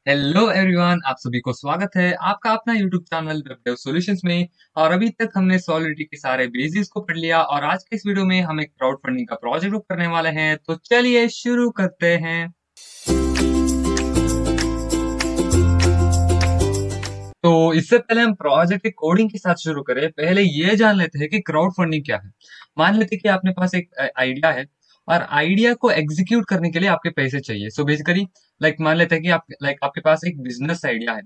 Hello everyone, आप सभी को स्वागत है आपका अपना यूट्यूब चैनल वेब सॉल्यूशंस में। और अभी तक हमने सॉलिडिटी के सारे बेसिक्स को पढ़ लिया और आज के इस वीडियो में हम एक क्राउड फंडिंग का प्रोजेक्ट करने वाले हैं। तो चलिए शुरू करते हैं। तो इससे पहले हम प्रोजेक्ट के कोडिंग के साथ शुरू करें, पहले ये जान लेते हैं कि क्राउड फंडिंग क्या है। मान लेते हैं कि आपके पास एक आइडिया है और आइडिया को एग्जीक्यूट करने के लिए आपके पैसे चाहिए। सो बेसिकली मान लेते हैं कि आपके पास एक बिजनेस आइडिया है,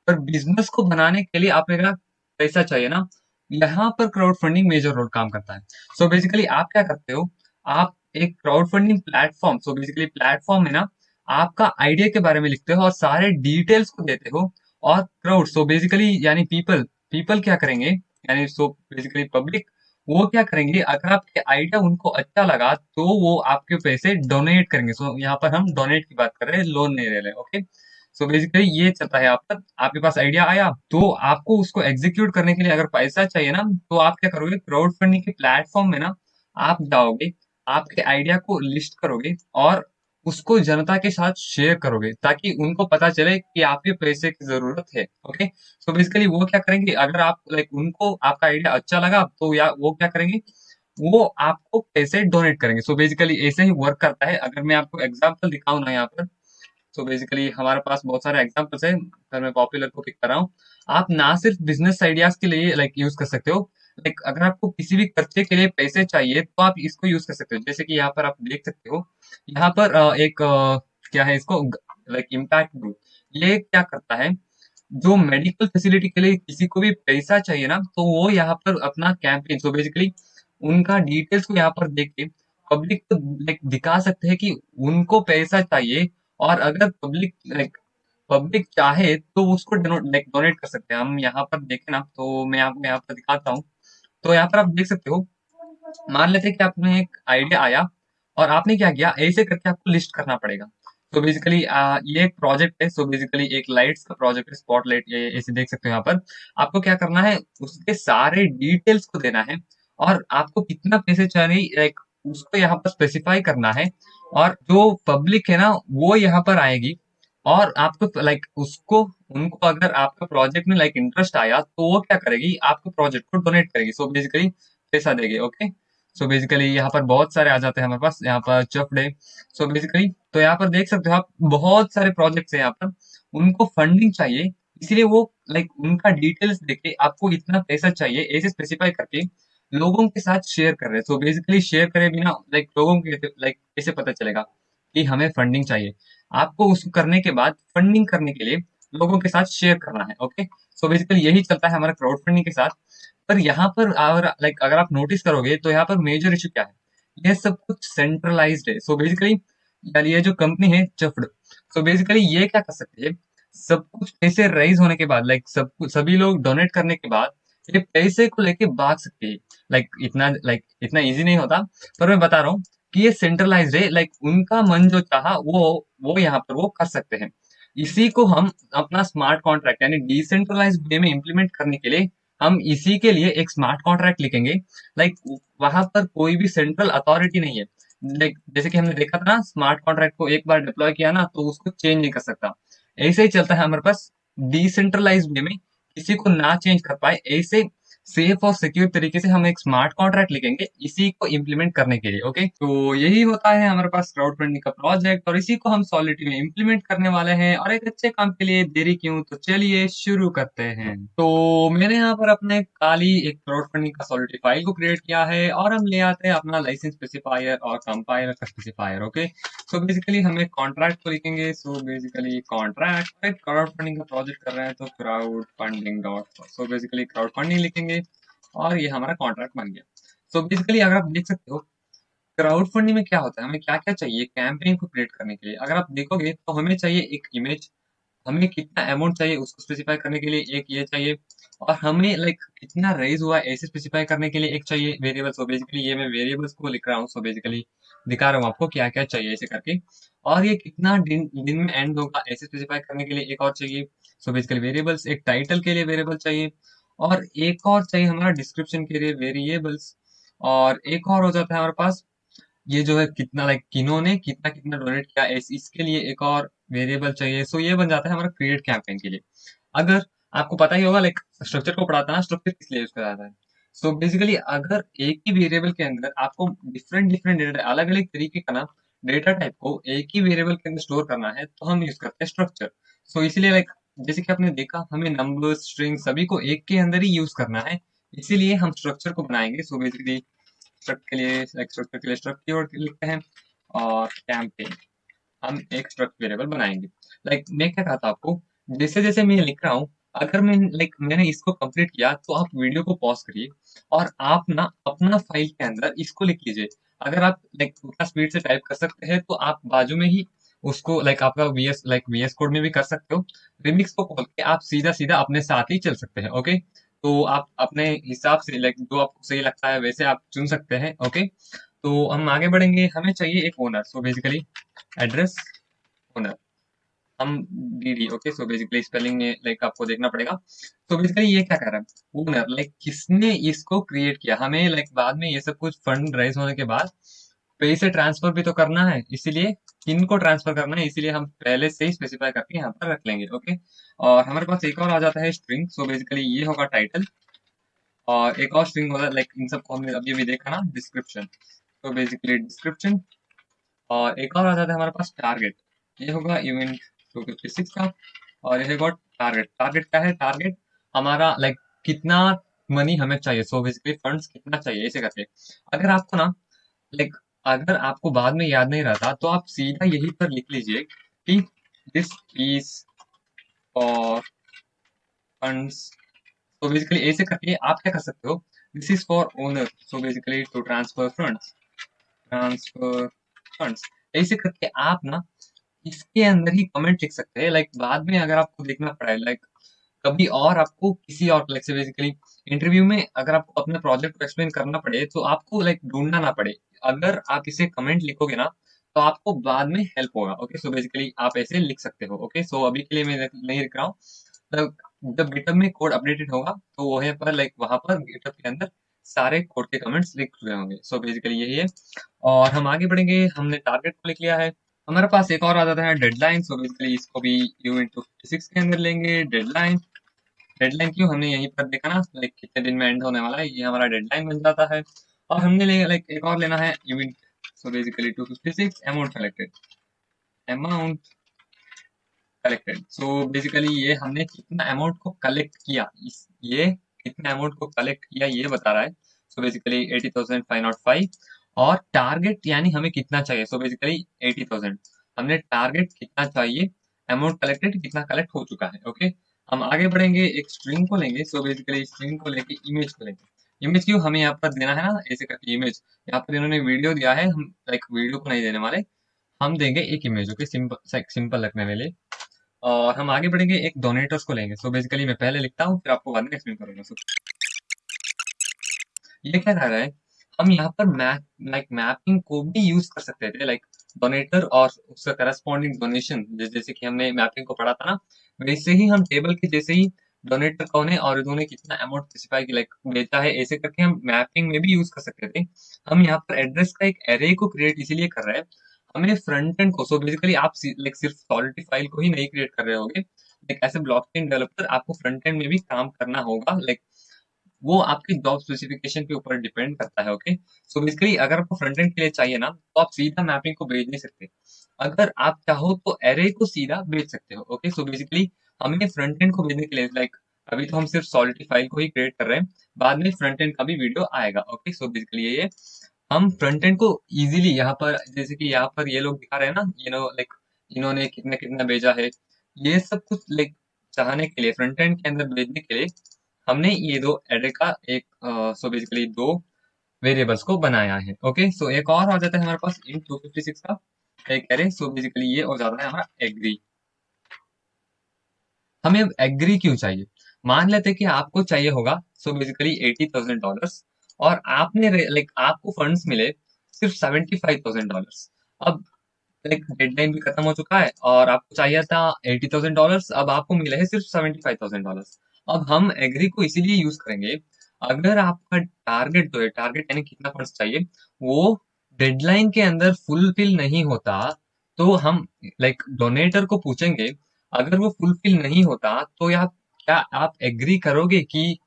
पर बिजनेस को बनाने के लिए आपके पास पैसा चाहिए ना। यहाँ पर क्राउड फंडिंग मेजर रोल काम करता है। सो बेसिकली आप क्या करते हो, आप एक crowd funding platform, so basically platform में ना आपका आइडिया के बारे में लिखते हो और सारे डिटेल्स को देते हो। और क्राउड, सो बेसिकली यानी पीपल, पीपल क्या करेंगे, यानी सो बेसिकली पब्लिक, वो क्या करेंगे, अगर आपके आइडिया उनको अच्छा लगा तो वो आपके पैसे डोनेट करेंगे। सो यहाँ पर हम डोनेट की बात कर रहे हैं, लोन नहीं ले रहे, ओके। सो बेसिकली ये चलता है। आपके पास आइडिया आया तो आपको उसको एग्जीक्यूट करने के लिए अगर पैसा चाहिए ना, तो आप क्या करोगे, क्राउड फंडिंग के प्लेटफॉर्म में ना आप जाओगे, आपके आइडिया को लिस्ट करोगे और उसको जनता के साथ शेयर करोगे ताकि उनको पता चले कि आपके पैसे की जरूरत है, ओके। सो बेसिकली वो क्या करेंगे, अगर आप उनको आपका आइडिया अच्छा लगा तो या वो क्या करेंगे, वो आपको पैसे डोनेट करेंगे। सो बेसिकली ऐसे ही वर्क करता है। अगर मैं आपको एग्जांपल दिखाऊं ना यहाँ पर, सो बेसिकली हमारे पास बहुत सारे एग्जांपल्स हैं, पर मैं पॉपुलर को पिक कर रहा हूँ। आप ना सिर्फ बिजनेस आइडियाज के लिए यूज कर सकते हो, अगर आपको किसी भी खर्चे के लिए पैसे चाहिए तो आप इसको यूज कर सकते हो। जैसे कि यहाँ पर आप देख सकते हो, यहाँ पर क्या है इसको, इम्पैक्ट ग्रुप। ये क्या करता है, जो मेडिकल फैसिलिटी के लिए किसी को भी पैसा चाहिए ना, तो वो यहाँ पर अपना कैंपेन, सो बेसिकली उनका डिटेल्स को यहाँ पर देख के पब्लिक को दिखा सकते हैं कि उनको पैसा चाहिए। और अगर पब्लिक चाहे तो उसको डोनेट कर सकते हैं। हम यहाँ पर देखें ना, तो मैं आपको यहाँ पर दिखाता हूँ। तो यहाँ पर आप देख सकते हो, मान लेते हैं कि आपने एक आइडिया आया और आपने क्या किया, ऐसे करके आपको लिस्ट करना पड़ेगा। तो बेसिकली ये एक प्रोजेक्ट है। सो बेसिकली एक लाइट्स का प्रोजेक्ट है, स्पॉटलाइट, ये ऐसे देख सकते हो यहाँ पर। आपको क्या करना है, उसके सारे डिटेल्स को देना है और आपको कितना पैसे चाहिए उसको यहाँ पर स्पेसिफाई करना है। और जो पब्लिक है ना, वो यहाँ पर आएगी और आपको उसको, उनको अगर आपका प्रोजेक्ट में इंटरेस्ट आया तो वो क्या करेगी, आपके प्रोजेक्ट को डोनेट करेगी। सो बेसिकली पैसा देगी, ओके। सो बेसिकली यहाँ पर बहुत सारे आ जाते हैं हमारे पास, यहाँ पर चफ डे। सो बेसिकली तो यहाँ पर देख सकते हो आप, बहुत सारे प्रोजेक्ट्स हैं यहाँ पर, उनको फंडिंग चाहिए। इसीलिए वो उनका डिटेल्स देके आपको इतना पैसा चाहिए ऐसे स्पेसिफाई करके लोगों के साथ शेयर कर रहे हैं। सो बेसिकली शेयर करे बिना लोगों के कैसे पता चलेगा कि हमें फंडिंग चाहिए। आपको उसको करने के बाद फंडिंग करने के लिए लोगों के साथ शेयर करना है, ओके। सो बेसिकली यही चलता है हमारा क्राउड फंडिंग के साथ। पर यहाँ पर अगर अगर आप नोटिस करोगे तो यहाँ पर मेजर इशू क्या है, ये सब कुछ सेंट्रलाइज्ड है। सो बेसिकली ये जो कंपनी है चफ्ड, सो बेसिकली ये क्या कर सकती है, सब कुछ पैसे राइज होने के बाद, सभी लोग डोनेट करने के बाद ये पैसे को लेके भाग सकती है। इतना इजी नहीं होता, पर मैं बता रहा हूँ कि ये सेंट्रलाइज्ड है। उनका मन जो चाहा वो यहाँ पर वो कर सकते हैं। इसी को हम अपना स्मार्ट कॉन्ट्रैक्ट यानी डिसेंट्रलाइज वे में इम्प्लीमेंट करने के लिए हम इसी के लिए एक स्मार्ट कॉन्ट्रैक्ट लिखेंगे। लाइक वहां पर कोई भी सेंट्रल अथॉरिटी नहीं है। जैसे कि हमने देखा था ना, स्मार्ट कॉन्ट्रैक्ट को एक बार डिप्लॉय किया ना तो उसको चेंज नहीं कर सकता। ऐसे ही चलता है हमारे पास, डिसेंट्रलाइज वे में किसी को ना चेंज कर पाए, ऐसे सेफ और सिक्योर तरीके से हम एक स्मार्ट कॉन्ट्रैक्ट लिखेंगे इसी को इम्प्लीमेंट करने के लिए, ओके। तो यही होता है हमारे पास क्राउड फंडिंग का प्रोजेक्ट और इसी को हम सॉलिडिटी में इम्प्लीमेंट करने वाले हैं। और एक अच्छे काम के लिए देरी क्यों, तो चलिए शुरू करते हैं। तो मैंने यहाँ पर अपने काली एक क्राउड फंडिंग का सॉलिडिटी फाइल को क्रिएट किया है और हम ले आते हैं अपना लाइसेंस स्पेसिफायर और कंपाइलर का स्पेसिफायर, ओके। सो बेसिकली हम एक कॉन्ट्रैक्ट को लिखेंगे। सो बेसिकली कॉन्ट्रैक्ट एक क्राउड फंडिंग का प्रोजेक्ट कर रहे हैं तो crowd funding dot, so basically crowd funding लिखेंगे और ये हमारा कॉन्ट्रैक्ट बन गया। सो बेसिकली अगर आप देख सकते हो, क्राउड फंडिंग में क्या होता है, हमें क्या क्या चाहिए कैंपेन को क्रिएट करने के लिए। अगर आप देखोगे तो हमें चाहिए एक इमेज, हमें कितना अमाउंट चाहिए उसको स्पेसिफाई करने के लिए एक ये चाहिए, और हमें कितना रेज हुआ है ऐसे स्पेसिफाई करने के लिए एक चाहिए वेरिएबल। सो बेसिकली ये मैं वेरिएबल्स को लिख रहा हूँ। सो बेसिकली दिखा रहा हूँ आपको क्या क्या चाहिए ऐसे करके। और ये कितना दिन में एंड होगा ऐसे स्पेसिफाई करने के लिए एक और चाहिए। सो बेसिकली वेरिएबल्स, एक टाइटल के लिए वेरिएबल चाहिए और एक और चाहिए हमारा डिस्क्रिप्शन के लिए वेरिएबल्स। और एक और हो जाता है हमारे पास, ये जो है कितना किन्होंने कितना कितना डोनेट किया इसके लिए एक और वेरिएबल चाहिए, सो ये बन जाता है हमारा क्रिएट कैंपेन के लिए। अगर आपको पता ही होगा लाइक स्ट्रक्चर को पढ़ाता है ना, स्ट्रक्चर किस लिए यूज करा जाता है। सो बेसिकली अगर एक ही वेरिएबल के अंदर आपको डिफरेंट डिफरेंट डेटा, अलग अलग तरीके का ना डेटा टाइप को एक ही वेरिएबल के अंदर स्टोर करना है, तो हम यूज करते हैं स्ट्रक्चर। सो इसीलिए लाइक जैसे कि आपने देखा, हमें नंबर स्ट्रिंग सभी को एक के अंदर ही यूज करना है, इसीलिए हम स्ट्रक्चर को बनाएंगे। सो बेसिकली स्ट्रक्चर के लिए स्ट्रक्ट कीवर्ड लिखते हैं, और कैंपेन हम एक स्ट्रक्ट वेरिएबल बनाएंगे। लाइक मैं क्या कहता आपको, जैसे जैसे मैं लिख रहा हूँ, अगर मैंने इसको कंप्लीट किया, तो आप वीडियो को पॉज करिए और आप ना अपना फाइल के अंदर इसको लिख लीजिए। अगर आप लाइक उतना स्पीड से टाइप कर सकते हैं, तो आप बाजू में ही उसको लाइक आपका वीएस कोड में भी कर सकते हो। रिमिक्स को खोल के आप सीधा सीधा अपने साथ ही चल सकते हैं। ओके, तो आप अपने हिसाब से लाइक जो आपको सही लगता है वैसे आप चुन सकते हैं। ओके, तो हम आगे बढ़ेंगे। हमें चाहिए एक owner. So basically address owner, हम डीडी। ओके, सो बेसिकली स्पेलिंग में लाइक आपको देखना पड़ेगा। तो बेसिकली ये क्या कर रहा है, ओनर लाइक किसने इसको क्रिएट किया। हमें लाइक बाद में ये सब कुछ फंड राइज होने के बाद पैसे ट्रांसफर भी तो करना है, इसीलिए किनको ट्रांसफर करना है, इसीलिए हम पहले से ही स्पेसिफाई करके यहाँ पर रख लेंगे। ओके, और हमारे पास एक और आ जाता है स्ट्रिंग। सो बेसिकली ये होगा टाइटल, और एक और स्ट्रिंग होगा लाइक इन सबको हमने अभी अभी देखा ना, डिस्क्रिप्शन। तो बेसिकली डिस्क्रिप्शन, और एक और आ जाता है हमारे पास टारगेट। ये होगा इवेंट 256 का, और ये होगा टारगेट। टारगेट क्या है, टारगेट हमारा लाइक कितना मनी हमें चाहिए। सो बेसिकली फंड्स कितना चाहिए, ऐसे करके। अगर आपको ना लाइक अगर आपको बाद में याद नहीं रहता, तो आप सीधा यही पर लिख लीजिए कि दिस इज फॉर फंड्स। तो बेसिकली ऐसे करके आप क्या कर सकते हो, this is for owner, so basically to transfer funds, transfer funds. ऐसे करके आप ना इसके अंदर ही कमेंट लिख सकते हैं। लाइक बाद में अगर आपको देखना पड़े, लाइक कभी और आपको किसी और लाइक से बेसिकली इंटरव्यू में अगर आपको अपने प्रोजेक्ट को एक्सप्लेन करना पड़े, तो आपको लाइक ढूंढना ना पड़े। अगर आप इसे कमेंट लिखोगे ना, तो आपको बाद में हेल्प होगा। ओके, सो बेसिकली आप ऐसे लिख सकते हो। ओके, सो अभी के लिए मैं नहीं लिख रहा हूँ। जब गिटहब में कोड अपडेटेड होगा, तो वहीं पर लाइक वहां पर गिटहब के अंदर सारे कोड के कमेंट्स लिख चुके होंगे। सो बेसिकली यही है, और हम आगे बढ़ेंगे। हमने टारगेट को लिख लिया है। हमारे पास एक और आ जाता है डेडलाइन। सो बेसिकली इसको भी यू इंटू 56 के अंदर लेंगे। डेडलाइन, डेडलाइन क्यों, हमने यहीं पर देखा ना लाइक कितने दिन में एंड होने वाला है, ये हमारा डेडलाइन बन जाता है। और हमने ले लाइक एक और लेना है event. So basically 256 amount collected, amount collected. सो बेसिकली ये हमने कितना अमाउंट को कलेक्ट किया, ये कितना अमाउंट को कलेक्ट किया ये बता रहा है। सो बेसिकली 80,505, और टारगेट यानी हमें कितना चाहिए। सो बेसिकली 80,000, हमने टारगेट कितना चाहिए, अमाउंट कलेक्टेड कितना कलेक्ट हो चुका है। ओके, हम आगे बढ़ेंगे, एक स्ट्रिंग को लेंगे। सो बेसिकली स्ट्रिंग को लेके इमेज को लेंगे। इमेज क्यों, हमें यहाँ पर देना है ना ऐसे करके इमेज। यहाँ पर इन्होंने वीडियो दिया है, हम लाइक वीडियो को नहीं देने वाले, हम देंगे एक इमेज। ओके, सिंपल सिंपल रखने के लिए। और हम आगे बढ़ेंगे, एक डोनेटर्स को लेंगे। सो बेसिकली मैं पहले लिखता हूँ, फिर आपको बाद में एक्सप्लेन करूंगा। So, ये क्या कह रहा है, हम यहाँ पर मैपिंग को भी यूज कर सकते थे, लाइक डोनेटर और उसका करस्पॉन्डिंग डोनेशन। जैसे कि हमने मैपिंग को पढ़ा था ना, वैसे ही हम टेबल के जैसे ही डोनेटर कौन है और इन्होंने कितना अमाउंट स्पेसिफाई की लाइक बेचा है, ऐसे करके हम मैपिंग में भी यूज कर सकते थे। हम यहाँ पर एड्रेस का एक एरे को क्रिएट इसीलिए कर रहे हैं, हमें फ्रंट एंड को। सो बेसिकली आप लाइक सिर्फ सॉलिड फाइल को ही नहीं क्रिएट कर रहे होगे, like as a blockchain developer आपको फ्रंट एंड में भी काम करना होगा। लाइक वो आपकी जॉब स्पेसिफिकेशन के ऊपर डिपेंड करता है। ओके, सो बेसिकली अगर आपको फ्रंट एंड के लिए चाहिए ना, तो आप सीधा मैपिंग को भेज नहीं सकते। अगर आप चाहो तो एरे को सीधा भेज सकते हो। ओके, सो बेसिकली हमें फ्रंट एंड को भेजने के लिए लाइक अभी तो हम सिर्फ सॉलिड फाइल को ही क्रिएट कर रहे हैं, बाद में फ्रंट एंड का भी वीडियो आएगा। ओके, सो बेसिकली ये हम फ्रंट एंड को इजीली यहाँ पर, जैसे कि यहाँ पर ये लोग दिखा रहे हैं ना, लाइक इन्होंने कितना कितना भेजा है, ये सब कुछ लाइक चाहने के लिए, फ्रंट एंड के अंदर भेजने के लिए हमने ये दो एरे का एक सो बेसिकली दो वेरिएबल्स को बनाया है। ओके, सो एक और आ जाता है हमारे पास इन 256 का एक एरे। सो बेसिकली ये हो जाता है हमारा एग्री। हमें एग्री क्यों चाहिए, मान लेते हैं कि आपको चाहिए होगा सो बेसिकली $80,000, और आपने लाइक आपको फंड्स मिले सिर्फ $75,000। अब लाइक डेडलाइन भी खत्म हो चुका है, और आपको चाहिए था $80,000, अब आपको मिले हैं सिर्फ $75,000। अब हम एग्री को इसीलिए यूज करेंगे, अगर आपका टारगेट जो है, टारगेट यानी कितना फंड्स चाहिए, वो डेडलाइन के अंदर फुलफिल नहीं होता, तो हम डोनेटर को पूछेंगे, अगर वो फुलफिल नहीं होता तो या क्या आप एग्री करोगे कि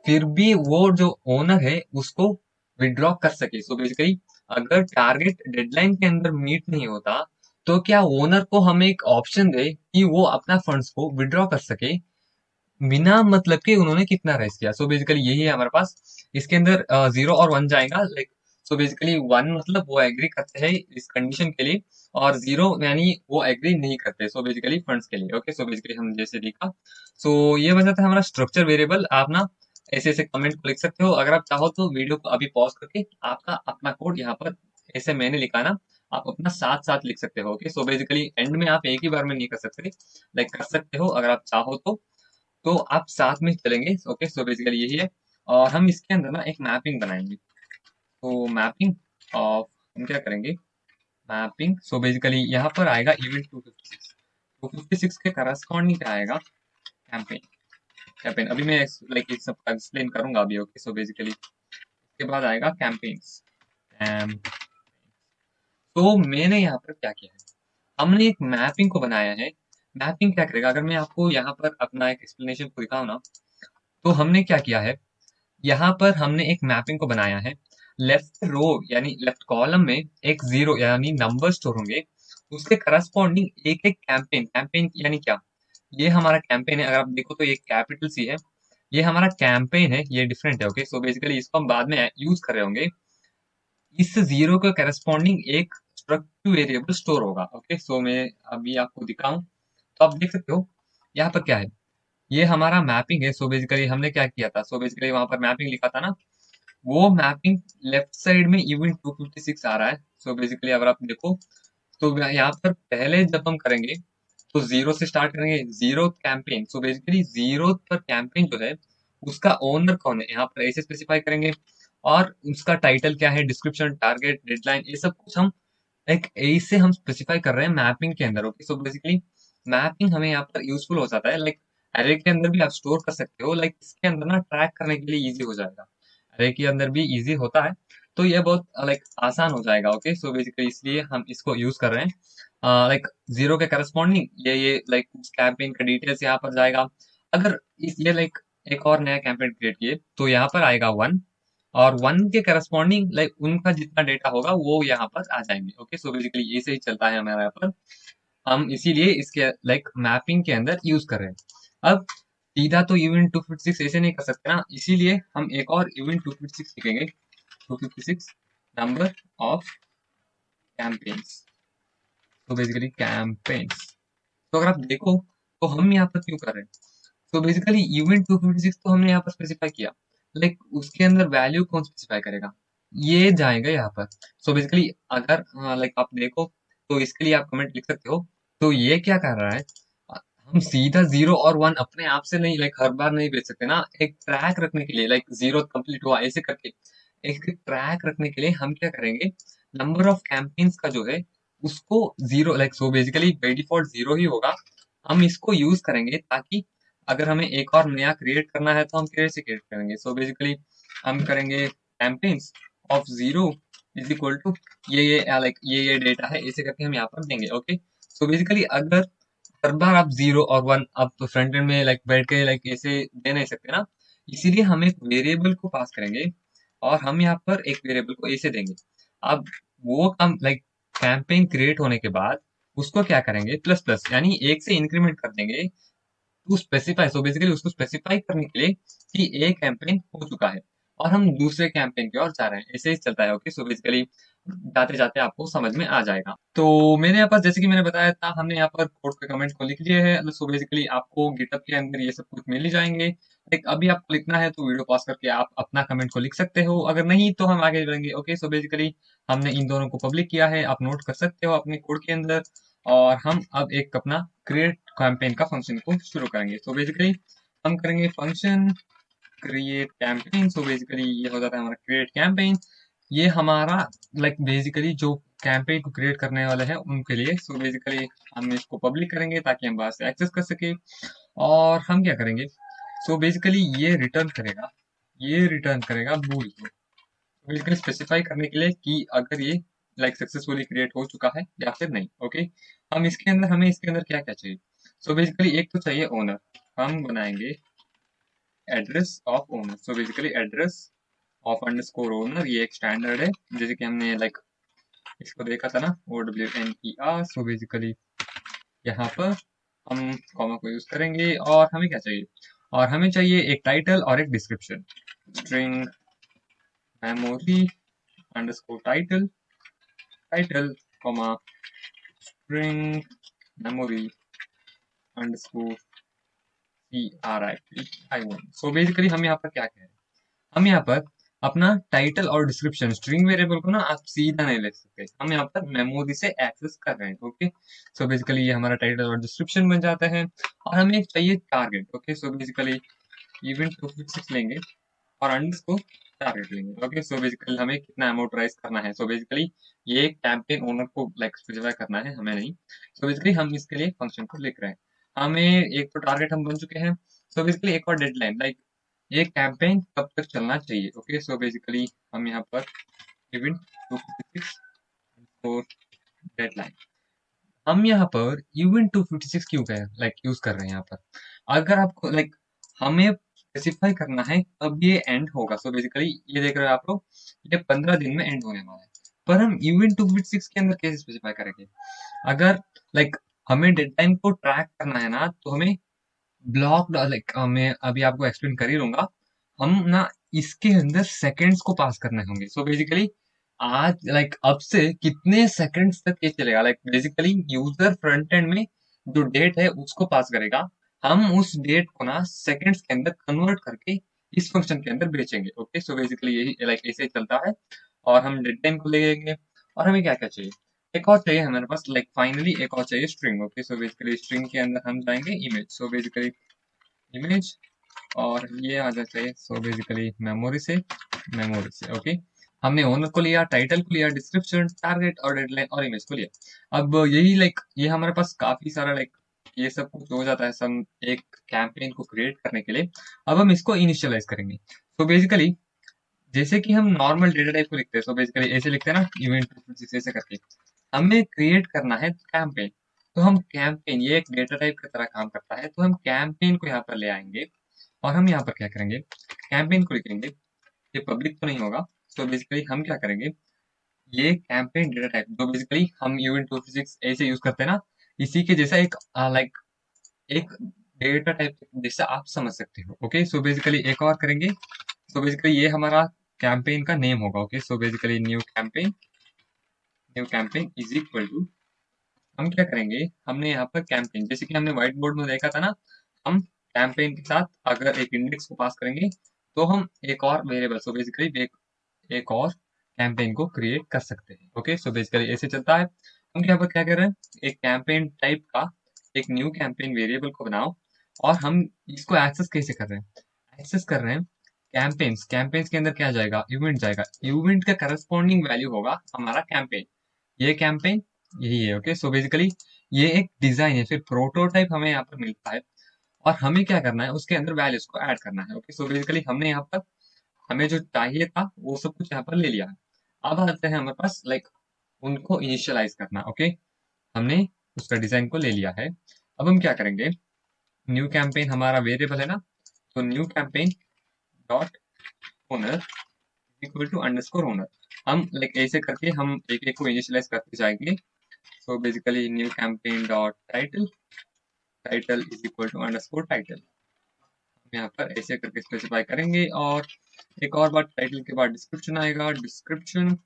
फिर भी वो जो ओनर है उसको विड्रॉ कर सके। सो बेसिकली अगर टारगेट डेडलाइन के अंदर मीट नहीं होता तो क्या ओनर को हम एक ऑप्शन दे कि वो अपना फंड्स को विड्रॉ कर सके बिना मतलब के उन्होंने कितना रेस किया। सो बेसिकली यही है हमारे पास। इसके अंदर 0 और 1 जाएगा। सो बेसिकली 1 मतलब वो एग्री करते हैं इस कंडीशन के लिए, और 0 यानी वो एग्री नहीं करते सो बेसिकली फंड्स के लिए। ओके, सो बेसिकली हम जैसे लिखा। सो ये वजह था हमारा स्ट्रक्चर वेरिएबल। आप ना ऐसे ऐसे कमेंट को लिख सकते हो। अगर आप चाहो तो वीडियो को अभी पॉज करके आपका अपना कोड यहाँ पर ऐसे मैंने लिखा ना, आप अपना साथ साथ लिख सकते हो। ओके, सो बेसिकली एंड में आप एक ही बार में नहीं कर सकते, कर सकते हो अगर आप चाहो तो आप साथ में चलेंगे। ओके, सो बेसिकली यही है। और हम इसके अंदर ना एक मैपिंग बनाएंगे। तो मैपिंग ऑफ हम क्या करेंगे, मैपिंग। सो बेसिकली यहाँ पर आएगा इवेंट 256। 256 के करस्पॉन्डिंग क्या आएगा, कैंपेन। कैंपेन अभी मैं इस सब एक्सप्लेन करूंगा अभी। ओके, सो बेसिकली इसके बाद आएगा कैंपेन्स। तो मैंने यहाँ पर क्या किया है, हमने एक मैपिंग को बनाया है। मैपिंग क्या करेगा, अगर मैं आपको यहाँ पर अपना एक एक्सप्लेनेशन को दिखाऊं ना, तो हमने क्या किया है, यहाँ पर हमने एक मैपिंग को बनाया है। लेफ्ट रो यानी लेफ्ट कॉलम में एक 0 यानी नंबर स्टोर होंगे, उसके करस्पॉन्डिंग एक एक कैंपेन। कैंपेन यानी क्या, ये हमारा कैंपेन है। अगर आप देखो तो ये कैपिटल सी है, ये हमारा कैंपेन है, ये डिफरेंट है। ओके, सो बेसिकली इसको हम बाद में यूज कर रहे होंगे। इस 0 के करस्पॉन्डिंग एक स्ट्रक्चर वेरिएबल स्टोर होगा। ओके, सो मैं अभी आपको दिखाऊं तो आप देख सकते हो यहाँ पर क्या है, ये हमारा मैपिंग है। सो बेसिकली हमने क्या किया था, सो बेसिकली वहां पर मैपिंग लिखा था ना, वो मैपिंग लेफ्ट साइड में इवेंट 256 आ रहा है। सो बेसिकली अगर आप देखो तो यहाँ पर पहले जब हम करेंगे तो 0 से स्टार्ट करेंगे, 0 कैंपेन। सो बेसिकली 0 पर कैंपेन जो है उसका ओनर कौन है यहाँ पर ऐसे स्पेसिफाई करेंगे, और उसका टाइटल क्या है, डिस्क्रिप्शन, टारगेट, डेडलाइन, ये सब कुछ हम एक ऐसे हम स्पेसिफाई कर रहे हैं मैपिंग के अंदर। ओके, सो बेसिकली मैपिंग हमें यहाँ पर यूजफुल हो जाता है। एरे के अंदर भी आप स्टोर कर सकते हो, इसके अंदर ना ट्रैक करने के लिए इजी हो जाएगा। एरे के अंदर भी इजी होता है, तो ये बहुत आसान हो जाएगा। ओके, सो बेसिकली इसलिए हम इसको यूज कर रहे हैं। 0 के करस्पॉन्डिंग ये कैंपेन का डिटेल्स यहाँ पर जाएगा। अगर इस ये एक और नया कैंपेन क्रिएट किए तो यहाँ पर आएगा 1, और 1 के करस्पॉन्डिंग उनका जितना डेटा होगा वो यहाँ पर आ जाएंगे। ओके, सो बेसिकली ऐसे ही चलता है हमारा यहाँ पर। हम इसीलिए इसके मैपिंग के अंदर यूज कर रहे हैं। अब सीधा तो इवेंट 256 ऐसे नहीं कर सकते ना, इसीलिए हम एक और इवेंट 256 लिखेंगे। 256 नंबर ऑफ कैंपेन्स। तो बेसिकली कैंपेन्स, तो अगर आप देखो तो हम यहाँ पर क्यों कर रहे हैं, तो बेसिकली इवेंट 256 तो हमने यहाँ पर स्पेसिफाई किया, उसके अंदर वैल्यू कौन स्पेसिफाई करेगा, ये जाएगा यहाँ पर। सो बेसिकली अगर आप देखो तो इसके लिए आप कमेंट लिख सकते हो। तो ये क्या कर रहा है, हम सीधा 0 और 1 अपने आप से नहीं हर बार नहीं भेज सकते ना, एक ट्रैक रखने के लिए 0 कंप्लीट हुआ ऐसे करके एक ट्रैक रखने के लिए हम क्या करेंगे, नंबर ऑफ कैंपेन्स का जो है उसको 0 सो बेसिकली बाई डिफॉल्ट 0 ही होगा। हम इसको यूज करेंगे ताकि अगर हमें एक और नया क्रिएट करना है तो हम कैसे क्रिएट करेंगे। सो बेसिकली हम करेंगे campaigns of 0 is equal to ये डेटा है, ऐसे करके हम यहाँ पर देंगे। ओके, सो बेसिकली अगर हर बार आप 0 और 1 आप तो फ्रंट एंड में बैठ के ऐसे दे नहीं सकते ना, इसीलिए हम एक वेरिएबल को पास करेंगे, और हम यहाँ पर एक वेरिएबल को ऐसे देंगे। अब वो हम कैंपेन क्रिएट होने के बाद उसको क्या करेंगे, प्लस प्लस यानी 1 से इंक्रीमेंट कर देंगे टू स्पेसिफाई। सो बेसिकली उसको स्पेसिफाई करने के लिए कि एक कैंपेन हो चुका है और हम दूसरे कैंपेन की ओर जा रहे हैं, ऐसे ही चलता है। ओके, सो बेसिकली जाते जाते आपको समझ में आ जाएगा। तो मैंने यहाँ पर जैसे कि मैंने बताया था, हमने यहाँ पर कोड के कमेंट को लिख लिए हैं। सो बेसिकली आपको गिटहब के अंदर ये सब कुछ मिल ही जाएंगे। अभी आपको लिखना है तो वीडियो पॉज करके आप अपना कमेंट को लिख सकते हो, अगर नहीं तो हम आगे बढ़ेंगे। ओके, सो बेसिकली हमने इन दोनों को पब्लिक किया है, आप नोट कर सकते हो अपने कोड के अंदर। और हम अब एक अपना क्रिएट कैंपेन का फंक्शन को शुरू करेंगे। सो बेसिकली हम करेंगे function create campaign. So basically ये हो जाता है हमारा क्रिएट कैंपेन। ये हमारा बेसिकली जो कैंपेन को क्रिएट करने वाले हैं उनके लिए। सो बेसिकली हम इसको पब्लिक करेंगे ताकि हम बाहर से एक्सेस कर सके। और हम क्या करेंगे, सो बेसिकली ये रिटर्न करेगा बूल को, बेसिकली स्पेसिफाई करने के लिए कि अगर ये लाइक सक्सेसफुली क्रिएट हो चुका है या फिर नहीं। ओके, हम इसके अंदर हमें इसके अंदर क्या क्या चाहिए। सो बेसिकली एक तो चाहिए ओनर, हम बनाएंगे address of owner. So basically address of underscore owner, ये एक स्टैंडर्ड है जैसे कि हमने लाइक इसको देखा था ना, OWNER। सो बेसिकली यहाँ पर हम कॉमा को यूज करेंगे और हमें क्या चाहिए, और हमें चाहिए एक टाइटल और एक description. String memory underscore title, title comma string memory underscore CRIP। सो बेसिकली हम यहाँ पर क्या कह रहे हैं, हम यहाँ पर अपना टाइटल और डिस्क्रिप्शन स्ट्रिंग वेरिएबल को ना आप सीधा नहीं ले सकते, हम यहाँ पर मेमोरी से एक्सेस कर रहे हैं। ओके, सो बेसिकली ये हमारा टाइटल और डिस्क्रिप्शन बन जाता है और हमें एक चाहिए target. Okay, so basically event 256 लेंगे और अंडरस्कोर टारगेट लेंगे। ओके, सो बेसिकली हमें कितना अमोटराइज करना है। सो बेसिकली ये कैंपेन ओनर को लाइक स्पेसिफाई करना है, हमें नहीं। सो बेसिकली हम इसके लिए फंक्शन को लिख रहे हैं। हमें एक तो टारगेट हम बन चुके हैं। सो बेसिकली एक और डेडलाइन, लाइक ये कैंपेन कब तक चलना चाहिए। ओके, सो बेसिकली हम यहाँ पर इवेंट 256 और डेडलाइन, हम यहाँ पर इवेंट 256 क्यों कह लाइक यूज कर रहे हैं यहाँ पर, अगर आपको लाइक हमें स्पेसिफाई करना है कब ये एंड होगा। सो बेसिकली ये देख रहे हो आप लोग, ये 15 दिन में एंड होने वाला है, पर हम इवेंट 256 के अंदर कैसे स्पेसिफाई करेंगे। अगर लाइक हमें डेडलाइन को ट्रैक करना है ना, तो हमें ब्लॉक लाइक मैं अभी आपको एक्सप्लेन कर ही लूंगा, हम ना इसके अंदर सेकंड्स को पास करने होंगे। सो बेसिकली आज लाइक अब से कितने सेकंड्स तक ये चलेगा, like basically user front end में जो डेट है उसको पास करेगा, हम उस डेट को ना सेकंड्स के अंदर कन्वर्ट करके इस फंक्शन के अंदर बेचेंगे। ओके, सो बेसिकली यही लाइक ऐसे ही चलता है और हम डेट टाइम को ले लेंगे। और हमें क्या क्या चाहिए, एक और चाहिए हमारे पास लाइक फाइनली एक और चाहिए string. Okay, so basically string के अंदर हम जाएंगे इमेज। सो बेसिकली इमेज और ये आ जाता है। सो बेसिकली मेमोरी से ओके, हमने ओनर को लिया, टाइटल को लिया, डिस्क्रिप्शन, टारगेट और डेडलाइन और इमेज को लिया। अब यही लाइक ये हमारे पास काफी सारा लाइक ये सब कुछ हो जाता है सम एक कैंपेन को क्रिएट करने के लिए। अब हम इसको इनिशियलाइज करेंगे। तो बेसिकली जैसे कि हम नॉर्मल डेटा टाइप को लिखते हैं, सो बेसिकली ऐसे लिखते हैं ना, इवेंट ऐसे करके हमें क्रिएट करना है कैंपेन। तो हम कैंपेन, ये एक डेटा टाइप की तरह काम करता है, तो हम कैंपेन को यहाँ पर ले आएंगे और हम यहाँ पर क्या करेंगे, कैंपेन को लिखेंगे। ये पब्लिक तो नहीं होगा। तो बेसिकली हम क्या करेंगे, ये कैंपेन डेटा टाइप जो बेसिकली हम इवेंट 256 ऐसे यूज करते हैं ना, इसी के जैसा एक लाइक एक डेटा टाइप जैसा आप समझ सकते हो। ओके, सो बेसिकली एक और करेंगे। सो बेसिकली ये हमारा कैंपेन का नेम होगा। Okay, so basically new campaign is equal to, हम क्या करेंगे, हमने यहाँ पर कैंपेन जैसे कि हमने व्हाइट बोर्ड में देखा था ना, हम कैंपेन के साथ अगर एक इंडेक्स को पास करेंगे तो हम एक और वेरिएबल, सो बेसिकली एक और कैंपेन को क्रिएट कर सकते हैं। ओके, सो बेसिकली ऐसे चलता है। हम यहाँ पर क्या कर रहे हैं, एक कैंपेन टाइप का एक न्यू कैंपेन वेरिएबल को बनाओ और हम इसको एक्सेस कैसे कर रहे हैं, एक्सेस कर रहे हैं कैंपेन्स। कैंपेन्स के अंदर क्या जाएगा, इवेंट जाएगा, इवेंट का करस्पॉन्डिंग वैल्यू होगा हमारा कैंपेन, ये कैंपेन यही है। ओके, सो बेसिकली ये एक डिजाइन है, फिर प्रोटोटाइप हमें यहाँ पर मिलता है और हमें क्या करना है, उसके अंदर वैल्यूज को ऐड करना है। ओके, सो बेसिकली हमने यहाँ पर हमें जो चाहिए था वो सब कुछ यहाँ पर ले लिया है। अब आते हैं हमारे पास लाइक उनको इनिशियलाइज करना। ओके, हमने उसका डिजाइन को ले लिया है। अब हम क्या करेंगे, न्यू कैंपेन हमारा वेरिएबल है ना, तो new campaign dot owner equal to underscore owner, हम लाइक ऐसे करके हम एक एक को इनिशियलाइज करते जाएंगे। So basically new campaign dot title, title is equal to underscore title, हम यहाँ पर ऐसे करके स्पेसिफाई करेंगे। और एक और बात, टाइटल के बाद डिस्क्रिप्शन आएगा, description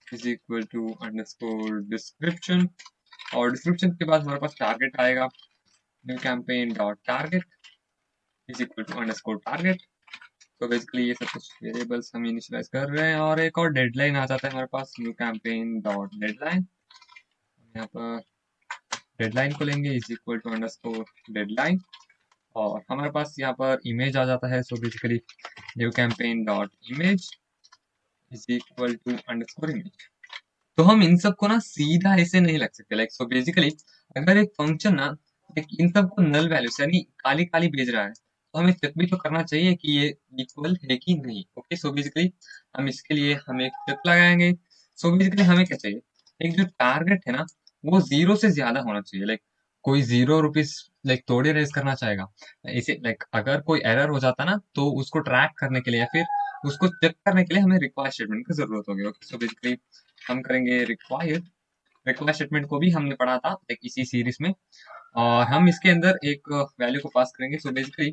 is equal to underscore description, और डिस्क्रिप्शन के बाद हमारे पास टारगेट आएगा, new campaign dot target is equal to underscore target. तो बेसिकली ये सब कुछ वेरिएबल्स हम इनिशियलाइज कर रहे हैं। और एक और डेडलाइन आ जाता है हमारे पास, न्यू कैंपेन डॉट डेडलाइन, यहाँ पर डेडलाइन को लेंगे is equal to underscore deadline, और हमारे पास यहाँ पर इमेज आ जाता है। So basically new campaign dot image is equal to underscore image. तो हम इन सब को ना सीधा ऐसे नहीं लग सकते, लाइक सो बेसिकली अगर एक फंक्शन ना एक इन सबको नल वैल्यूज यानी काली काली भेज रहा है, तो हमें चेक भी तो करना चाहिए कि ये इक्वल है कि नहीं। ओके, सो बेसिकली हम इसके लिए हम एक चेक लगाएंगे। सो बेसिकली हमें क्या चाहिए, एक जो टारगेट है ना वो जीरो से ज्यादा होना चाहिए। लाइक कोई ₹0 लाइक थोड़ी रेज करना चाहेगा। इसे लाइक अगर कोई एरर हो जाता ना तो उसको ट्रैक करने के लिए या फिर उसको चेक करने के लिए हमें रिक्वायर स्टेटमेंट की जरूरत होगी। ओके, सो बेसिकली हम करेंगे रिक्वायर। रिक्वायर स्टेटमेंट को भी हमने पढ़ा था लाइक इसी सीरीज में, और हम इसके अंदर एक वैल्यू को पास करेंगे। सो बेसिकली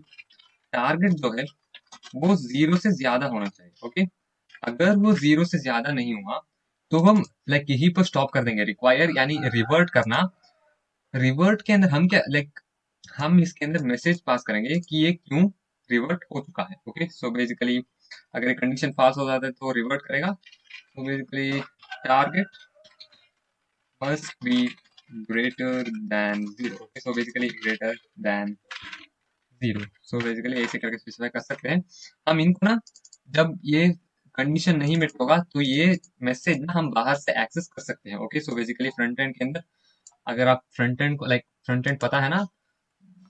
टारगेट जो है वो जीरो से ज्यादा होना चाहिए। ओके, अगर वो जीरो से ज्यादा नहीं हुआ तो हम लाइक यहीं पर स्टॉप कर देंगे। रिक्वायर यानी रिवर्ट करना। रिवर्ट के अंदर हम क्या लाइक हम इसके अंदर मैसेज पास करेंगे कि ये क्यों रिवर्ट हो चुका है। ओके, सो बेसिकली अगर कंडीशन पास हो जाता है तो रिवर्ट करेगा। So basically target must be greater than zero. Okay, so basically greater than zero. So basically ऐसे करके स्पेसिफाई कर सकते हैं हम इनको ना। जब ये कंडीशन नहीं मेट होगा तो ये मैसेज ना हम बाहर से एक्सेस कर सकते हैं। Okay, so basically front end के अंदर अगर आप फ्रंट एंड को लाइक फ्रंट एंड पता है ना,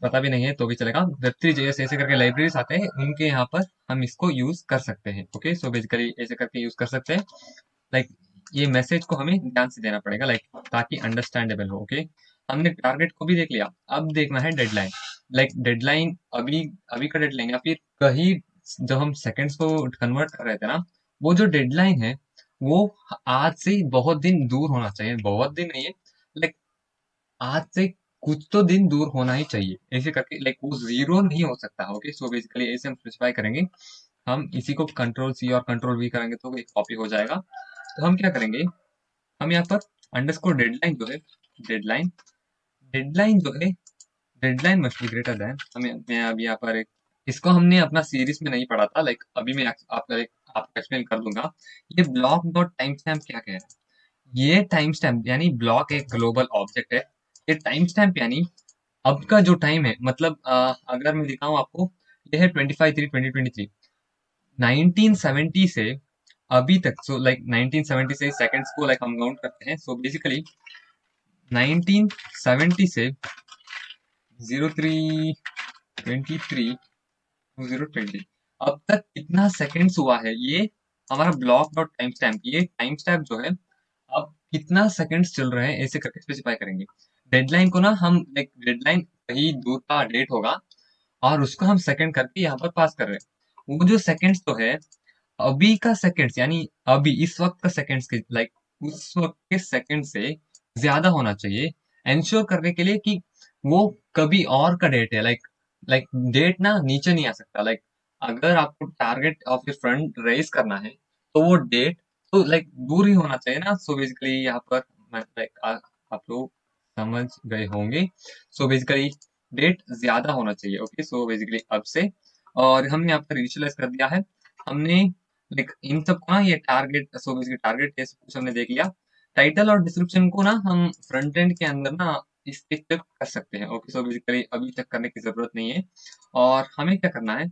पता भी नहीं है तो भी चलेगा। Web3 JS ऐसे करके लाइब्रेरीज आते हैं, उनके यहाँ पर हम इसको यूज कर सकते हैं। ओके, सो बेसिकली ऐसे करके यूज कर सकते हैं। लाइक ये मैसेज को हमें ध्यान से देना पड़ेगा लाइक ताकि अंडरस्टैंडेबल हो। ओके, हमने टारगेट को भी देख लिया, अब देखना है डेडलाइन। लाइक डेडलाइन अभी अभी का डेडलाइन या फिर कहीं जब हम सेकंड्स को कन्वर्ट कर रहे थे ना, वो जो डेडलाइन है वो आज से बहुत दिन दूर होना चाहिए। बहुत दिन नहीं है, लाइक आज से कुछ तो दिन दूर होना ही चाहिए। ऐसे करके लाइक वो जीरो नहीं हो सकता। ओके, सो बेसिकली ऐसे हम स्पेसिफाई करेंगे। हम इसी को कंट्रोल C और कंट्रोल V करेंगे तो एक कॉपी हो जाएगा। तो हम क्या करेंगे, हम यहाँ पर अंडरस्कोर डेडलाइन जो है, डेडलाइन डेडलाइन जो है deadline must be greater then. हमें मैं अभी यहाँ पर एक इसको हमने अपना सीरीज में नहीं पढ़ा था। लाइक अभी मैं आपका एक आपको एक्सप्लेन कर दूंगा। ये ब्लॉक डॉट टाइम स्टैम्प क्या कह रहा है। ये टाइम स्टैम्प यानी ब्लॉक एक ग्लोबल ऑब्जेक्ट है। ये टाइम स्टैम्प यानी अब का जो टाइम है, मतलब अगर मैं दिखाऊं आपको, ये है 25/3/2023। 1970 से अभी तक, सो लाइक 1970 से सेकंड्स को लाइक हम काउंट करते हैं। सो बेसिकली 1970 से 03/23/2020 अब तक कितना सेकंड्स हुआ है, ये हमारा ब्लॉक डॉट टाइम स्टैम्प। ये टाइम स्टैम्प जो है अब कितना सेकंड्स चल रहे हैं ऐसे करके स्पेसिफाई करेंगे। डेडलाइन को ना हम लाइक डेडलाइन कहीं दूर का डेट होगा और उसको हम सेकंड करके यहाँ पर पास कर रहे हैं। वो जो सेकंड्स तो है अभी का सेकंड्स यानी अभी इस वक्त का सेकंड्स के लाइक उस वक्त के सेकंड से ज्यादा होना चाहिए। इंश्योर करने के लिए कि वो कभी और का डेट है। लाइक लाइक डेट ना नीचे नहीं आ सकता। लाइक अगर आपको टारगेट और फिर फ्रंट रेस करना है तो वो डेट तो लाइक दूर ही होना चाहिए ना। सो बेसिकली यहाँ पर लाइक आप लोग समझ गए होंगे। सो बेसिकली डेट ज्यादा होना चाहिए। ओके, सो बेसिकली अब से और हमने यहाँ पर इनिशियलाइज कर दिया है। हमने लाइक इन सब को ना ये टारगेट, सो बेसिकली टारगेट ये सब कुछ हमने देख लिया। टाइटल और डिस्क्रिप्शन को ना हम फ्रंट एंड के अंदर ना इस तक कर सकते हैं। ओके, सो बेसिकली अभी तक करने की जरूरत नहीं है। और हमें क्या करना है,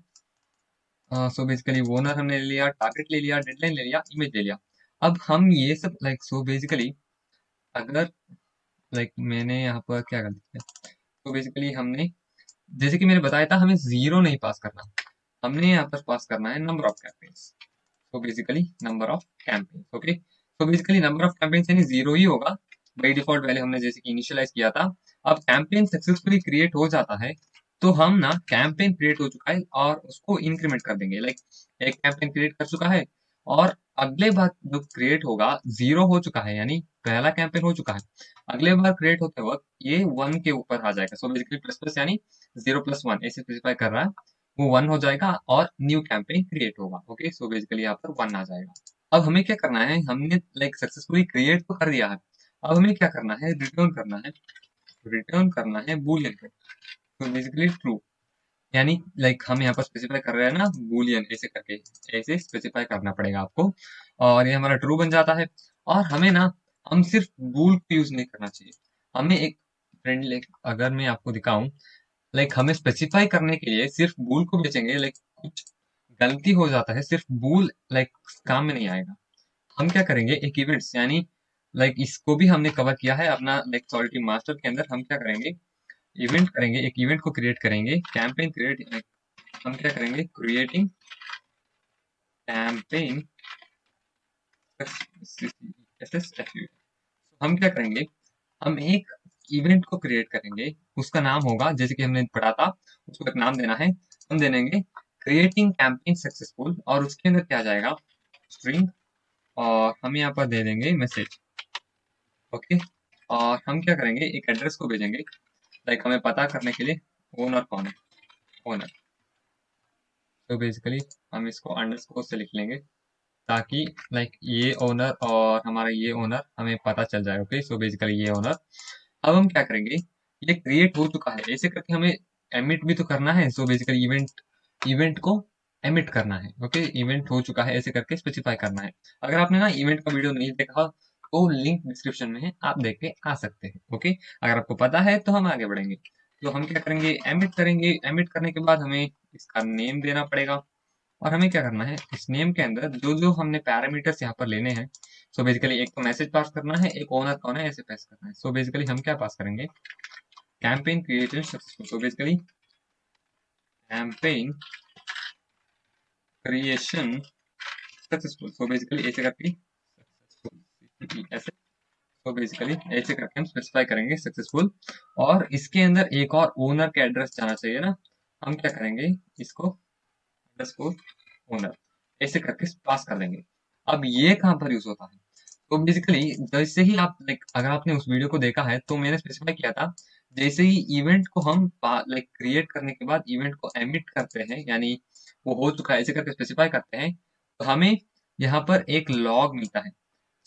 सो बेसिकली ओनर हमने ले लिया, टारगेट ले लिया, डेडलाइन ले लिया, इमेज ले लिया। अब हम ये सब लाइक सो बेसिकली अगर लाइक मैंने यहाँ पर क्या कर दिया, तो बेसिकली हमने जैसे कि मैंने बताया था हमें जीरो नहीं पास करना, हमने यहाँ पर पास करना है number of campaigns. So basically number of campaigns. Okay, so basically number of campaigns यानी जीरो ही होगा। बाई डिफॉल्ट वैल्यू हमने जैसे कि इनिशियलाइज किया था। अब कैंपेन सक्सेसफुली क्रिएट हो जाता है तो हम ना कैंपेन क्रिएट हो चुका है और उसको इंक्रीमेंट कर देंगे। लाइक एक कैंपेन क्रिएट कर चुका है और अगले बार जो क्रिएट होगा जीरो हो चुका है यानी पहला कैंपेन हो चुका है। अगले बार क्रिएट होते वक्त ये 1 के ऊपर आ जाएगा। सो बेसिकली प्लस प्लस यानी 0+1 ऐसे स्पेसिफाई कर रहा है, वो 1 हो जाएगा और न्यू कैंपेन क्रिएट होगा। ओके, सो बेसिकली यहाँ पर 1 आ जाएगा। अब हमें क्या करना है, हमने लाइक सक्सेसफुली क्रिएट तो कर दिया है। अब हमें क्या करना है, रिटर्न करना है। रिटर्न करना है बूलियन को, तो बेसिकली ट्रू। यानी लाइक हम यहाँ पर स्पेसिफाई कर रहे हैं ना बूलियन ऐसे करके, ऐसे स्पेसिफाई करना पड़ेगा आपको। और ये हमारा ट्रू बन जाता है। और हमें ना हम सिर्फ बूल को यूज नहीं करना चाहिए। हमें एक फ्रेंड लाइक अगर मैं आपको दिखाऊं, लाइक हमें स्पेसिफाई करने के लिए सिर्फ बूल को बेचेंगे, लाइक कुछ गलती हो जाता है सिर्फ बूल लाइक काम में नहीं आएगा। हम क्या करेंगे, एक इवेंट्स यानी लाइक इसको भी हमने कवर किया है अपना लाइक सॉलिटी मास्टर के अंदर। हम क्या करेंगे, इवेंट करेंगे, एक इवेंट को क्रिएट करेंगे, कैंपेन क्रिएट। हम क्या करेंगे, क्रिएटिंग कैंपेन SSFU। हम क्या करेंगे, हम एक इवेंट को क्रिएट करेंगे, उसका नाम होगा, जैसे कि हमने पढ़ा था, उसको एक नाम देना है। हम दे देंगे क्रिएटिंग कैंपेन सक्सेसफुल, और उसके अंदर क्या जाएगा, स्ट्रिंग, और हम यहाँ पर दे देंगे मैसेज। ओके, और हम क्या करेंगे, एक एड्रेस को भेजेंगे, लाइक हमें पता करने के लिए ओनर कौन है, ओनर। तो बेसिकली हम इसको अंडरस्कोर से लिख लेंगे, ताकि लाइक ये ओनर और हमारा ये ओनर हमें पता चल जाए। ओके, सो बेसिकली ये ओनर। अब हम क्या करेंगे, ये क्रिएट हो चुका है, ऐसे करके हमें एमिट भी तो करना है। सो बेसिकली इवेंट, इवेंट को एमिट करना है। ओके, इवेंट हो चुका है ऐसे करके स्पेसिफाई करना है। अगर आपने ना इवेंट का वीडियो नहीं देखा तो लिंक डिस्क्रिप्शन में है, आप देख के आ सकते हैं। ओके, अगर आपको पता है तो हम आगे बढ़ेंगे। तो हम क्या करेंगे, एमिट करेंगे। एमिट करने के बाद हमें इसका नेम देना पड़ेगा, और हमें क्या करना है, इस नेम के अंदर जो जो हमने पैरामीटर्स यहाँ पर लेने हैं, सो बेसिकली एक तो मैसेज पास करना है, एक ओनर कौन है ऐसे पास करना है। सो बेसिकली हम क्या पास करेंगे, campaign created successful. So basically campaign creation successful. सो बेसिकली ऐसे करके सक्सेसफुल, ऐसे। तो बेसिकली ऐसे करके हम स्पेसिफाई करेंगे सक्सेसफुल, और इसके अंदर एक और ओनर का एड्रेस जाना चाहिए ना। हम क्या करेंगे, इसको अंडरस्कोर ओनर ऐसे करके पास कर देंगे। अब ये कहाँ पर यूज होता है, तो बेसिकली जैसे ही आप लाइक, अगर आपने उस वीडियो को देखा है तो मैंने स्पेसिफाई किया था, जैसे ही इवेंट को हम लाइक क्रिएट करने के बाद इवेंट को एमिट करते हैं, यानी वो हो चुका है ऐसे करके स्पेसिफाई करते हैं, तो हमें यहाँ पर एक लॉग मिलता है।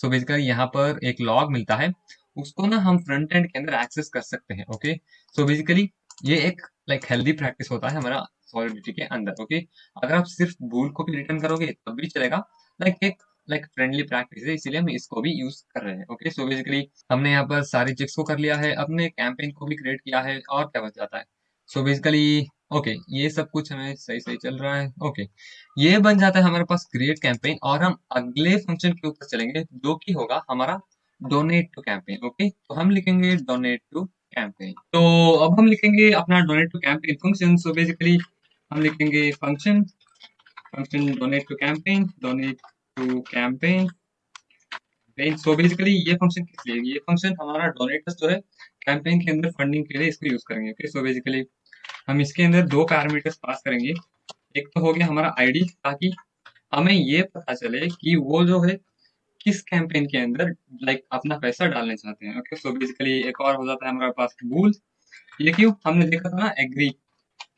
सो बेसिकली यहाँ पर एक लॉग मिलता है, उसको ना हम फ्रंट एंड के अंदर एक्सेस कर सकते हैं। ओके, सो बेसिकली ये एक लाइक हेल्दी प्रैक्टिस होता है हमारा सॉलिडिटी के अंदर। ओके, अगर आप सिर्फ भूल को भी रिटर्न करोगे तब भी चलेगा, एक लाइक फ्रेंडली प्रैक्टिस है, इसीलिए हम इसको भी यूज कर रहे हैं। ओके, सो बेसिकली हमने यहाँ पर सारी चेक्स को कर लिया है, अपने कैंपेन को भी क्रिएट किया है, और क्या बच जाता है। सो बेसिकली ओके, ये सब कुछ हमें सही सही चल रहा है। ओके, ये बन जाता है हमारे पास क्रिएट कैंपेन, और हम अगले फंक्शन के ऊपर चलेंगे जो कि होगा हमारा डोनेट टू कैंपेन। ओके, तो हम लिखेंगे डोनेट टू कैंपेन। तो अब हम लिखेंगे अपना donate to campaign function. So basically हम लिखेंगे function, function donate to campaign, donate to campaign. So basically ये फंक्शन किस लिए, ये फंक्शन हमारा डोनेटर्स जो है कैंपेन के अंदर फंडिंग के लिए इसको यूज करेंगे। ओके, सो बेसिकली हम इसके अंदर दो पैरामीटर्स पास करेंगे। एक तो हो गया हमारा आईडी, ताकि हमें ये पता चले कि वो जो है किस कैंपेन के अंदर लाइक अपना पैसा डालने चाहते हैं। ओके, सो बेसिकली एक और हो जाता है हमारे पास बूल। ये क्यों, हमने देखा था ना एग्री।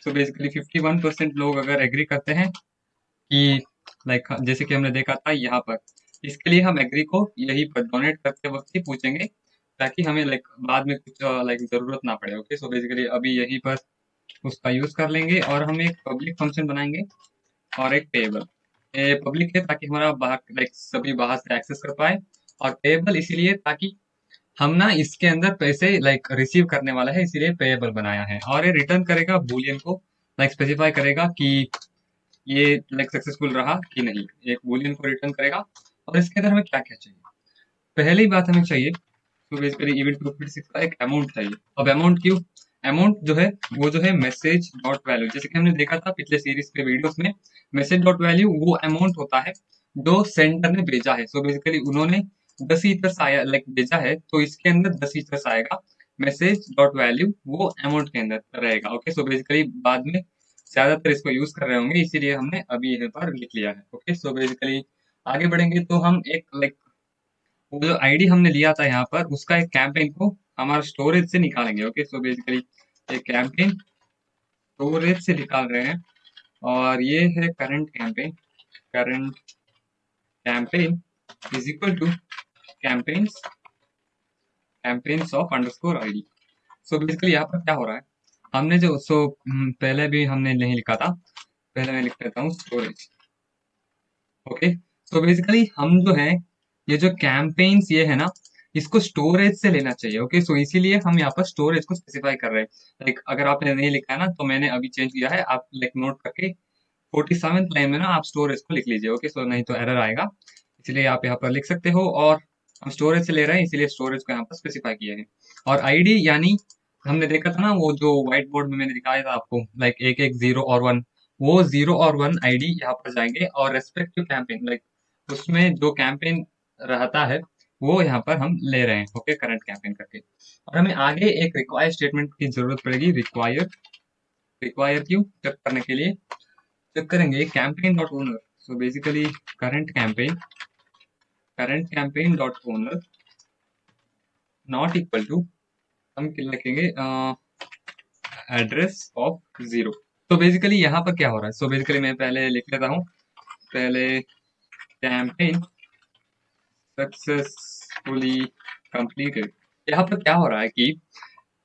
सो बेसिकली 51% लोग अगर एग्री करते हैं कि लाइक जैसे कि हमने देखा था यहाँ पर, इसके लिए हम एग्री को यही पर डोनेट करते वक्त ही पूछेंगे, ताकि हमें लाइक बाद में कुछ लाइक जरूरत ना पड़े। ओके, सो बेसिकली अभी यहीं पर उसका यूज कर लेंगे, और हम एक पब्लिक फंक्शन बनाएंगे और एक टेबल। पब्लिक है ताकि हमारा बाहर लाइक सभी बाहर से एक्सेस कर पाए, और पेएबल इसीलिए ताकि हम ना इसके अंदर पैसे लाइक रिसीव करने वाला है, इसीलिए पेएबल बनाया है। और ये रिटर्न करेगा बूलियन को, लाइक स्पेसिफाई करेगा कि ये लाइक सक्सेसफुल रहा कि नहीं, एक बूलियन को रिटर्न करेगा। और इसके अंदर हमें क्या क्या चाहिए, पहली बात हमें चाहिए, तो बेसिकली इवेंट 256 का एक अमाउंट चाहिए। अब अमाउंट क्यों, अमाउंट जो है वो जो है मैसेज डॉट वैल्यू, जैसे कि हमने देखा था पिछले सीरीज के वीडियोस में, मैसेज डॉट वैल्यू वो अमाउंट होता है जो सेंडर ने भेजा है। सो बेसिकली उन्होंने 10 ईथर्स आया लाइक भेजा है, तो इसके अंदर 10 ईथर्स आएगा। मैसेज डॉट वैल्यू वो अमाउंट के अंदर रहेगा। ओके, सो बेसिकली बाद में ज्यादातर इसको यूज कर रहे होंगे, इसीलिए हमने अभी यहाँ पर लिख लिया है। ओके, सो बेसिकली आगे बढ़ेंगे तो हम एक लाइक वो जो आईडी हमने लिया था यहाँ पर, उसका एक कैंपेन को हमारा स्टोरेज से निकालेंगे। ओके, सो बेसिकली एक कैंपेन स्टोरेज से निकाल रहे हैं, और ये है current campaign. Current campaign is equal to campaigns, campaigns of underscore ID. So basically यहाँ पर क्या हो रहा है, हमने जो पहले भी हमने नहीं लिखा था, पहले मैं लिख देता हूँ स्टोरेज। ओके, सो बेसिकली हम जो है ये जो कैंपेन्स ये है ना, इसको स्टोरेज से लेना चाहिए। ओके, सो इसीलिए हम यहाँ पर स्टोरेज को स्पेसिफाई कर रहे हैं। लाइक अगर आपने नहीं लिखा है ना, तो मैंने अभी चेंज किया है, आप लाइक नोट करके 47th लाइन में ना आप स्टोरेज को लिख लीजिए। ओके, सो नहीं तो एरर आएगा, इसलिए आप यहाँ पर लिख सकते हो। और हम स्टोरेज से ले रहे हैं, इसीलिए स्टोरेज को यहाँ पर स्पेसिफाई किया है। और आईडी यानी हमने देखा था ना वो जो व्हाइट बोर्ड में मैंने दिखाया था आपको, लाइक एक एक जीरो और वन, वो जीरो और वन आईडी यहाँ पर जाएंगे, और रेस्पेक्टिव कैंपेन लाइक उसमें जो कैंपेन रहता है वो यहाँ पर हम ले रहे हैं, ओके, करंट कैंपेन करके। और हमें आगे एक रिक्वायर स्टेटमेंट की जरूरत पड़ेगी। रिक्वायर, रिक्वायर क्यों चेक करने के लिए चेक करेंगे campaign dot owner. So basically current campaign dot owner not equal to, हम क्या लिखेंगे, एड्रेस ऑफ जीरो। तो बेसिकली यहाँ पर क्या हो रहा है, सो बेसिकली मैं पहले लिख लेता हूँ, पहले कैंपेन सक्सेसफुली कंप्लीटेड। यहाँ पर क्या हो रहा है कि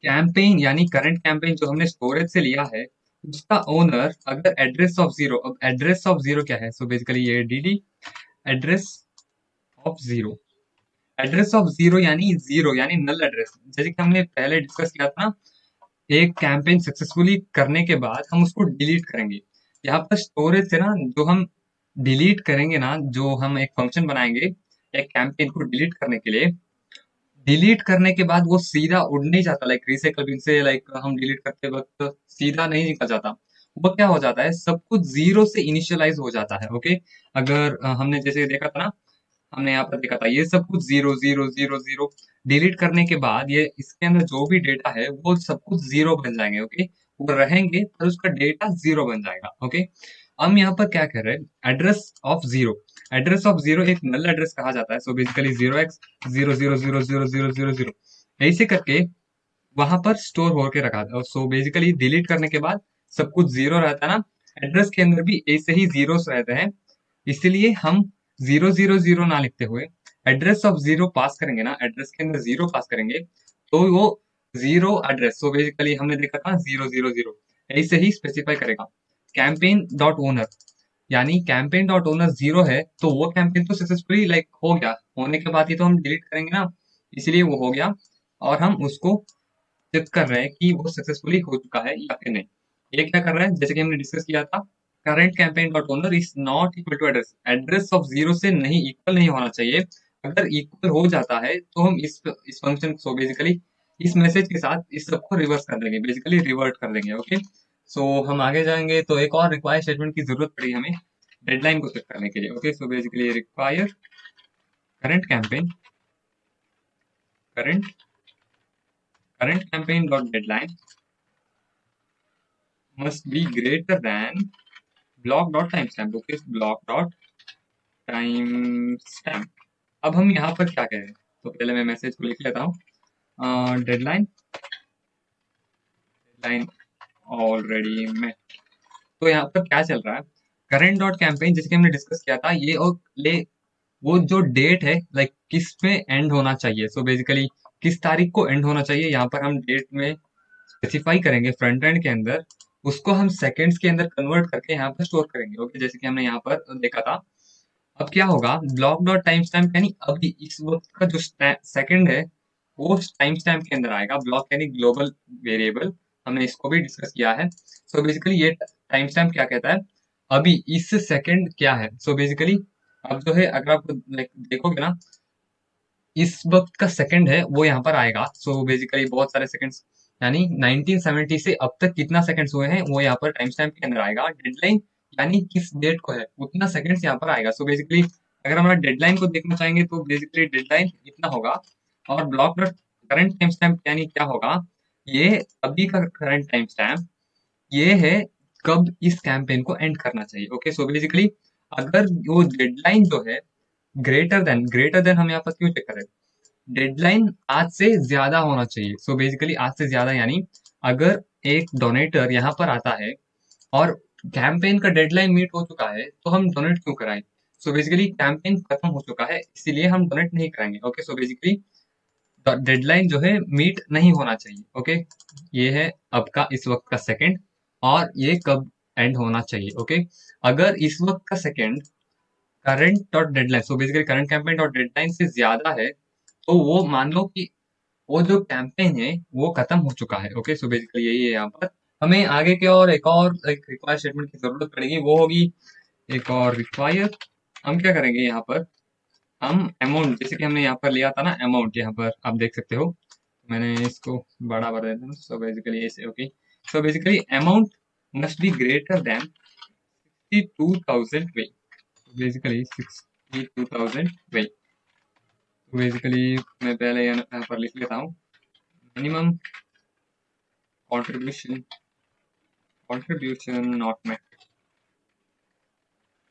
कैंपेन यानी करंट कैंपेन जो हमने स्टोरेज से लिया है, उसका ओनर अगर एड्रेस ऑफ जीरो, अब एड्रेस ऑफ जीरो क्या है, सो बेसिकली ये dd address of zero, address of zero यानी जीरो यानी नल एड्रेस। जैसे कि हमने पहले डिस्कस किया था ना, एक कैंपेन सक्सेसफुली करने के बाद हम उसको डिलीट करेंगे। यहाँ पर स्टोरेज से ना जो हम डिलीट करेंगे ना, जो हम एक फंक्शन बनाएंगे एक कैंपेन को डिलीट करने के लिए, डिलीट करने के बाद वो सीधा उड़ नहीं जाता, लाइक रिसाइकल बिन से, लाइक हम डिलीट करते वक्त सीधा नहीं निकल जाता। वो क्या हो जाता है, सब कुछ जीरो से इनिशियलाइज हो जाता है, ओके। अगर हमने जैसे देखा था ना, हमने यहाँ पर देखा था ये सब कुछ zero zero zero zero, delete करने के बाद ये इसके अंदर जो भी डेटा है वो सब कुछ जीरो बन जाएंगे, ओके। वो रहेंगे पर उसका डेटा जीरो बन जाएगा, ओके। हम यहाँ पर क्या कर रहे हैं, address of zero, address of zero एक नल एड्रेस कहा जाता है। सो बेसिकली 0x 0000000 ऐसे करके वहां पर स्टोर होके रखा था। सो बेसिकली डिलीट करने के बाद सब कुछ जीरो रहता है ना, एड्रेस के अंदर भी ऐसे ही जीरोस रहते हैं। इसलिए हम 000 ना लिखते हुए एड्रेस ऑफ जीरो पास करेंगे ना, एड्रेस के अंदर जीरो पास करेंगे तो वो जीरो एड्रेस, सो बेसिकली हमने देखा था 000 ऐसे ही स्पेसिफाई करेगा। कैंपेन डॉट ओनर यानी कैंपेन डॉट ओनर जीरो है तो वो कैंपेन तो सक्सेसफुली लाइक हो गया, होने के बाद ही तो हम डिलीट करेंगे ना, इसलिए वो हो गया। और हम उसको चेक कर रहे हैं कि वो सक्सेसफुली हो चुका है या फिर नहीं। ये क्या कर रहा है, जैसे कि हमने डिस्कस किया था, current campaign dot owner is not equal to address, address of zero से नहीं इक्वल नहीं होना चाहिए। अगर इक्वल हो जाता है तो हम इस फंक्शन को बेसिकली इस मैसेज के साथ इस सबको रिवर्स कर देंगे, बेसिकली रिवर्ट कर देंगे, ओके। सो हम आगे जाएंगे तो एक और रिक्वायर स्टेटमेंट की जरूरत पड़ी हमें डेडलाइन को चेक करने के लिए, okay. So basically require current campaign, current current campaign dot deadline must be greater than block dot timestamp, okay, block dot timestamp। अब हम यहाँ पर क्या करें, तो पहले मैं मैसेज को लिख लेता हूँ, डेडलाइन, डेडलाइन ऑलरेडी में। तो यहाँ पर क्या चल रहा है, करंट डॉट कैंपेन जैसे कि हमने डिस्कस किया था, ये और ले वो जो डेट है लाइक किस पे एंड होना चाहिए, सो बेसिकली किस तारीख को एंड होना चाहिए, यहाँ पर हम डेट में स्पेसिफाई करेंगे फ्रंट एंड के अंदर, उसको हम सेकंड्स के अंदर कन्वर्ट करके यहाँ पर स्टोर करेंगे, ओके। जैसे कि हमने यहाँ पर देखा था। अब क्या होगा, ब्लॉक डॉट टाइम स्टैम्प यानी अभी इस वक्त का जो सेकंड है वो टाइम स्टैम्प के अंदर आएगा। ब्लॉक यानी ग्लोबल वेरिएबल, हमने इसको भी डिस्कस किया है। सो बेसिकली ये टाइम स्टैम्प क्या कहता है, अभी इस सेकंड क्या है। सो बेसिकली अब जो है, अगर आप like, देखोगे ना, इस वक्त का सेकंड है वो यहाँ पर आएगा। सो बेसिकली बहुत सारे सेकंड्स यानी 1970 से अब तक कितना सेकंड्स हुए हैं वो यहाँ पर टाइम स्टैम्प के अंदर आएगा। डेडलाइन यानी किस डेट को है उतना सेकंड्स यहाँ पर आएगा। सो बेसिकली अगर हम डेडलाइन को देखना चाहेंगे तो बेसिकली डेडलाइन इतना होगा। और block dot current time stamp यानी क्या होगा, ये अभी का करंट टाइम स्टैम्प ये है कब इस कैंपेन को एंड करना चाहिए, ओके। सो बेसिकली अगर वो डेडलाइन जो है ग्रेटर देन हम यहाँ पर क्यों चेक करें, डेडलाइन आज से ज्यादा होना चाहिए। सो बेसिकली आज से ज्यादा यानी अगर एक डोनेटर यहाँ पर आता है और कैंपेन का डेडलाइन मीट हो चुका है तो हम डोनेट क्यों कराएं। सो बेसिकली कैंपेन खत्म हो चुका है इसीलिए हम डोनेट नहीं कराएंगे, ओके। सो बेसिकली डेडलाइन जो है मीट नहीं होना चाहिए, ओके। ये है अब का इस वक्त का सेकंड और ये कब एंड होना चाहिए, ओके। अगर इस वक्त का सेकंड करंट डॉट डेडलाइन, सो basically current campaign dot deadline से ज्यादा है तो वो मान लो कि वो जो कैंपेन है वो खत्म हो चुका है, ओके। सो बेसिकली यही है यहाँ पर। हमें आगे के और एक रिक्वायर स्टेटमेंट की जरूरत पड़ेगी, वो होगी एक और रिक्वायर। हम क्या करेंगे यहाँ पर, हम अमाउंट जैसे कि हमने यहाँ पर लिया था ना, अमाउंट यहाँ पर आप देख सकते हो, मैंने इसको बड़ा कर देता हूँ। सो बेसिकली ऐसे, okay. So basically amount must be greater then 62,000 way, basically 62,000 वे। तो बेसिकली मैं पहले यहाँ पर लिख लेता हूँ, मिनिमम कॉन्ट्रीब्यूशन कॉन्ट्रीब्यूशन नॉट में।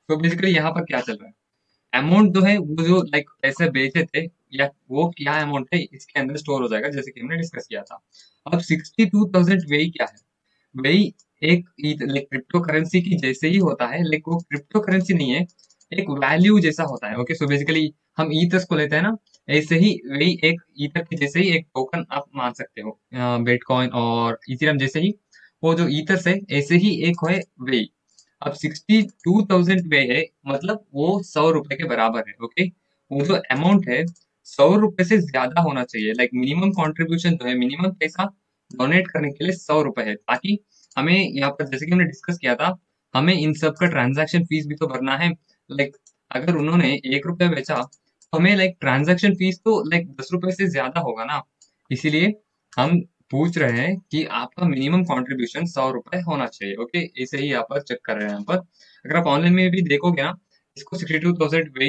तो बेसिकली यहाँ पर क्या चल रहा है, अमाउंट जो है वो जो लाइक पैसे बेचे थे या वो क्या अमाउंट है इसके अंदर स्टोर हो जाएगा, जैसे कि हमने डिस्कस किया था। अब 62,000 वही क्या है, वही एक लाइक क्रिप्टो करेंसी की जैसे ही होता है, लाइक वो क्रिप्टो करेंसी नहीं है, एक वैल्यू जैसा होता है। ओके, सो बेसिकली हम ईथर्स को लेते हैं ना, ऐसे ही वही एक ईथर की जैसे ही एक टोकन आप मान सकते हो, बिटकॉइन और इथेरियम जैसे ही वो जो ईथर्स है ऐसे ही एक है वही। अब 62,000 वे है, मतलब वो 100 रुपए के बराबर है। ओके, वो जो अमाउंट है 100 रुपए से ज्यादा होना चाहिए, लाइक मिनिमम कॉन्ट्रीब्यूशन जो है, मिनिमम पैसा डोनेट करने के लिए 100 रुपए है, ताकि हमें यहाँ पर जैसे कि हमने डिस्कस किया था, हमें इन सब का ट्रांजैक्शन फीस भी तो भरना है। लाइक अगर उन्होंने 1 रुपया बेचा तो हमें लाइक ट्रांजैक्शन फीस तो लाइक 10 रुपए से ज्यादा होगा ना, इसीलिए हम पूछ रहे हैं कि आपका मिनिमम कंट्रीब्यूशन 100 रुपए होना चाहिए। ओके, ऐसे ही यहाँ पर चेक कर रहे हैं यहाँ पर। अगर आप ऑनलाइन में भी देखोगे ना, इसको 62,000 वे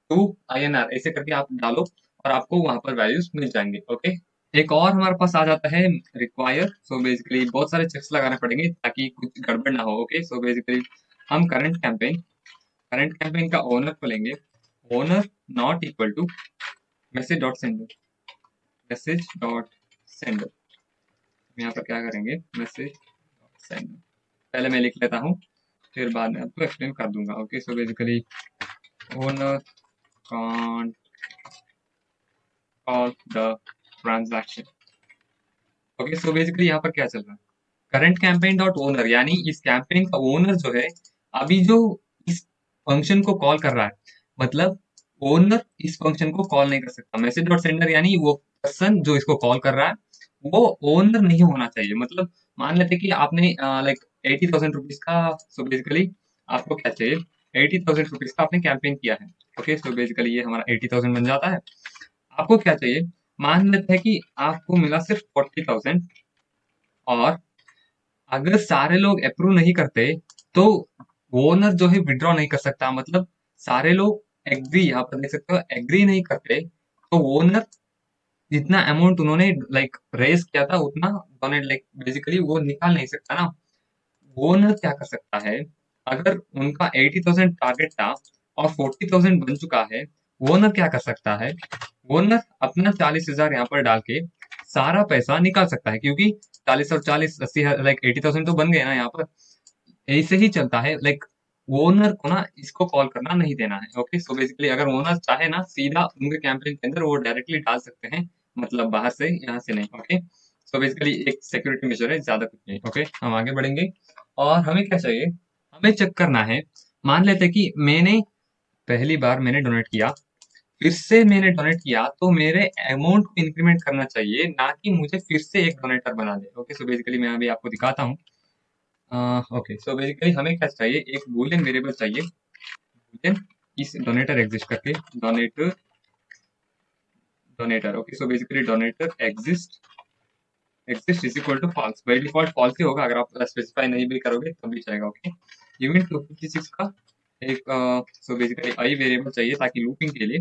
टू INR ऐसे करके आप डालो और आपको वहां पर वैल्यूज मिल जाएंगे। ओके, एक और हमारे पास आ जाता है रिक्वायर। सो बेसिकली बहुत सारे चेक्स लगाने पड़ेंगे ताकि कुछ गड़बड़ ना हो। ओके, सो बेसिकली हम करंट कैंपेन का ओनर को लेंगे, owner not equal to message dot sender. यहाँ पर क्या करेंगे, मैसेज सेंडर पहले मैं लिख लेता हूँ, फिर बाद में आपको एक्सप्लेन कर दूंगा। Okay, so basically owner can't call the transaction. Okay, so basically यहाँ पर क्या चल रहा है, करंट कैंपेन डॉट ओनर, यानी इस कैंपेन का ओनर जो है अभी जो इस फंक्शन को कॉल कर रहा है, मतलब ओनर इस फंक्शन को कॉल नहीं कर सकता। मैसेज डॉट सेंडर यानी वो पर्सन जो इसको कॉल कर रहा है वो ओनर नहीं होना चाहिए। मतलब मान लेते कि आपने लाइक 80,000 रुपीज का, सो बेसिकली आपको क्या चाहिए, 80,000 रुपीज का आपने कैंपेन किया है। ओके, सो बेसिकली ये हमारा 80,000 बन जाता है। आपको क्या चाहिए, मान लेते हैं कि आपको मिला सिर्फ 40,000, और अगर सारे लोग अप्रूव नहीं करते तो ओनर जो है विड्रॉ नहीं कर सकता। मतलब सारे लोग एग्री, यहाँ पर देख सकते हो, एग्री नहीं करते तो ओनर जितना अमाउंट उन्होंने लाइक रेज किया था उतना डोनेट लाइक बेसिकली वो निकाल नहीं सकता ना। ओनर क्या कर सकता है, अगर उनका 80,000 टारगेट था और 40,000 बन चुका है, ओनर क्या कर सकता है, ओनर अपना 40,000 यहाँ पर डाल के सारा पैसा निकाल सकता है, क्योंकि 40 और 40 80 लाइक 80,000 तो बन गए ना यहाँ पर। ऐसे ही चलता है, लाइक ओनर को ना इसको कॉल करना नहीं देना है। ओके, सो बेसिकली अगर ओनर चाहे ना सीधा उनके कैंपेन के अंदर वो डायरेक्टली डाल सकते हैं, मतलब बाहर से, यहाँ से नहीं। ओके, सो बेसिकली एक सिक्योरिटी मेजर है, ज्यादा कुछ नहीं। ओके, हम आगे बढ़ेंगे और हमें क्या चाहिए, हमें चेक करना है, मान लेते हैं कि मैंने पहली बार मैंने डोनेट किया, फिर से मैंने डोनेट किया, तो मेरे अमाउंट को इंक्रीमेंट करना चाहिए, ना कि मुझे फिर से एक डोनेटर बना दे। ओके, सो बेसिकली मैं अभी आपको दिखाता हूँ। ओके, सो बेसिकली हमें क्या चाहिए, एक बूलियन वेरिएबल चाहिए, बूलियन इस डोनेटर एग्जिस्ट करके, donator donator. Okay, so basically donator exist is equal to false, by default false ही होगा, अगर आप स्पेसिफाई नहीं भी करोगे तब भी चलेगा। ओके, इवन 256 का एक सो बेसिकली आई वेरिएबल चाहिए ताकि लूपिंग के लिए,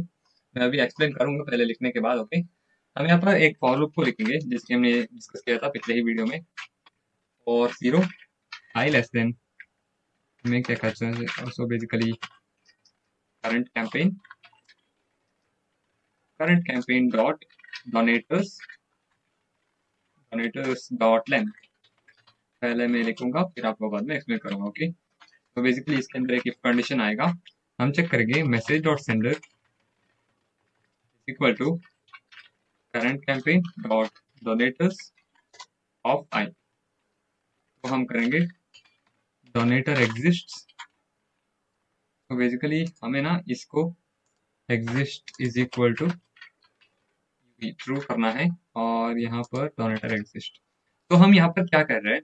मैं अभी एक्सप्लेन करूंगा पहले लिखने के बाद। ओके, हम यहाँ पर एक फॉर लूप को लिखेंगे जिसके हमने डिस्कस किया था पिछले ही वीडियो में, और 0 आई लेस देन, हमें क्या करना है, so basically current campaign dot donators donators dot length, पहले मैं लिखूंगा फिर आपको बाद में एक्सप्लेन करूंगा। ओके, तो बेसिकली इसके अंदर एक कंडीशन आएगा, हम चेक करेंगे message dot sender equal to current campaign dot donators of i. तो हम करेंगे डोनेटर एग्जिस्ट, तो बेसिकली हमें ना इसको exist is equal to true करना है, और यहाँ पर डोनेटर एग्जिस्ट। तो हम यहाँ पर क्या कर रहे हैं,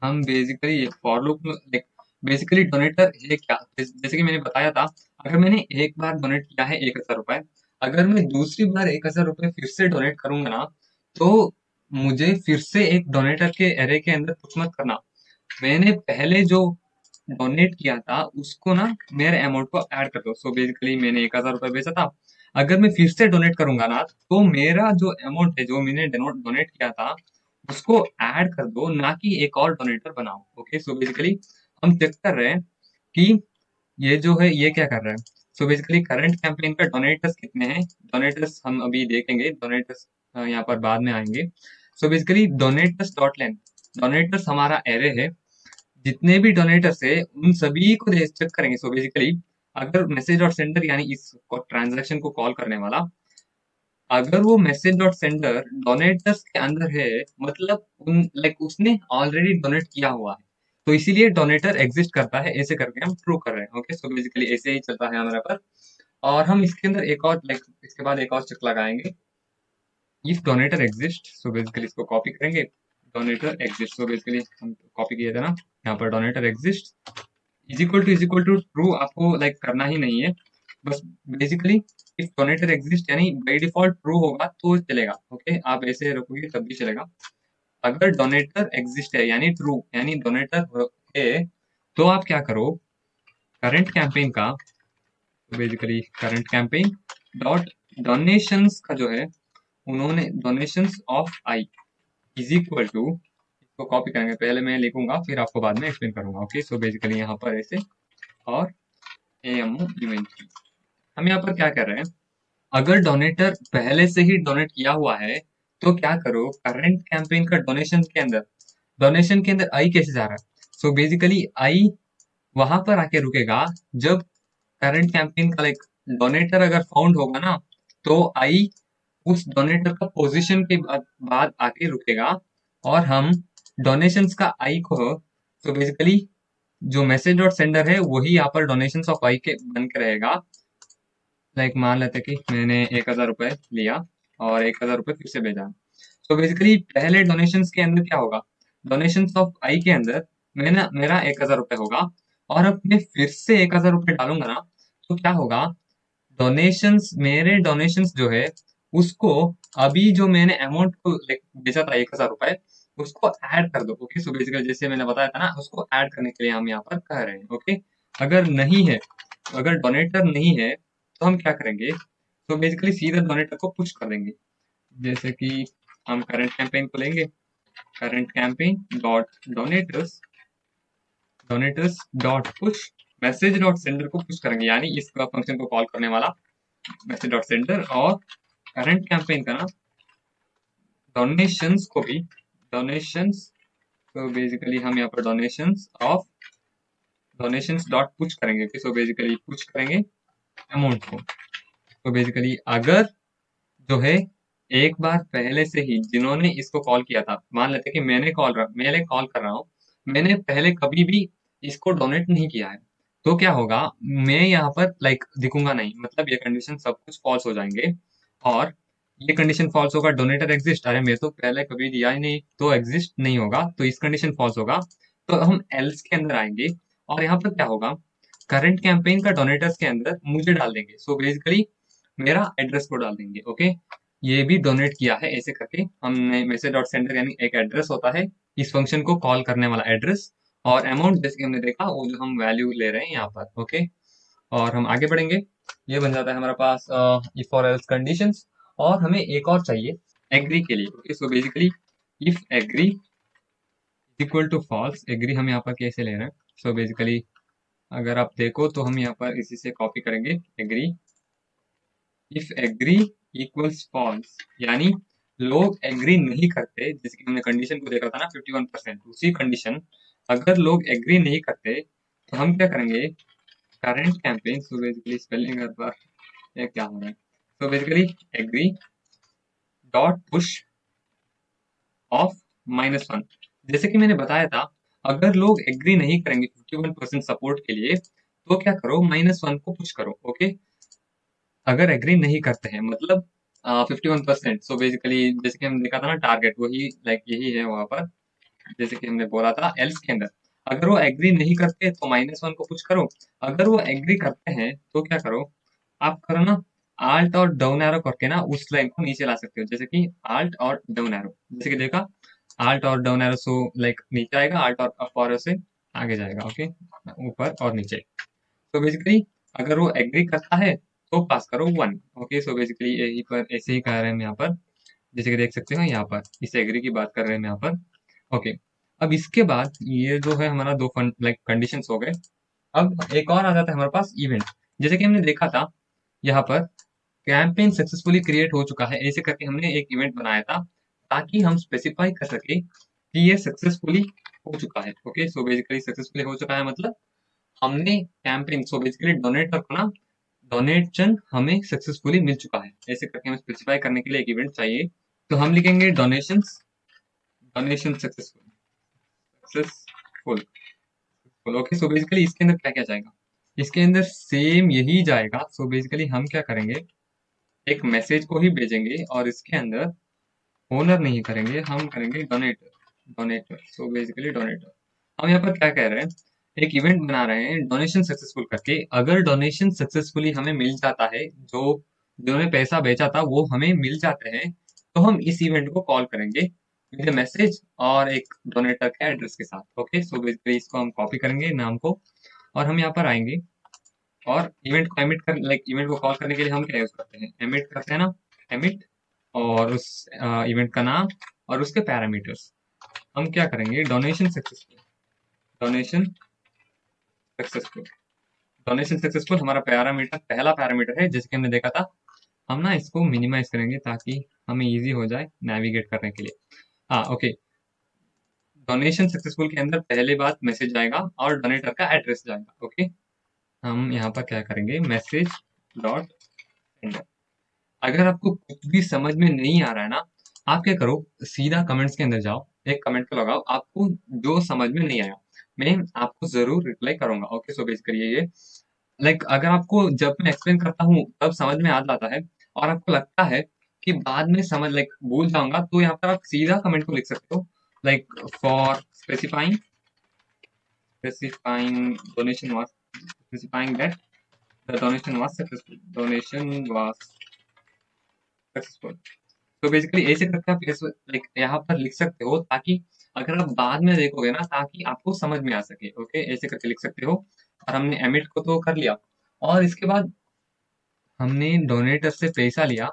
हम बेसिकली एक फॉर लूप बेसिकली डोनेटर है क्या, जैसे कि मैंने बताया था, अगर मैंने एक बार डोनेट किया है 1,000 रुपए, अगर मैं दूसरी बार 1,000 रुपए फिर से डोनेट करूंगा ना, तो मुझे फिर से एक डोनेटर के एरे के अंदर कुछ मत करना, मैंने पहले जो डोनेट किया था उसको ना मेरे अमाउंट को ऐड कर दो। सो बेसिकली मैंने 1,000 रुपए बेचा था, अगर मैं फिर से डोनेट करूंगा ना, तो मेरा जो अमाउंट है जो मैंने डोनेट किया था उसको ऐड कर दो, ना कि एक और डोनेटर बनाओ। ओके, सो बेसिकली हम चेक कर रहे हैं कि ये जो है ये क्या कर रहा है। सो बेसिकली करंट कैंपेन का डोनेटर्स कितने हैं, डोनेटर्स हम अभी देखेंगे, डोनेटर्स यहाँ पर बाद में आएंगे। सो बेसिकली डोनेटर्स डॉट लेंथ, डोनेटर्स हमारा एरे है, जितने भी डोनेटर्स है उन सभी को चेक करेंगे। सो बेसिकली अगर मैसेज डॉट सेंडर यानी इस ट्रांजैक्शन को कॉल करने वाला, अगर वो मैसेज डॉट सेंडर डोनेटर्स के अंदर है, मतलब उन लाइक उसने ऑलरेडी डोनेट किया हुआ है, तो इसीलिए डोनेटर एग्जिस्ट करता है, ऐसे करके हम प्रूव कर रहे हैं। ओके, सो बेसिकली ऐसे ही चलता है हमारा पर। और हम इसके अंदर एक और लाइक इसके बाद एक और चेक लगाएंगे, if donator exist. So basically इसको कॉपी करेंगे, डोनेटर एग्जिस्ट। सो बेसिकली हम कॉपी किए थे ना, यहाँ पर donator exist is equal to true आपको लाइक करना ही नहीं है, बस बेसिकली इफ डोनेटर एग्जिस्ट यानी बाई डिफॉल्ट ट्रू होगा तो चलेगा। ओके, आप ऐसे रखोगे तब भी चलेगा। अगर डोनेटर एग्जिस्ट है यानी ट्रू यानी डोनेटर है, तो आप क्या करो, करंट कैंपेन का, basically current campaign dot donations का जो है, उन्होंने donations of I is equal to, इसको कॉपी करेंगे, पहले मैं लिखूंगा फिर आपको बाद में एक्सप्लेन करूंगा। ओके, सो बेसिकली यहाँ पर ऐसे और एएमओ इवेंट, हम यहाँ पर क्या कर रहे हैं, अगर डोनेटर पहले से ही डोनेट किया हुआ है तो क्या करो, करंट कैंपेन का डोनेशन के अंदर आई कैसे जा रहा है। सो बेसिकली आई वहां पर आके रुकेगा जब करंट कैंपेन का लाइक डोनेटर अगर फाउंड होगा ना, तो आई उस डोनेटर का पोजीशन के बाद आके रुकेगा, और हम डोनेशंस का आई को, तो बेसिकली जो मैसेज डॉट सेंडर है वही यहाँ पर डोनेशंस ऑफ आई के बन के रहेगा। लाइक मान लेते कि मैंने 1,000 रुपए लिया और 1,000 रुपए फिर से भेजा। तो बेसिकली पहले डोनेशंस के अंदर क्या होगा, डोनेशंस ऑफ आई के अंदर मैंने मेरा 1,000 रुपए होगा, और अब मैं फिर से 1,000 रुपए डालूंगा ना, तो क्या होगा, डोनेशंस मेरे डोनेशंस जो है उसको, अभी जो मैंने अमाउंट को like, बेचा था 1,000 रुपए, उसको ऐड कर दो। ओके, सो बेसिकली जैसे मैंने बताया था ना, उसको ऐड करने के लिए हम यहाँ पर कह रहे हैं। ओके, अगर नहीं है, अगर डोनेटर नहीं है तो हम क्या करेंगे, तो बेसिकली सीधा डोनेटर को पुश कर देंगे। जैसे कि हम करंट कैंपेन को लेंगे, current campaign dot donators, donators dot push message dot sender को पुश करेंगे, यानी इस फंक्शन को कॉल करने वाला मैसेज डॉट सेंडर, और करंट कैंपेन का ना डोनेशंस को भी, डोनेशंस, तो बेसिकली हम यहाँ पर donations of donations dot push करेंगे। सो बेसिकली पुश करेंगे अमाउंट को। तो बेसिकली अगर जो है एक बार पहले से ही जिन्होंने इसको कॉल किया था, मान लेते कि मैंने कॉल कर रहा हूँ, मैंने पहले कभी भी इसको डोनेट नहीं किया है, तो क्या होगा, मैं यहाँ पर लाइक दिखूंगा नहीं, मतलब ये कंडीशन सब कुछ फॉल्स हो जाएंगे। और ये कंडीशन फॉल्स होगा, डोनेटर एग्जिस्ट, अरे मैं तो पहले कभी दिया ही नहीं, तो एग्जिस्ट नहीं होगा, तो इस कंडीशन फॉल्स होगा। तो हम एल्स के अंदर आएंगे, और यहाँ पर क्या होगा, करंट कैंपेन का डोनेटर्स के अंदर मुझे डाल देंगे। सो बेसिकली मेरा एड्रेस को डाल देंगे। ओके, ये भी डोनेट किया है, ऐसे करके हमने मैसेज डॉट सेंडर यानी एक एड्रेस होता है, इस फंक्शन को कॉल करने वाला एड्रेस, और अमाउंट जैसे कि हमने देखा वो जो हम वैल्यू ले रहे हैं यहाँ पर। ओके, और हम आगे बढ़ेंगे, ये बन जाता है हमारे पास इफ और एल्स कंडीशंस। और हमें एक और चाहिए एग्री के लिए। Okay, so basically if agree equal to false, agree हम यहाँ पर कैसे ले रहे हैं, सो बेसिकली अगर आप देखो तो हम यहाँ पर इसी से कॉपी करेंगे, agree if agree equals false, यानी लोग एग्री नहीं करते, जैसे कि हमने कंडीशन को देखा था ना 51%, उसी कंडीशन अगर लोग एग्री नहीं करते तो हम क्या करेंगे, current campaign, so basically spelling पर ये क्या हो रहा है, so basically agree dot push of -1। जैसे कि मैंने बताया था, अगर लोग एग्री नहीं करेंगे 51% सपोर्ट के लिए, तो क्या करो, -1 को पुश करो। ओके, अगर एग्री नहीं करते हैं मतलब 51%, सो बेसिकली जैसे कि हमने देखा था ना टारगेट, वही लाइक यही है वहां पर, जैसे कि हमने बोला था एल्स के अंदर, अगर वो एग्री नहीं करते तो -1 को पुश करो, अगर वो एग्री करते हैं तो क्या करो, आप करो ना, आल्ट और डाउन एरो करके ना उस लाइन को नीचे ला सकते हो, जैसे कि आल्ट और डाउन एरो, जैसे कि देखा, आल्ट और डाउन एरो सो लाइक नीचे आएगा, आल्ट और अप एरो से आगे जाएगा। ओके, ऊपर और नीचे। तो बेसिकली अगर वो एग्री करता है तो पास करो 1। ओके, सो बेसिकली यही पर ऐसे ही कह रहे हैं हम यहाँ पर, जैसे कि देख सकते हो यहाँ पर इस एग्री की बात कर रहे हैं हम यहाँ पर। ओके, अब इसके बाद ये जो है हमारा दो कंडीशंस हो गए। अब एक और आ जाता है हमारे पास इवेंट। जैसे कि हमने देखा था यहाँ पर कैंपेन सक्सेसफुली क्रिएट हो चुका है, ऐसे करके हमने एक इवेंट बनाया था ताकि हम स्पेसिफाई कर सके कि ये सक्सेसफुली हो चुका है। ओके, सो बेसिकली सक्सेसफुली हो चुका है मतलब हमने कैंपेन, सो बेसिकली डोनेटर को ना डोनेशन हमें सक्सेसफुली मिल चुका है, ऐसे करके हमें स्पेसिफाई करने के लिए एक इवेंट चाहिए। तो हम लिखेंगे donations, donation successful. Okay, so basically इसके अंदर क्या क्या जाएगा, इसके अंदर सेम यही जाएगा। सो बेसिकली हम क्या करेंगे, एक मैसेज को ही भेजेंगे और इसके अंदर ओनर नहीं करेंगे, हम करेंगे donator. Donator, so basically donator. हम यहाँ पर क्या कह रहे हैं, एक इवेंट बना रहे हैं डोनेशन सक्सेसफुल करके। अगर डोनेशन सक्सेसफुली हमें मिल जाता है, जो जिन्होंने पैसा भेजा था वो हमें मिल जाते हैं, तो हम इस इवेंट को कॉल करेंगे विद मैसेज और एक डोनेटर के एड्रेस के साथ। ओके, सो बेसिकली इसको हम कॉपी करेंगे नाम को, और हम यहाँ पर आएंगे और इवेंट को एमिट कर, इवेंट को कॉल करने के लिए हम क्या यूज करते हैं, एमिट करते हैं ना, एमिट, और उस इवेंट का नाम और उसके पैरामीटर्स हम क्या करेंगे, donation successful. Donation successful, donation successful हमारा पैरामीटर, पहला पैरामीटर है, जैसे कि हमने देखा था। हम ना इसको मिनिमाइज करेंगे ताकि हमें इजी हो जाए नेविगेट करने के लिए। हाँ, ओके, डोनेशन सक्सेसफुल के अंदर पहले बात मैसेज जाएगा और डोनेटर का एड्रेस जाएगा। ओके, हम यहाँ पर क्या करेंगे, मैसेज डॉट सेंडर। अगर आपको कुछ भी समझ में नहीं आ रहा है ना, आप क्या करो, सीधा कमेंट्स के अंदर जाओ, एक कमेंट को लगाओ, आपको जो समझ में नहीं आया मैं आपको जरूर रिप्लाई करूंगा। ओके, सो बेसिकली ये अगर आपको जब मैं एक्सप्लेन करता हूँ तब समझ में आ जाता है और आपको लगता है कि बाद में समझ भूल जाऊंगा, तो यहाँ पर आप सीधा कमेंट को लिख सकते हो, for specifying donation was, specifying that the donation was successful, donation was successful. तो बेसिकली ऐसे करके आप यहाँ पर लिख सकते हो, ताकि अगर आप बाद में देखोगे ना, ताकि आपको समझ में आ सके। ओके, ऐसे करके लिख सकते हो। और हमने एमिट को तो कर लिया, और इसके बाद हमने डोनेटर से पैसा लिया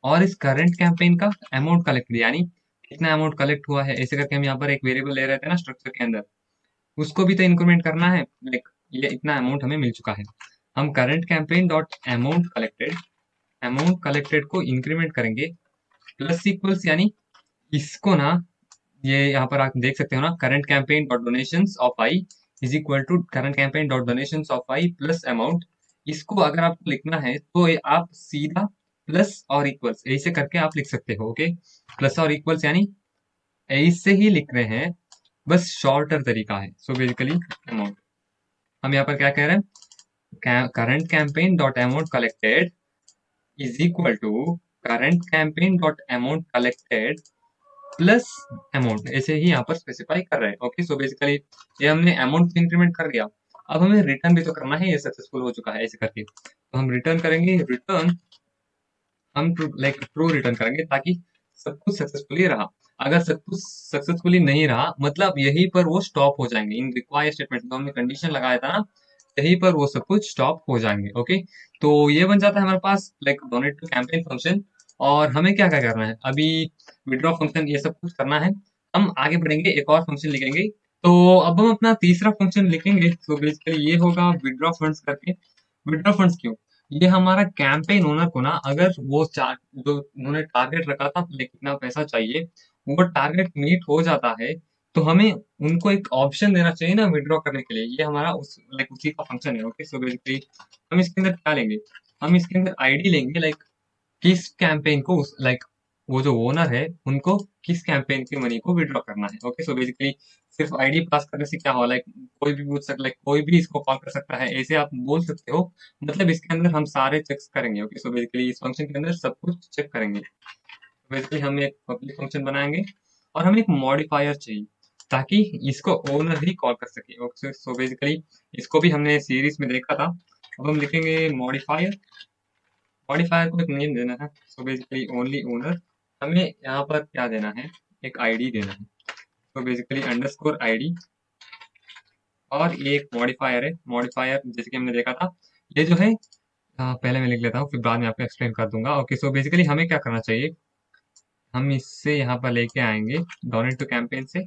और इस करंट कैंपेन का अमाउंट कलेक्ट किया, यानी कितना अमाउंट कलेक्ट हुआ है, ऐसे करके हम यहाँ पर एक वेरिएबल ले रहे थे ना स्ट्रक्चर के अंदर, उसको भी तो इंक्रीमेंट करना है। ये इतना अमाउंट हमें मिल चुका है, हम current campaign dot amount collected, amount collected को इंक्रीमेंट करेंगे प्लस इक्वल्स, यानी इसको ना, ये यहाँ पर आप देख सकते हो ना, current campaign dot donation of I is equal to current campaign dot donation of I plus amount. इसको अगर आपको लिखना है तो आप सीधा प्लस और इक्वल्स ऐसे करके आप लिख सकते हो। ओके, प्लस और इक्वल्स यानी ऐसे ही लिख रहे हैं, बस शॉर्टर तरीका है। सो बेसिकली अमाउंट, हम यहाँ पर क्या कह रहे हैं, current campaign dot amount collected is equal to current campaign dot amount collected plus amount, ऐसे ही यहाँ पर स्पेसिफाई कर रहे हैं। ओके, सो बेसिकली ये हमने अमाउंट इंक्रीमेंट कर दिया, अब हमें रिटर्न भी तो करना है, ये सक्सेसफुल हो चुका है ऐसे करके, तो हम रिटर्न करेंगे, रिटर्न हम ट्रू रिटर्न करेंगे, ताकि सब कुछ सक्सेसफुली रहा। अगर सब कुछ सक्सेसफुली नहीं रहा, मतलब यहीं पर वो स्टॉप हो जाएंगे, इन रिक्वायर स्टेटमेंट जो हमने कंडीशन लगाया था ना, यहीं पर वो सब कुछ स्टॉप हो जाएंगे। ओके, तो ये बन जाता है हमारे पास डोनेट टू कैंपेन फंक्शन। और हमें क्या क्या करना है अभी, विड्रॉ फंक्शन ये सब कुछ करना है। हम आगे बढ़ेंगे, एक और फंक्शन लिखेंगे। तो अब हम अपना तीसरा फंक्शन लिखेंगे, तो बेसिकली ये होगा विड्रॉ फंड्स करके। विड्रॉ फंड्स क्यों, ये हमारा कैंपेन ओनर को ना, अगर वो जो उन्होंने टारगेट रखा था कितना पैसा चाहिए, वो टारगेट मीट हो जाता है, तो हमें उनको एक ऑप्शन देना चाहिए ना विड्रॉ करने के लिए। ये हमारा उसी का फंक्शन है। ओके, सो बेसिकली हम इसके अंदर क्या लेंगे, हम इसके अंदर आईडी लेंगे, किस कैंपेन को वो जो ओनर है उनको किस कैंपेन की मनी को विड्रॉ करना है। ओके, सो बेसिकली सिर्फ आईडी पास करने से क्या हो, कोई भी पूछ सकता, कोई भी इसको कॉल कर सकता है, ऐसे आप बोल सकते हो। मतलब इसके अंदर हम सारे चेक्स करेंगे। ओके, सो बेसिकली इस फंक्शन के अंदर सब कुछ चेक करेंगे। बेसिकली हम एक पब्लिक फंक्शन बनाएंगे और हमें एक मॉडिफायर चाहिए ताकि इसको ओनर ही कॉल कर सके। ओके, सो बेसिकली इसको भी हमने सीरीज में देखा था। अब हम लिखेंगे मॉडिफायर, मॉडिफायर को एक नेम देना है। सो बेसिकली ओनली ओनर, हमें यहाँ पर क्या देना है, एक आईडी देना है। तो बेसिकली अंडरस्कोर आईडी, और ये एक मॉडिफायर है। मॉडिफायर जैसे कि हमने देखा था, ये जो है पहले मैं लिख लेता हूँ, फिर बाद में आपको एक्सप्लेन कर दूंगा। ओके, सो बेसिकली हमें क्या करना चाहिए, हम इससे यहाँ पर लेके आएंगे डोनेट टू कैंपेन से,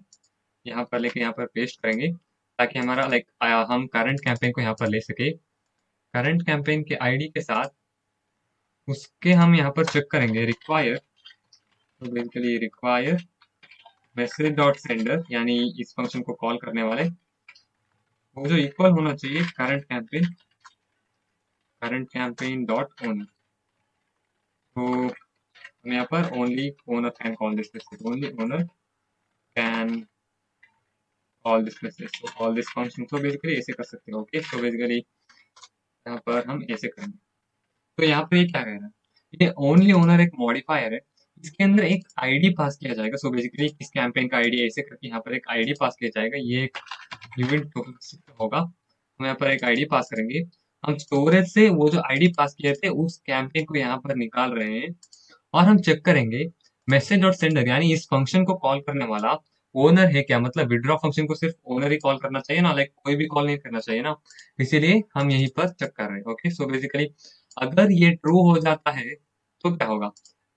यहाँ पर लेके यहाँ पर पेस्ट करेंगे, ताकि हमारा लाइक हम करंट कैंपेन को यहाँ पर ले सके। करंट कैंपेन के आईडी के साथ उसके हम यहाँ पर चेक करेंगे रिक्वायर, तो basically require message dot sender, यानी इस फंक्शन को कॉल करने वाले वो जो इक्वल होना चाहिए करंट कैंपेन डॉट ओनर। तो हम यहाँ पर only owner can call this message, only owner can call this message, तो कॉल दिस फंक्शन। तो बेसिकली ऐसे कर सकते हो। ओके, तो बेसिकली यहाँ पर हम ऐसे करेंगे। तो यहाँ पर ये क्या कह रहा है, ये ओनली ओनर एक मॉडिफायर है, इसके अंदर एक आईडी पास किया जाएगा। सो बेसिकली इस कैंपेन का आईडी ऐसे करके यहाँ पर एक आईडी पास किया जाएगा, ये एक इवेंट होगा। हम यहाँ पर एक आईडी पास करेंगे, हम स्टोरेज से वो जो आईडी पास किए थे उस कैंपेन को यहाँ पर निकाल रहे हैं, और हम चेक करेंगे मैसेज डॉट सेंडर, यानी इस फंक्शन को कॉल करने वाला ओनर है क्या। मतलब विड्रॉ फंक्शन को सिर्फ ओनर ही कॉल करना चाहिए ना, लाइक कोई भी कॉल नहीं करना चाहिए ना, इसीलिए हम यहीं पर चेक कर रहे हैं। ओके, सो बेसिकली अगर ये ट्रू हो जाता है तो क्या होगा,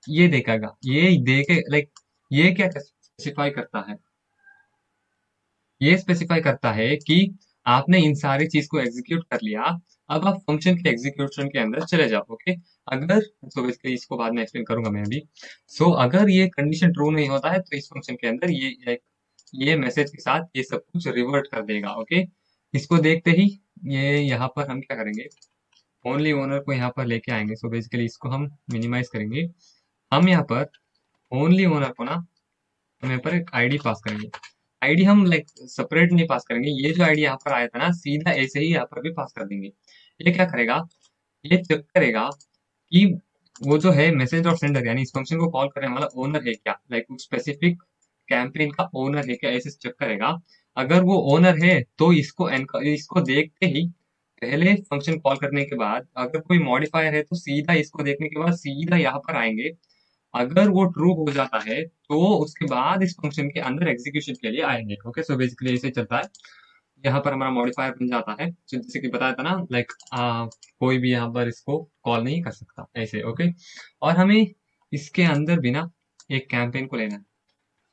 ये देखेगा, ये देखे लाइक ये क्या स्पेसिफाई करता है, ये स्पेसिफाई करता है कि आपने इन सारी चीज को एग्जीक्यूट कर लिया, अब आप फंक्शन के एग्जीक्यूशन के अंदर चले जाओ। ओके, अगर तो बेसिकली इसको बाद में एक्सप्लेन करूंगा मैं अभी। सो अगर ये कंडीशन ट्रू नहीं होता है तो इस फंक्शन के अंदर ये मैसेज के साथ ये सब कुछ रिवर्ट कर देगा। ओके, इसको देखते ही ये यहाँ पर हम क्या करेंगे, ओनली ओनर को यहाँ पर लेके आएंगे। सो बेसिकली इसको हम मिनिमाइज करेंगे, हम यहाँ पर ओनली ओनर को ना हम यहाँ पर एक आईडी पास करेंगे। आईडी हम लाइक सेपरेट नहीं पास करेंगे, ये जो आईडी यहाँ पर आया था ना सीधा ऐसे ही यहाँ पर भी पास कर देंगे। ये क्या करेगा, ये चेक करेगा कि वो जो है मैसेज और सेंडर, यानी इस फंक्शन को कॉल करने वाला ओनर है क्या, लाइक उस स्पेसिफिक कैंपेन का ओनर है क्या, ऐसे चेक करेगा। अगर वो ओनर है तो इसको देखते ही पहले फंक्शन कॉल करने के बाद अगर कोई मॉडिफायर है तो सीधा इसको देखने के बाद सीधा यहाँ पर आएंगे। अगर वो ट्रू हो जाता है तो उसके बाद इस फंक्शन के अंदर एग्जीक्यूशन के लिए आएंगे। ओके, सो बेसिकली ऐसे चलता है। यहाँ पर हमारा मॉडिफायर बन जाता है, तो जैसे कि बताया था ना लाइक कोई भी यहाँ पर इसको कॉल नहीं कर सकता ऐसे। ओके, और हमें इसके अंदर भी ना एक कैंपेन को लेना है।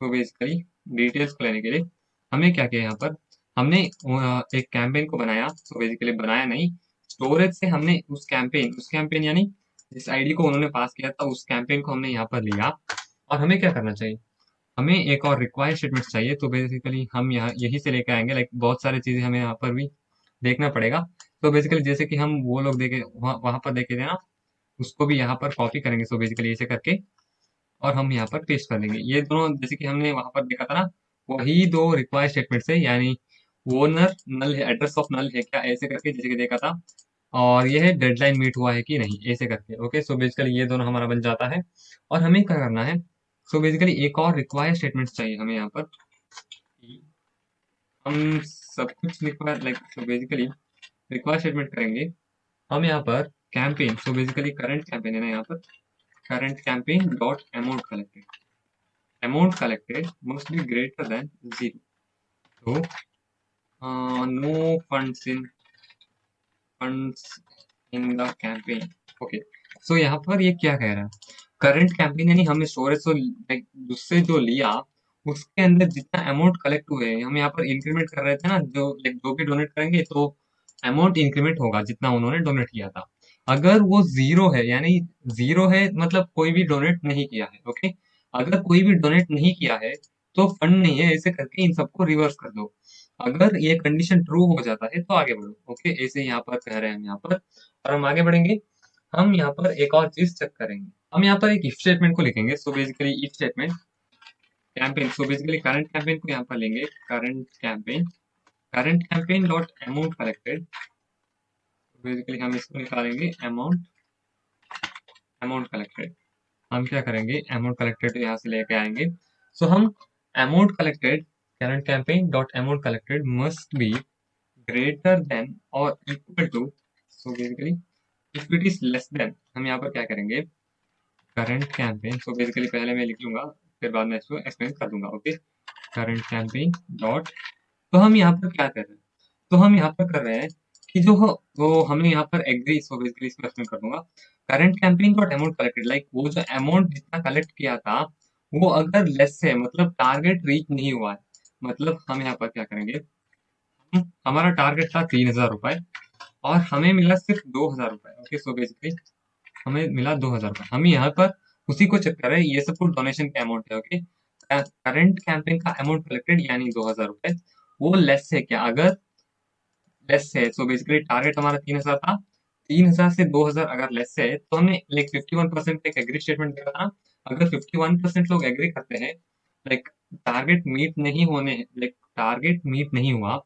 तो बेसिकली डिटेल्स को लेने के लिए हमें क्या किया, यहाँ पर हमने एक कैंपेन को बनाया। तो बेसिकली बनाया नहीं, स्टोरेज से हमने उस कैंपेन यानी जिस आईडी को उन्होंने पास किया था उस कैंपेन को हमने यहाँ पर लिया। और हमें क्या करना चाहिए, हमें एक और रिक्वायर स्टेटमेंट चाहिए। तो बेसिकली हम यहाँ यही से लेकर आएंगे, लाइक बहुत सारी चीजें हमें यहाँ पर भी देखना पड़ेगा। तो बेसिकली जैसे कि हम वो लोग देखे वहां पर देखे थे ना, उसको भी यहाँ पर कॉपी करेंगे। सो बेसिकली ऐसे करके और हम यहाँ पर पेस्ट कर देंगे। ये दोनों जैसे कि हमने वहां पर देखा था ना, वही दो रिक्वायर स्टेटमेंट है, यानी ओनर नल है, एड्रेस ऑफ नल है क्या, ऐसे करके जैसे कि देखा था। और ये है डेडलाइन मीट हुआ है कि नहीं, ऐसे करके। ओके, सो बेसिकली ये दोनों हमारा बन जाता है। और हमें क्या करना है, सो बेसिकली एक और रिक्वायर स्टेटमेंट चाहिए हमें यहाँ पर। हम सब कुछ require like so basically require statement करेंगे हम यहाँ पर campaign. So basically current campaign है ना, यहाँ पर current campaign dot amount collected must be greater than 0। तो no funds in the campaign. Okay, so यहाँ पर ये क्या कह रहा है, करंट कैंपेन यानी हमने स्टोरेज से लाइक उससे जो लिया उसके अंदर जितना अमाउंट कलेक्ट हुए, हम यहाँ पर इंक्रीमेंट कर रहे थे ना, जो लाइक जो भी डोनेट करेंगे तो अमाउंट इंक्रीमेंट होगा जितना उन्होंने डोनेट किया था। अगर वो जीरो है, यानी जीरो है मतलब कोई भी डोनेट नहीं किया है। ओके, अगर कोई भी डोनेट नहीं किया है तो फंड नहीं है, ऐसे करके इन सबको रिवर्स कर दो। अगर ये कंडीशन ट्रू हो जाता है तो आगे बढ़ो। ओके, ऐसे यहाँ पर कह रहे हैं हम यहाँ पर, और हम आगे बढ़ेंगे। हम यहाँ पर एक और चीज चेक करेंगे, हम यहाँ पर एक इफ स्टेटमेंट को लिखेंगे। सो basically if statement campaign, so basically current campaign को यहाँ पर लेंगे, current campaign dot amount collected. Basically हम इसको निकालेंगे अमाउंट कलेक्टेड। हम क्या करेंगे, अमाउंट कलेक्टेड यहाँ से लेके आएंगे। सो हम amount collected current campaign dot amount collected must be greater than और equal to. So basically if it is less than, हम यहाँ पर क्या करेंगे, करंट कैंपेन। सो बेसिकली पहले मैं लिख लूंगा, फिर बाद में इसको एक्सप्लेन कर दूंगा। ओके, करंट कैंपेन डॉट, तो हम यहाँ पर क्या कर रहे हैं, तो हम यहाँ पर कर रहे हैं कि जो हो वो हमें यहाँ पर एग्री, सो बेसिकली इसको एक्सप्लेन कर दूंगा। Current campaign dot amount collected, like वो जो अमाउंट जितना कलेक्ट किया था वो अगर लेस है, मतलब टारगेट रीच नहीं हुआ है, मतलब हम यहाँ पर क्या करेंगे, हमारा टारगेट था 3,000 रुपए और हमें मिला सिर्फ 2,000 रुपए। ओके, सो बेसिकली हमें मिला 2,000 रुपए। हम यहाँ पर उसी को चेक कर रहे हैं, ये सब कुछ डोनेशन का अमाउंट है। ओके, करंट कैंपेन का अमाउंट कलेक्टेड यानी 2,000 रुपए, वो लेस है क्या? अगर लेस है, सो बेसिकली टारगेट हमारा 3,000 था, 3,000 से 2,000 अगर लेस है तो हमने लाइक 51% एक एग्री स्टेटमेंट दिया था ना। अगर 51% लोग एग्री करते हैं, लाइक टारगेट मीट नहीं होने, लाइक टारगेट मीट नहीं हुआ,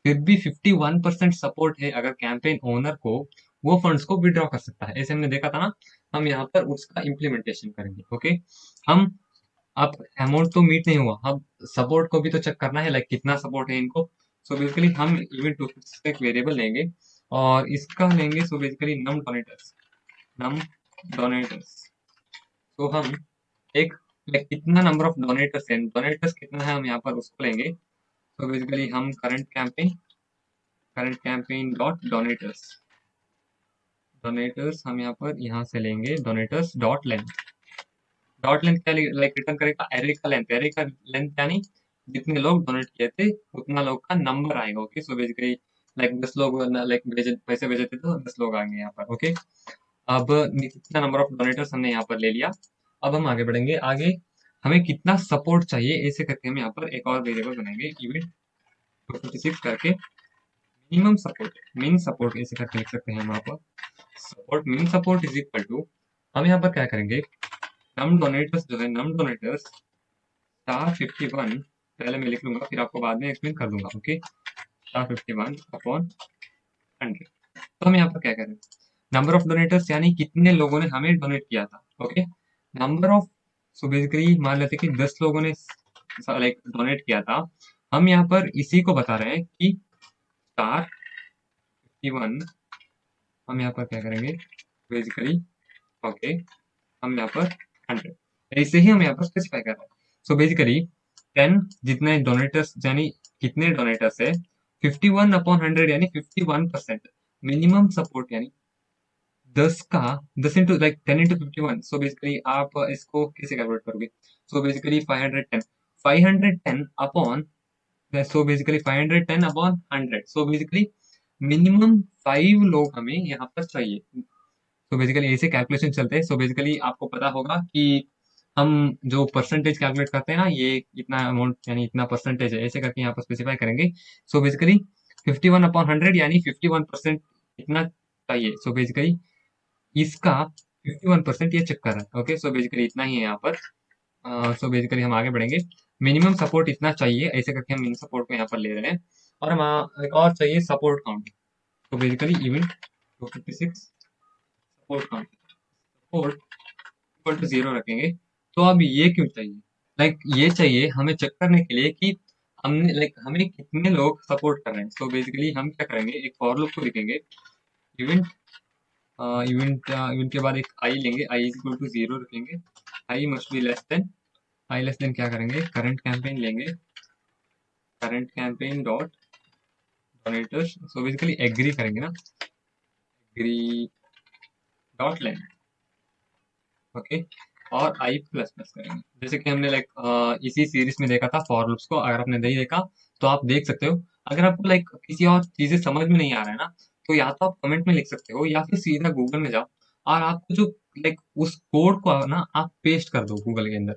फिर भी 51% सपोर्ट है अगर कैंपेन ओनर को, वो फंड्स को विड्रॉ कर सकता है। ऐसे हमने देखा था ना। हम यहाँ पर उसका इम्प्लीमेंटेशन करेंगे। ओके, हम अब अमाउंट तो मीट नहीं हुआ, अब सपोर्ट को भी तो चेक करना है, लाइक कितना सपोर्ट है इनको। सो बेसिकली हम इवेंट टू का एक वेरिएबल लेंगे और इसका लेंगे, सो बेसिकली नम डोनेटर्स। तो हम एक लाइक कितना नंबर ऑफ डोनेटर्स है, डोनेटर्स कितना है हम यहाँ पर उसको लेंगे। तो बेसिकली हम करंट कैंपेन डॉट डोनेटर्स, डोनेटर्स हम यहाँ से लेंगे डोनेटर्स डॉट लेंथ। डॉट लेंथ क्या लाइक रिटर्न करेगा? एरे का लेंथ, एरे का लेंथ यानी जितने लोग डोनेट किए थे उतना लोग का नंबर आएगा। ओके, सो बेसिकली लाइक 10 लोग लाइक भेजे, पैसे भेजे थे तो 10 लोग आएंगे यहाँ पर। ओके, अब कितना नंबर ऑफ डोनेटर्स हमने यहाँ पर ले लिया। अब हम आगे बढ़ेंगे। आगे हमें कितना सपोर्ट चाहिए, ऐसे करके हम यहाँ पर एक और वेरिएबल बनाएंगे, इवेंट 256 करके मिन सपोर्ट ऐसे करके लिख सकते हैं हम यहाँ पर। सपोर्ट मिन सपोर्ट इज इक्वल टू, हम यहाँ पर क्या करेंगे, नम डोनेटर्स जो है, नम डोनेटर्स स्टार 51, पहले मैं लिख लूंगा फिर आपको बाद में एक्सप्लेन कर दूंगा। Okay, star 51 upon 100। तो हम यहाँ पर क्या करें, नंबर ऑफ डोनेटर्स यानी कितने लोगों ने हमें डोनेट किया था। Okay, number of, so basically मान लेते हैं कि 10 लोगों ने लाइक डोनेट किया था। हम यहाँ पर इसी को बता रहे हैं कि स्टार 51, हम यहाँ पर क्या करेंगे बेसिकली, ओके, हम यहाँ पर 100, ऐसे ही हम यहाँ पर स्पेसिफाई कर रहे हैं। सो बेसिकली 10 जितने डोनेटर्स यानी कितने डोनेटर्स है, 51/100 यानी 51%। मिनिमम सपोर्ट यानी 10 का 10 इंटू लाइक 10 into 51। सो बेसिकली आप इसको कैसे कैलकुलेट करोगे? So basically 510 upon, so basically 510/100। सो बेसिकली मिनिमम 5 लोग हमें यहाँ पर चाहिए। तो बेसिकली ऐसे कैलकुलेशन चलते हैं। सो बेसिकली आपको पता होगा कि हम जो परसेंटेज कैलकुलेट करते हैं ना, ये इतना अमाउंट यानी इतना परसेंटेज है, ऐसे करके यहाँ पर स्पेसिफाई करेंगे। सो बेसिकली 51/100 यानी 51% इतना चाहिए। सो बेसिकली इसका 51% ये चेक कर रहा है। ओके, सो बेसिकली इतना ही है यहाँ पर। सो बेसिकली हम आगे बढ़ेंगे। मिनिमम सपोर्ट इतना चाहिए, ऐसे करके हम मिनिमम सपोर्ट को यहाँ पर ले रहे हैं। और हम एक और चाहिए सपोर्ट काउंट। तो basically event 256 support count, support equal to 0 रखेंगे। तो अब ये क्यों चाहिए? लाइक ये चाहिए हमें चेक करने के लिए कि हमने लाइक हमें कितने लोग सपोर्ट कर रहे हैं। तो बेसिकली हम क्या करेंगे, एक फॉर लूप को लिखेंगे, इवेंट इवेंट के बाद एक आई लेंगे, आई इज इक्वल टू 0 रखेंगे, i must be less than, i less than क्या करेंगे, करंट कैंपेन लेंगे, current campaign dot donators. So basically agree करेंगे ना, एग्री डॉट लेंथ। ओके, और आई प्लस प्लस करेंगे, जैसे कि हमने लाइक इसी सीरीज में देखा था फॉर लूप्स को। अगर आपने नहीं देखा तो आप देख सकते हो। अगर आपको लाइक किसी और चीजें समझ में नहीं आ रहा है ना, तो या तो आप कमेंट में लिख सकते हो या फिर सीधा गूगल में जाओ और आपको जो लाइक उस कोड को ना आप पेस्ट कर दो गूगल के अंदर।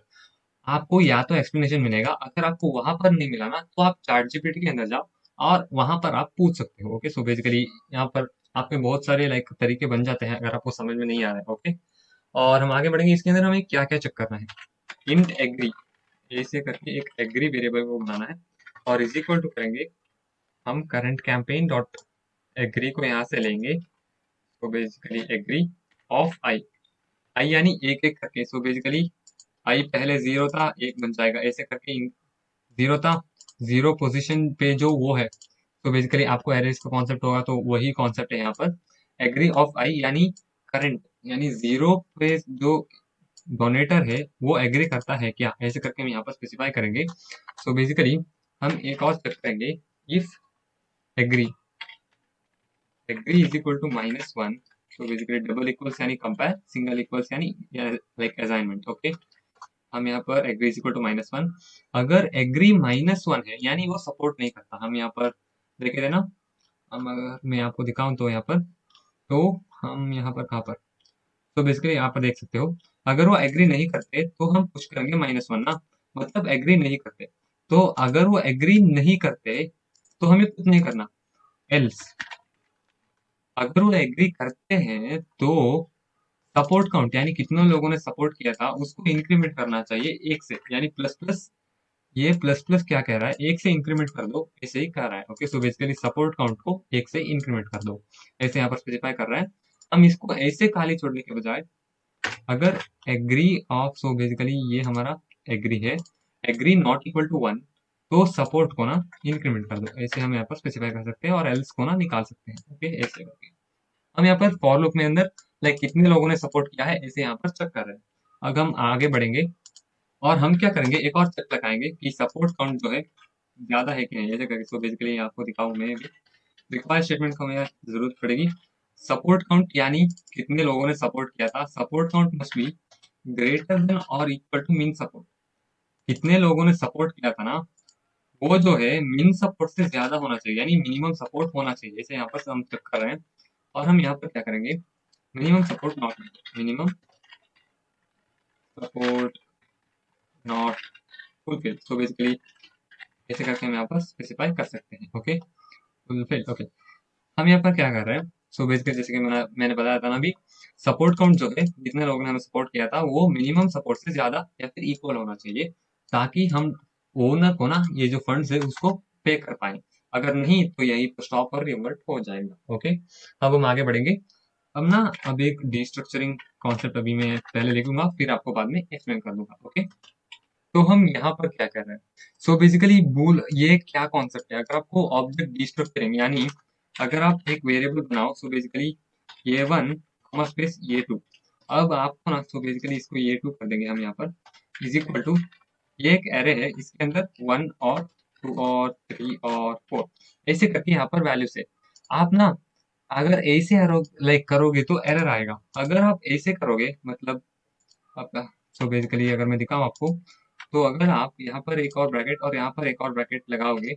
आपको या तो एक्सप्लेनेशन मिलेगा, अगर आपको वहां पर नहीं मिला ना तो आप चैट जीपीटी के अंदर जाओ और वहां पर आप पूछ सकते हो। ओके, सो बेसिकली यहाँ पर आपके बहुत सारे लाइक तरीके बन जाते हैं अगर आपको समझ में नहीं आ रहा है। ओके, और हम आगे बढ़ेंगे। इसके अंदर हमें क्या क्या चेक करना है, इंट एग्री ऐसे करके एक एग्री वेरिएबल को बनाना है और इज इक्वल टू करेंगे हम करंट कैंपेन डॉट एग्री को यहाँ से लेंगे। तो बेसिकली एग्री ऑफ आई, आई यानी एक एक करके। सो बेसिकली आई पहले 0 था, एक बन जाएगा, ऐसे करके 0 था, 0 पोजीशन पे जो वो है। तो बेसिकली आपको एरेज का कॉन्सेप्ट होगा तो वही कॉन्सेप्ट है यहाँ पर। एग्री ऑफ आई यानी करंट यानी 0 पे जो डोनेटर है वो एग्री करता है क्या, ऐसे करके हम यहाँ पर स्पेसिफाई करेंगे। सो बेसिकली हम एक और चेक करेंगे, if agree, agree is equal to -1, तो बेसिकली डबल इक्वल्स यानी कंपेयर, सिंगल इक्वल्स यानी लाइक असाइनमेंट। ओके, हम यहाँ पर एग्री इज इक्वल टू -1, अगर एग्री -1 है यानी वो सपोर्ट नहीं करता, हम यहाँ पर देखे थे ना, हम अगर मैं आपको दिखाऊं तो यहाँ पर, तो हम यहाँ पर कहाँ पर, तो बेसिकली यहाँ पर देख सकते हो, अगर वो एग्री नहीं करते तो हम पुश करेंगे -1 ना, मतलब एग्री नहीं करते। तो अगर वो एग्री नहीं करते तो हमें कुछ नहीं करना, एल्स। अगर वो एग्री करते हैं तो सपोर्ट काउंट यानी कितने लोगों ने सपोर्ट किया था उसको इंक्रीमेंट करना चाहिए एक से, यानी प्लस प्लस, ये प्लस प्लस क्या कह रहा है, एक से इंक्रीमेंट कर दो, ऐसे ही कह रहा है। Okay, so basically support count को एक से इंक्रीमेंट कर दो, ऐसे यहाँ पर स्पेसिफाई कर रहा है। हम इसको ऐसे खाली छोड़ने के बजाय, अगर एग्री ऑफ, सो बेसिकली ये हमारा एग्री है, एग्री नॉट इक्वल टू 1, तो सपोर्ट को ना इंक्रीमेंट कर दो, ऐसे हम यहाँ पर स्पेसिफाई कर सकते हैं, और एल्स को ना निकाल सकते हैं। ओके, ऐसे करके हम यहाँ पर फॉर लूप में अंदर लाइक कितने लोगों ने सपोर्ट किया है ऐसे यहाँ पर चेक कर रहे हैं। अब हम आगे बढ़ेंगे और हम क्या करेंगे, एक और चेक लगाएंगे कि सपोर्ट काउंट जो है ज्यादा है कि नहीं, ऐसे करके। सो बेसिकली आपको दिखाऊं मैं भी, रिक्वायर स्टेटमेंट को हमें जरूरत पड़ेगी। सपोर्ट काउंट यानी कितने लोगों ने सपोर्ट किया था, support count must be greater than और इक्वल टू मीन सपोर्ट। कितने लोगों ने सपोर्ट किया था ना, वो जो है मिन सपोर्ट से ज्यादा होना चाहिए, यानी मिनिमम सपोर्ट होना चाहिए, जैसे यहाँ पर हम चेक कर रहे हैं। और हम यहाँ पर क्या करेंगे, minimum support not, minimum support not fulfil, so basically ऐसे करके हम यहाँ पर स्पेसिफाई कर सकते हैं। Okay, fulfil. ओके, हम यहाँ पर क्या कर रहे हैं, सो बेसिकली जैसे कि मैंने बताया था ना अभी, सपोर्ट काउंट जो है जितने लोगों ने हमें सपोर्ट किया था वो मिनिमम सपोर्ट से ज्यादा या फिर इक्वल होना चाहिए, ताकि हम ओनर को ना ये जो फंड्स है उसको पे कर पाए। अगर नहीं तो यही स्टॉप और रिवर्ट हो जाएगा। ओके, अब हम आगे बढ़ेंगे। अब ना, अब एक डिस्ट्रक्चरिंग कॉन्सेप्ट अभी मैं पहले लिखूंगा, फिर आपको बाद में एक्सप्लेन कर दूंगा। ओके, तो हम यहाँ पर क्या कर रहे हैं, सो बेसिकली बूल, ये क्या कॉन्सेप्ट है, अगर आपको ऑब्जेक्ट डिस्ट्रक्चरिंग यानी अगर आप एक वेरिएबल बनाओ, सो बेसिकली ये 1 स्पेस ये 2, अब आपको ना, सो बेसिकली इसको ये 2 कर देंगे हम यहाँ पर, इज इक्वल टू, ये एक एरे है, इसके अंदर 1 और 2 और 3 और 4, ऐसे करके यहाँ पर वैल्यू से आप ना, अगर ऐसे लाइक करोगे तो एरर आएगा, अगर आप ऐसे करोगे मतलब आपका, सो बेसिकली अगर मैं दिखाऊं आपको, तो अगर आप यहाँ पर एक और ब्रैकेट और यहाँ पर एक और ब्रैकेट लगाओगे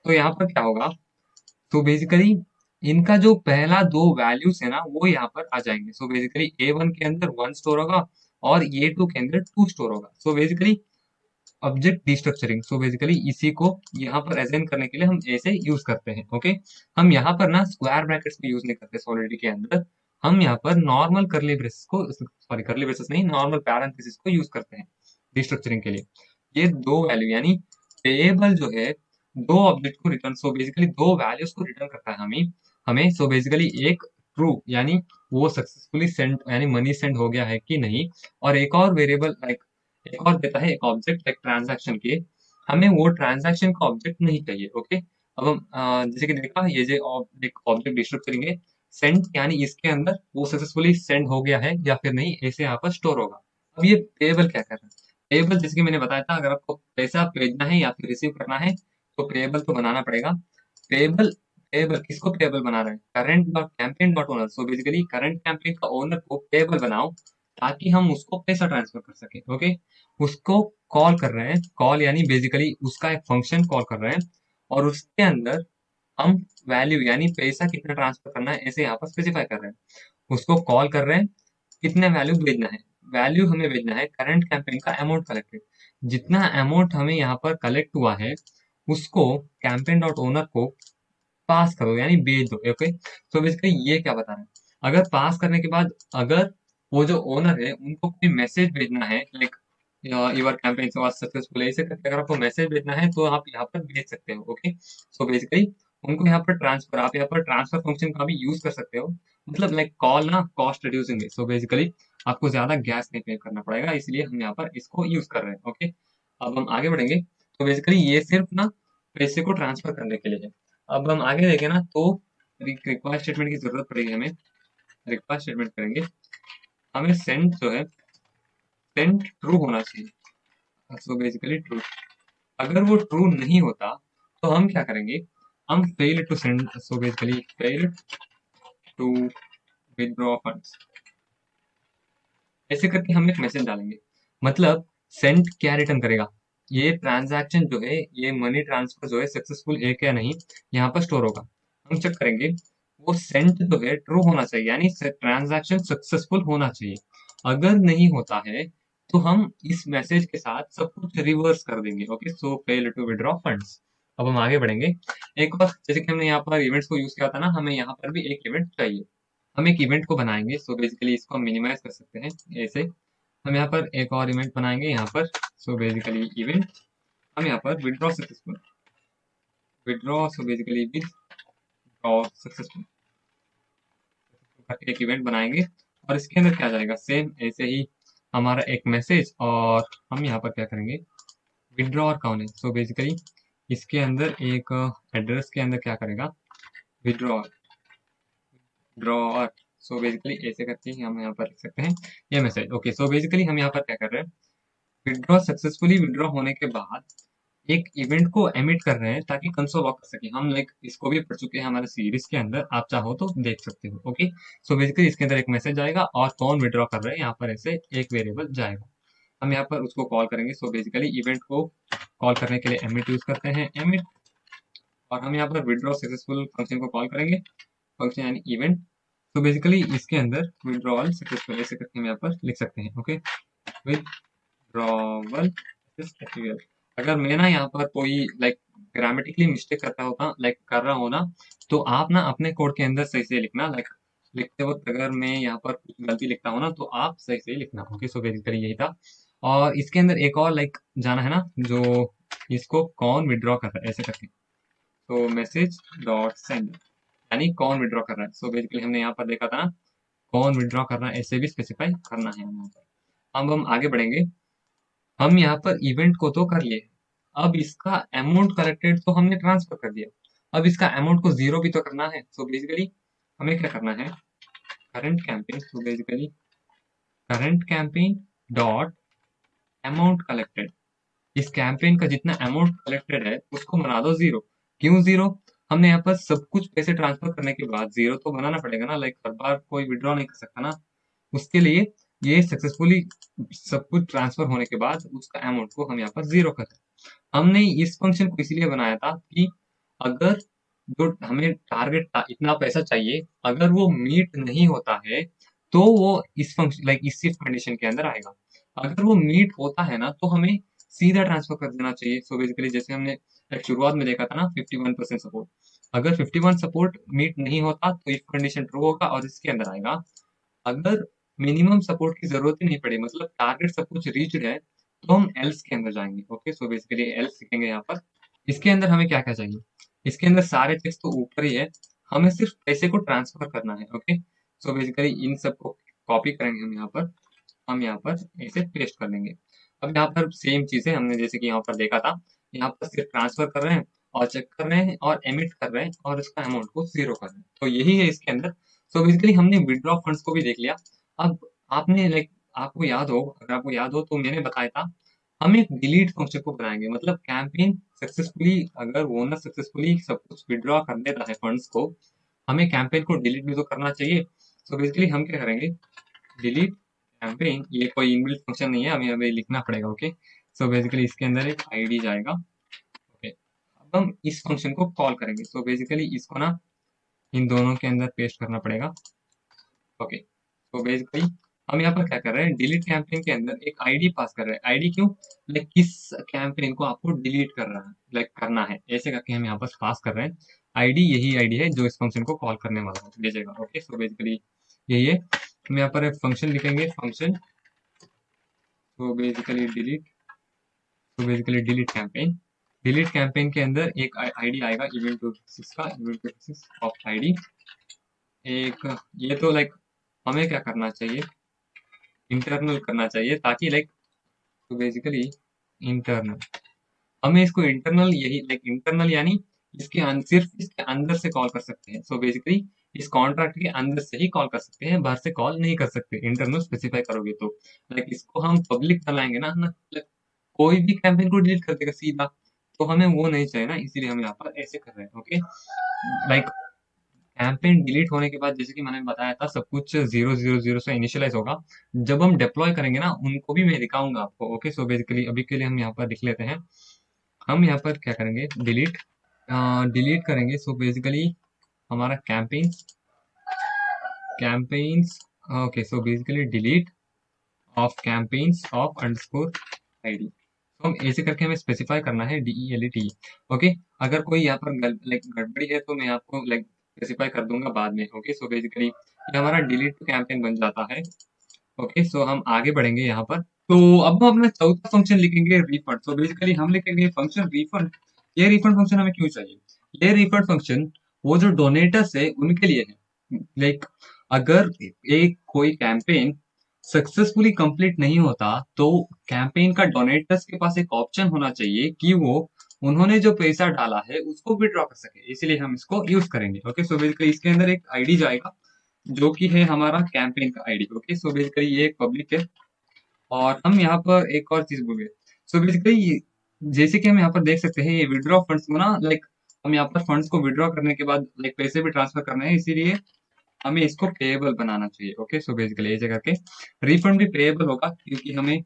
तो यहाँ पर क्या होगा, तो बेसिकली इनका जो पहला दो वैल्यूज है ना वो यहाँ पर आ जाएंगे। सो बेसिकली A1 के अंदर 1 स्टोर होगा और A2 के अंदर 2 स्टोर होगा। So basically object destructuring, so basically इसी को यहाँ पर असाइन करने के लिए हम ऐसे यूज करते हैं। ओके, हम यहाँ पर ना स्क्वायर ब्रैकेट्स को यूज नहीं करते सॉलिडिटी के अंदर, हम यहाँ पर नॉर्मल करली ब्रेसेस को, सॉरी करली ब्रेसेस नहीं, नॉर्मल पैरेंथेसिस को यूज करते हैं डिस्ट्रक्चरिंग के लिए। ये दो वैल्यू यानी पेएबल जो है दो ऑब्जेक्ट को रिटर्न, सो बेसिकली दो वैल्यूज को रिटर्न करता है हमें हमें सो बेसिकली एक ट्रू यानी वो सक्सेसफुली सेंड यानी मनी सेंड हो गया है कि नहीं, और एक और वेरिएबल लाइक एक और देता है एक ऑब्जेक्ट एक ट्रांजैक्शन के, हमें वो ट्रांजैक्शन का ऑब्जेक्ट नहीं चाहिए। ओके, अब हम जैसे कि देखा ये जो एक ऑब्जेक्ट डिस्ट्रक्ट करेंगे, सेंड यानी इसके अंदर वो सक्सेसफुली सेंड हो गया है या फिर नहीं, ऐसे यहाँ पर स्टोर होगा। अब ये पेएबल क्या कर रहा है, पेएबल जैसे कि मैंने बताया था, अगर आपको पैसा भेजना है या फिर रिसीव करना है तो पेएबल तो बनाना पड़ेगा। पेएबल पेएबल किसको पेएबल बना रहे हैं, current dot campaign dot owner, so basically current campaign का ओनर को पेएबल बनाओ ताकि हम उसको पैसा ट्रांसफर कर सके। ओके, उसको कॉल कर रहे हैं, कॉल यानी बेसिकली उसका एक फंक्शन कॉल कर रहे हैं, और उसके अंदर हम वैल्यू यानी पैसा कितना ट्रांसफर करना है ऐसे यहाँ पर स्पेसिफाई कर रहे हैं। उसको कॉल कर रहे हैं, कितने वैल्यू भेजना है, वैल्यू हमें भेजना है करंट कैंपेन का अमाउंट कलेक्टेड, जितना अमाउंट हमें यहाँ पर कलेक्ट हुआ है उसको कैंपेन डॉट ओनर को पास करो यानी भेज दो। ओके, तो बेसिकली ये क्या बता रहे हैं, अगर पास करने के बाद अगर वो जो ओनर है उनको कोई मैसेज भेजना है like your campaign was successful, ऐसे करके अगर आपको मैसेज भेजना है तो आप यहाँ पर भेज सकते हो। ओके, सो बेसिकली उनको यहाँ पर ट्रांसफर, आप यहाँ पर ट्रांसफर फंक्शन का भी यूज कर सकते हो, मतलब लाइक कॉल ना कॉस्ट रिड्यूसिंग है, सो बेसिकली आपको ज्यादा गैस नहीं पे करना पड़ेगा, इसलिए हम यहाँ पर इसको यूज कर रहे हैं। ओके, अब हम आगे बढ़ेंगे, तो बेसिकली ये सिर्फ ना पैसे को ट्रांसफर करने के लिए है। अब हम आगे देखें ना तो रिक्वायर स्टेटमेंट की जरूरत पड़ेगी हमें, रिक्वायर स्टेटमेंट करेंगे, हमें सेंड जो है सेंड ट्रू होना चाहिए, सो बेसिकली ट्रू, अगर वो ट्रू नहीं होता तो हम क्या करेंगे, हम fail to send, so basically fail to withdraw funds, ऐसे करके हम एक मैसेज डालेंगे। मतलब सेंड क्या रिटर्न करेगा, ये ट्रांजैक्शन जो है, ये मनी ट्रांसफर जो है सक्सेसफुल है क्या नहीं, यहाँ पर स्टोर होगा। हम चेक करेंगे, वो सेंड जो है ट्रू होना चाहिए, यानी ट्रांजैक्शन सक्सेसफुल होना चाहिए। अगर नहीं होता है तो हम इस मैसेज के साथ सब कुछ रिवर्स कर देंगे। Okay, so fail to withdraw funds. अब हम आगे बढ़ेंगे। एक बार जैसे कि हमने यहाँ पर इवेंट्स को यूज किया था ना, हमें यहाँ पर भी एक इवेंट चाहिए। हम एक इवेंट को बनाएंगे, सो बेसिकली इसको हम मिनिमाइज कर सकते हैं ऐसे। हम यहाँ पर एक और इवेंट बनाएंगे यहाँ पर, सो बेसिकली इवेंट, हम यहाँ पर withdraw successful, withdraw, so basically withdraw successful करके एक इवेंट बनाएंगे। और इसके अंदर क्या जाएगा, सेम ऐसे ही हमारा एक मैसेज, और हम यहाँ पर क्या करेंगे, विड्रॉ कौन है, सो बेसिकली इसके अंदर एक एड्रेस के अंदर क्या करेगा, विड्रॉ, ड्रॉअर, सो बेसिकली ऐसे करके ही हम यहाँ पर लिख सकते हैं ये मैसेज। ओके, सो बेसिकली हम यहाँ पर क्या कर रहे हैं, विड्रॉ सक्सेसफुली विड्रॉ होने के बाद एक इवेंट को एमिट कर रहे हैं ताकि कंसोल लॉक कर सके हम। लाइक इसको भी पढ़ चुके हैं हमारे सीरीज के अंदर, आप चाहो तो देख सकते हो। ओके, सो बेसिकली इसके अंदर एक मैसेज आएगा और कौन विड्रॉ कर रहे हैं यहाँ पर ऐसे एक वेरिएबल जाएगा। हम यहाँ पर उसको कॉल करेंगे। सो बेसिकली इवेंट को कॉल करने के लिए एमिट यूज करते हैं, एमिट, और हम यहाँ पर विड्रॉ सक्सेसफुल फंक्शन को कॉल करेंगे, फंक्शन यानी इवेंट। तो बेसिकली इसके अंदर विड्रॉवल सक्सेसफुल ऐसे करके हम यहाँ पर लिख सकते हैं। Okay, withdrawal successful. अगर मैं ना यहाँ पर कोई लाइक ग्रामेटिकली मिस्टेक करता होता, लाइक कर रहा हो ना, तो आप ना अपने कोड के अंदर सही से लिखना। लाइक लिखते वक्त अगर मैं यहाँ पर कुछ गलती लिखता हूँ ना, तो आप सही से लिखना। ओके, सो बेसिकली यही था। और इसके अंदर एक और लाइक जाना है ना, जो इसको कौन विड्रॉ कर रहा है ऐसे करके, तो मैसेज डॉट सेंड, यानी कौन विड्रॉ कर रहा है। सो बेसिकली हमने यहाँ पर देखा था ना, कौन विड्रॉ कर रहा है ऐसे भी स्पेसिफाई करना है यहाँ पर। अब हम आगे बढ़ेंगे। हम यहाँ पर इवेंट को तो कर लिए, अब इसका अमाउंट कलेक्टेड तो हमने ट्रांसफर कर दिया, अब इसका अमाउंट को जीरो भी तो करना है। सो बेसिकली हमें क्या करना है, current campaign, so basically current campaign dot amount collected, इस कैंपेन का जितना अमाउंट कलेक्टेड है उसको बना दो जीरो। क्यों जीरो, हमने यहाँ पर सब कुछ पैसे ट्रांसफर करने के बाद जीरो तो बनाना पड़ेगा ना, लाइक हर बार कोई विड्रॉ नहीं कर सकता ना। उसके लिए ये सक्सेसफुली सब कुछ ट्रांसफर होने के बाद उसका अमाउंट को हम यहाँ पर जीरो कर रहे हैं। हमने इस फंक्शन को इसीलिए बनाया था कि अगर जो हमें टारगेट इतना पैसा चाहिए, अगर वो मीट नहीं होता है तो वो इस फंक्शन लाइक इस सिर्फ कंडीशन के अंदर आएगा। अगर वो मीट होता है ना, तो हमें सीधा ट्रांसफर कर देना चाहिए। सो बेसिकली जैसे हमने एक शुरुआत में देखा था ना, 51% सपोर्ट, अगर 51 सपोर्ट मीट नहीं होता तो इफ कंडीशन ट्रू होगा और इसके अंदर आएगा। अगर मिनिमम सपोर्ट की जरूरत ही नहीं पड़ी, मतलब टारगेट सब कुछ रीच्ड है, तो हम एल्स के अंदर जाएंगे। ओके, सो बेसिकली एल्स लिखेंगे यहाँ पर। इसके अंदर हमें क्या क्या चाहिए, इसके अंदर सारे टेक्स्ट तो ऊपर ही है, हमें सिर्फ पैसे को ट्रांसफर करना है। ओके, सो बेसिकली इन सबको कॉपी करेंगे हम यहाँ पर, हम यहाँ पर ऐसे पेस्ट कर लेंगे। अब यहाँ पर सेम चीजें हमने जैसे कि यहाँ पर देखा था, यहाँ पर सिर्फ ट्रांसफर कर रहे हैं और चेक कर रहे हैं और एमिट कर रहे हैं और इसका अमाउंट को जीरो कर रहे हैं, तो यही है इसके अंदर। सो बेसिकली हमने विड्रॉ फंड्स को भी देख लिया। अब आपने लाइक आपको याद हो, अगर आपको याद हो तो मैंने बताया था, हम एक डिलीट फंक्शन को बनाएंगे। मतलब कैंपेन सक्सेसफुली, अगर ओनर सक्सेसफुली सब कुछ विड्रॉ कर देता है फंड्स को, हमें कैंपेन को डिलीट भी तो करना चाहिए। सो बेसिकली हम क्या करेंगे, डिलीट कैंपेन, ये कोई इनबिल्ट फंक्शन नहीं है, हमें हमें लिखना पड़ेगा। ओके, सो बेसिकली इसके अंदर एक आईडी जाएगा। ओके, अब हम इस फंक्शन को कॉल करेंगे। सो बेसिकली इसको ना इन दोनों के अंदर पेस्ट करना पड़ेगा। ओके, तो बेसिकली हम यहाँ पर क्या कर रहे हैं, डिलीट कैंपेन के अंदर एक आईडी पास कर रहे हैं। आईडी क्यों, लाइक किस कैंपेन को आपको डिलीट कर रहा है, लाइक करना है, ऐसे करके हम यहाँ पर पास कर रहे हैं। आईडी यही आईडी है जो इस फंक्शन को कॉल करने वाला है, भेजेगा। ओके, सो बेसिकली यही है। हम यहाँ पर एक फंक्शन लिखेंगे, फंक्शन, तो बेसिकली डिलीट, तो basically delete campaign, delete campaign के अंदर एक आईडी आएगा इवेंट 26 का, इवेंट 26 ऑफ आईडी। एक ये तो लाइक हमें क्या करना चाहिए, इंटरनल करना चाहिए, ताकि लाइक, तो बेसिकली इंटरनल, हमें इसको इंटरनल यही लाइक इंटरनल यानी इसके सिर्फ इसके अंदर से कॉल कर सकते हैं। सो बेसिकली इस कॉन्ट्रैक्ट के अंदर से ही कॉल कर सकते हैं, बाहर से कॉल नहीं कर सकते इंटरनल स्पेसिफाई करोगे तो। लाइक इसको हम पब्लिक बनाएंगे ना like, कोई भी कैंपेन को डिलीट कर देगा सीधा, तो हमें वो नहीं चाहिए ना, इसीलिए हम यहाँ पर ऐसे कर रहे हैं। ओके, लाइक कैंपेन डिलीट होने के बाद जैसे कि मैंने बताया था सब कुछ 000 से इनिशियलाइज होगा। जब हम डिप्लॉय करेंगे ना उनको भी मैं दिखाऊंगा आपको। ओके, सो बेसिकली अभी के लिए हम यहाँ पर लिख लेते हैं। हम यहाँ पर क्या करेंगे, डिलीट डिलीट करेंगे। सो बेसिकली हमारा campaigns okay, so basically delete of campaigns of underscore ID. तो हम ऐसे करके हमें स्पेसिफाई करना है DELET। ओके, अगर कोई यहाँ पर लाइक गड़बड़ी है तो मैं आपको लाइक स्पेसिफाई कर दूंगा बाद में। ओके, सो बेसिकली ये हमारा डिलीट टू कैंपेन बन जाता है। ओके, सो हम आगे बढ़ेंगे यहाँ पर। तो अब हम अपना चौथा फंक्शन लिखेंगे रिफंड। सो बेसिकली हम लिखेंगे फंक्शन रिफंड। ये रिफंड फंक्शन हमें क्यों चाहिए? ये रिफंड फंक्शन वो जो डोनेटर्स है उनके लिए है। लाइक अगर एक कोई कैंपेन सक्सेसफुली कंप्लीट नहीं होता तो कैंपेन का डोनेटर्स के पास एक ऑप्शन होना चाहिए कि वो उन्होंने जो पैसा डाला है उसको विड्रॉ कर सके, इसलिए हम इसको यूज करेंगे। ओके, सो बेसिकली इसके अंदर एक आईडी जाएगा जो कि है हमारा कैंपेन का आईडी। ओके, सो बेसिकली ये एक पब्लिक है। और हम यहाँ पर एक और चीज भूल गए। सो बेसिकली जैसे कि हम यहाँ पर देख सकते हैं ये विड्रॉ फंड्स को ना लाइक हम यहाँ पर फंड्स को विड्रॉ करने के बाद लाइक पैसे भी ट्रांसफर करने हैं, इसीलिए हमें इसको पेएबल बनाना चाहिए। ओके, सो बेसिकली ऐसे करके रिफंड भी पेएबल होगा क्योंकि हमें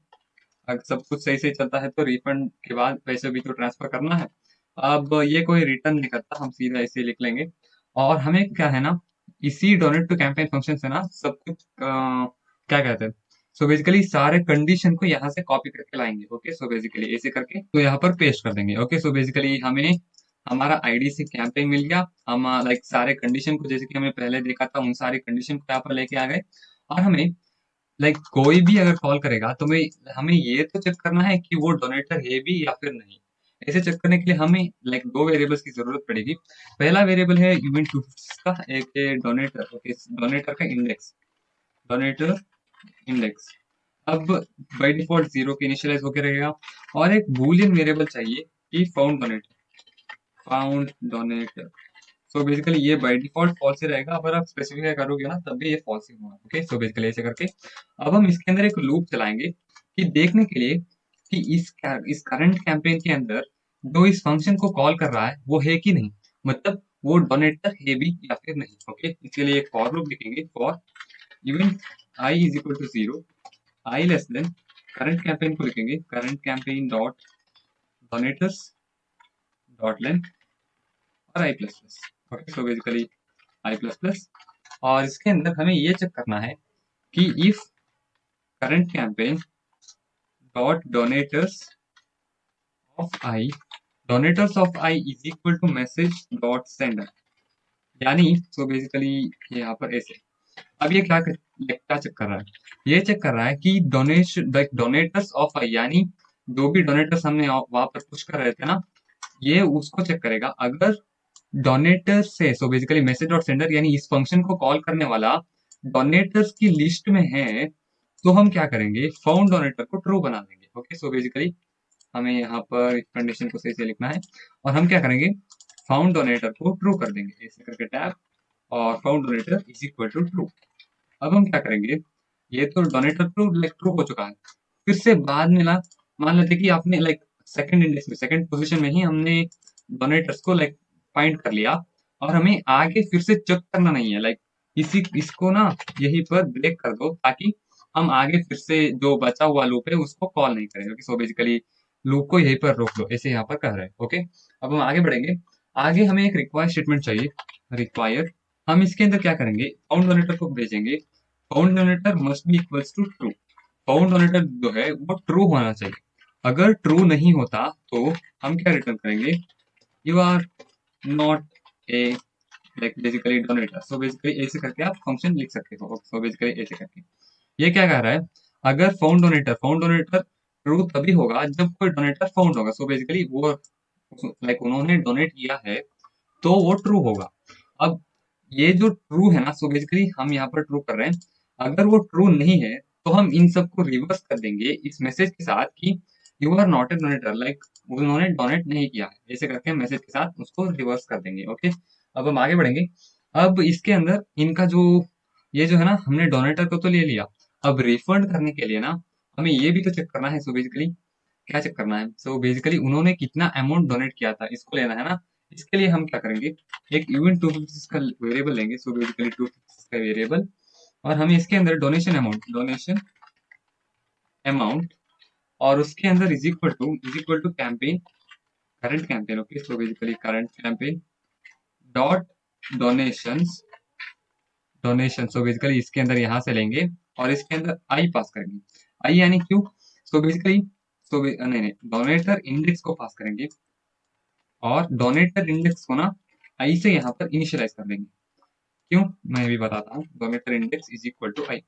अगर सब कुछ सही से चलता है तो रिफंड के बाद पैसे भी तो ट्रांसफर करना है। अब ये कोई रिटर्न नहीं करता, हम सीधा ऐसे लिख लेंगे। और हमें क्या है ना, इसी डोनेट टू कैंपेन फंक्शन से ना सब कुछ क्या कहते हैं, सो बेसिकली सारे कंडीशन को यहाँ से कॉपी करके लाएंगे। ओके, सो बेसिकली ऐसे करके तो यहाँ पर पेस्ट कर देंगे। ओके, सो बेसिकली हमें हमारा आईडी से कैंपेन मिल गया। हम लाइक सारे कंडीशन को जैसे कि हमें पहले देखा था उन सारे कंडीशन को यहाँ पर लेके आ गए। और हमें लाइक कोई भी अगर कॉल करेगा तो मैं हमें ये तो चेक करना है कि वो डोनेटर है भी या फिर नहीं। ऐसे चेक करने के लिए हमें लाइक दो वेरिएबल्स की जरूरत पड़ेगी। पहला वेरिएबल है इवेंट का, एक है डोनेटर। ओके, डोनेटर का इंडेक्स, डोनेटर इंडेक्स। अब बाय डिफॉल्ट 0 के इनिशियलाइज होकर रहेगा। और एक बूलियन वेरिएबल चाहिए कि फाउंड डोनेटर। सो बेसिकली ये बाय डिफॉल्ट फॉल्स ही रहेगा, अगर आप स्पेसिफाई करोगे ना तब भी ये फॉल्स ही होगा। ओके, सो बेसिकली ऐसे करके अब हम इसके अंदर एक लूप चलाएंगे कि देखने के लिए कि इस करंट कैंपेन के अंदर जो इस फंक्शन को कॉल कर रहा है वो है कि नहीं, मतलब वो डोनेटर है भी या फिर नहीं। ओके, इसके लिए एक फॉर लूप लिखेंगे। For uint i is equal to 0, i less than current campaign को लिखेंगे current campaign dot donators dot length और i plus plus. Okay, so basically i plus plus. और इसके अंदर हमें ये चेक करना है कि if current campaign dot donators of I is equal to message dot sender, यानी सो बेसिकली यहाँ पर ऐसे। अब ये क्या चेक कर रहा है, ये चेक कर रहा है कि डोनेशन डोनेटर्स ऑफ आई, यानी जो भी डोनेटर्स हमने वहां पर पुश कर रहे थे ना, ये उसको चेक करेगा। अगर डोनेटर से so basically message dot sender यानी इस फंक्शन को कॉल करने वाला डोनेटर्स की लिस्ट में है तो हम क्या करेंगे, फाउंड डोनेटर को ट्रू बना देंगे। ओके, सो बेसिकली हमें यहाँ पर इस कंडीशन को सही से लिखना है और हम क्या करेंगे, फाउंड डोनेटर को ट्रू कर देंगे ऐसे करके टैब, और found donator is equal to true. अब हम क्या करेंगे, ये तो डोनेटर ट्रू लाइक ट्रू हो चुका है। फिर से बाद में ना मान लेते कि आपने लाइक सेकंड इंडेक्स में सेकंड पोजीशन में ही हमने डोनेटर्स को लाइक फाइंड कर लिया और हमें आगे फिर से चेक करना नहीं है। लाइक इसको ना यहीं पर ब्रेक कर दो ताकि हम आगे फिर से जो बचा हुआ लूप है उसको कॉल नहीं करें। सो बेसिकली लूप को यहीं पर रोक दो, ऐसे यहाँ पर कह रहे हैं। ओके, अब हम आगे बढ़ेंगे। आगे हमें एक रिक्वायर स्टेटमेंट चाहिए, रिक्वायर। हम इसके अंदर क्या करेंगे, फाउंड डोनेटर को भेजेंगे, found donator must be equals to true. Found donator जो है वो ट्रू होना चाहिए। अगर ट्रू नहीं होता तो हम क्या रिटर्न करेंगे, you are not a like basically donator. So basically ऐसे करके आप फंक्शन लिख सकते हो। सो बेसिकली ऐसे करके ये क्या कह रहा है, अगर फाउंड डोनेटर ट्रू तभी होगा जब कोई डोनेटर फाउंड होगा। सो बेसिकली वो लाइक उन्होंने डोनेट किया है तो वो ट्रू होगा। अब ये जो ट्रू है ना, सो बेसिकली हम यहाँ पर ट्रू कर रहे हैं। अगर वो ट्रू नहीं है तो हम इन सबको रिवर्स कर देंगे इस मैसेज के साथ कि you are not a donator, like उन्होंने डोनेट नहीं किया है, ऐसे करके मैसेज के साथ उसको रिवर्स कर देंगे। ओके, अब हम आगे बढ़ेंगे। अब इसके अंदर इनका जो ये जो है ना, हमने डोनेटर को तो ले लिया, अब रिफंड करने के लिए ना हमें ये भी तो चेक करना है। सो बेसिकली क्या चेक करना है, सो बेसिकली उन्होंने कितना अमाउंट डोनेट किया था इसको लेना है ना। इसके लिए हम क्या करेंगे, एक इवेंट 256 का वेरिएबल लेंगे, सो बेसिकली 256 का वेरिएबल, और हमें इसके अंदर डोनेशन अमाउंट और उसके अंदर is equal to campaign, current campaign, okay, so basically current campaign dot donations, donation, so basically इसके अंदर यहाँ से लेंगे और इसके अंदर आई पास करेंगे। आई यानी क्यों, सो बेसिकली नहीं नहीं, डोनेटर इंडेक्स को पास करेंगे और डोनेटर इंडेक्स को ना आई से यहाँ पर इनिशियलाइज कर देंगे। क्यों, मैं भी बताता हूँ। Donator index is equal to i,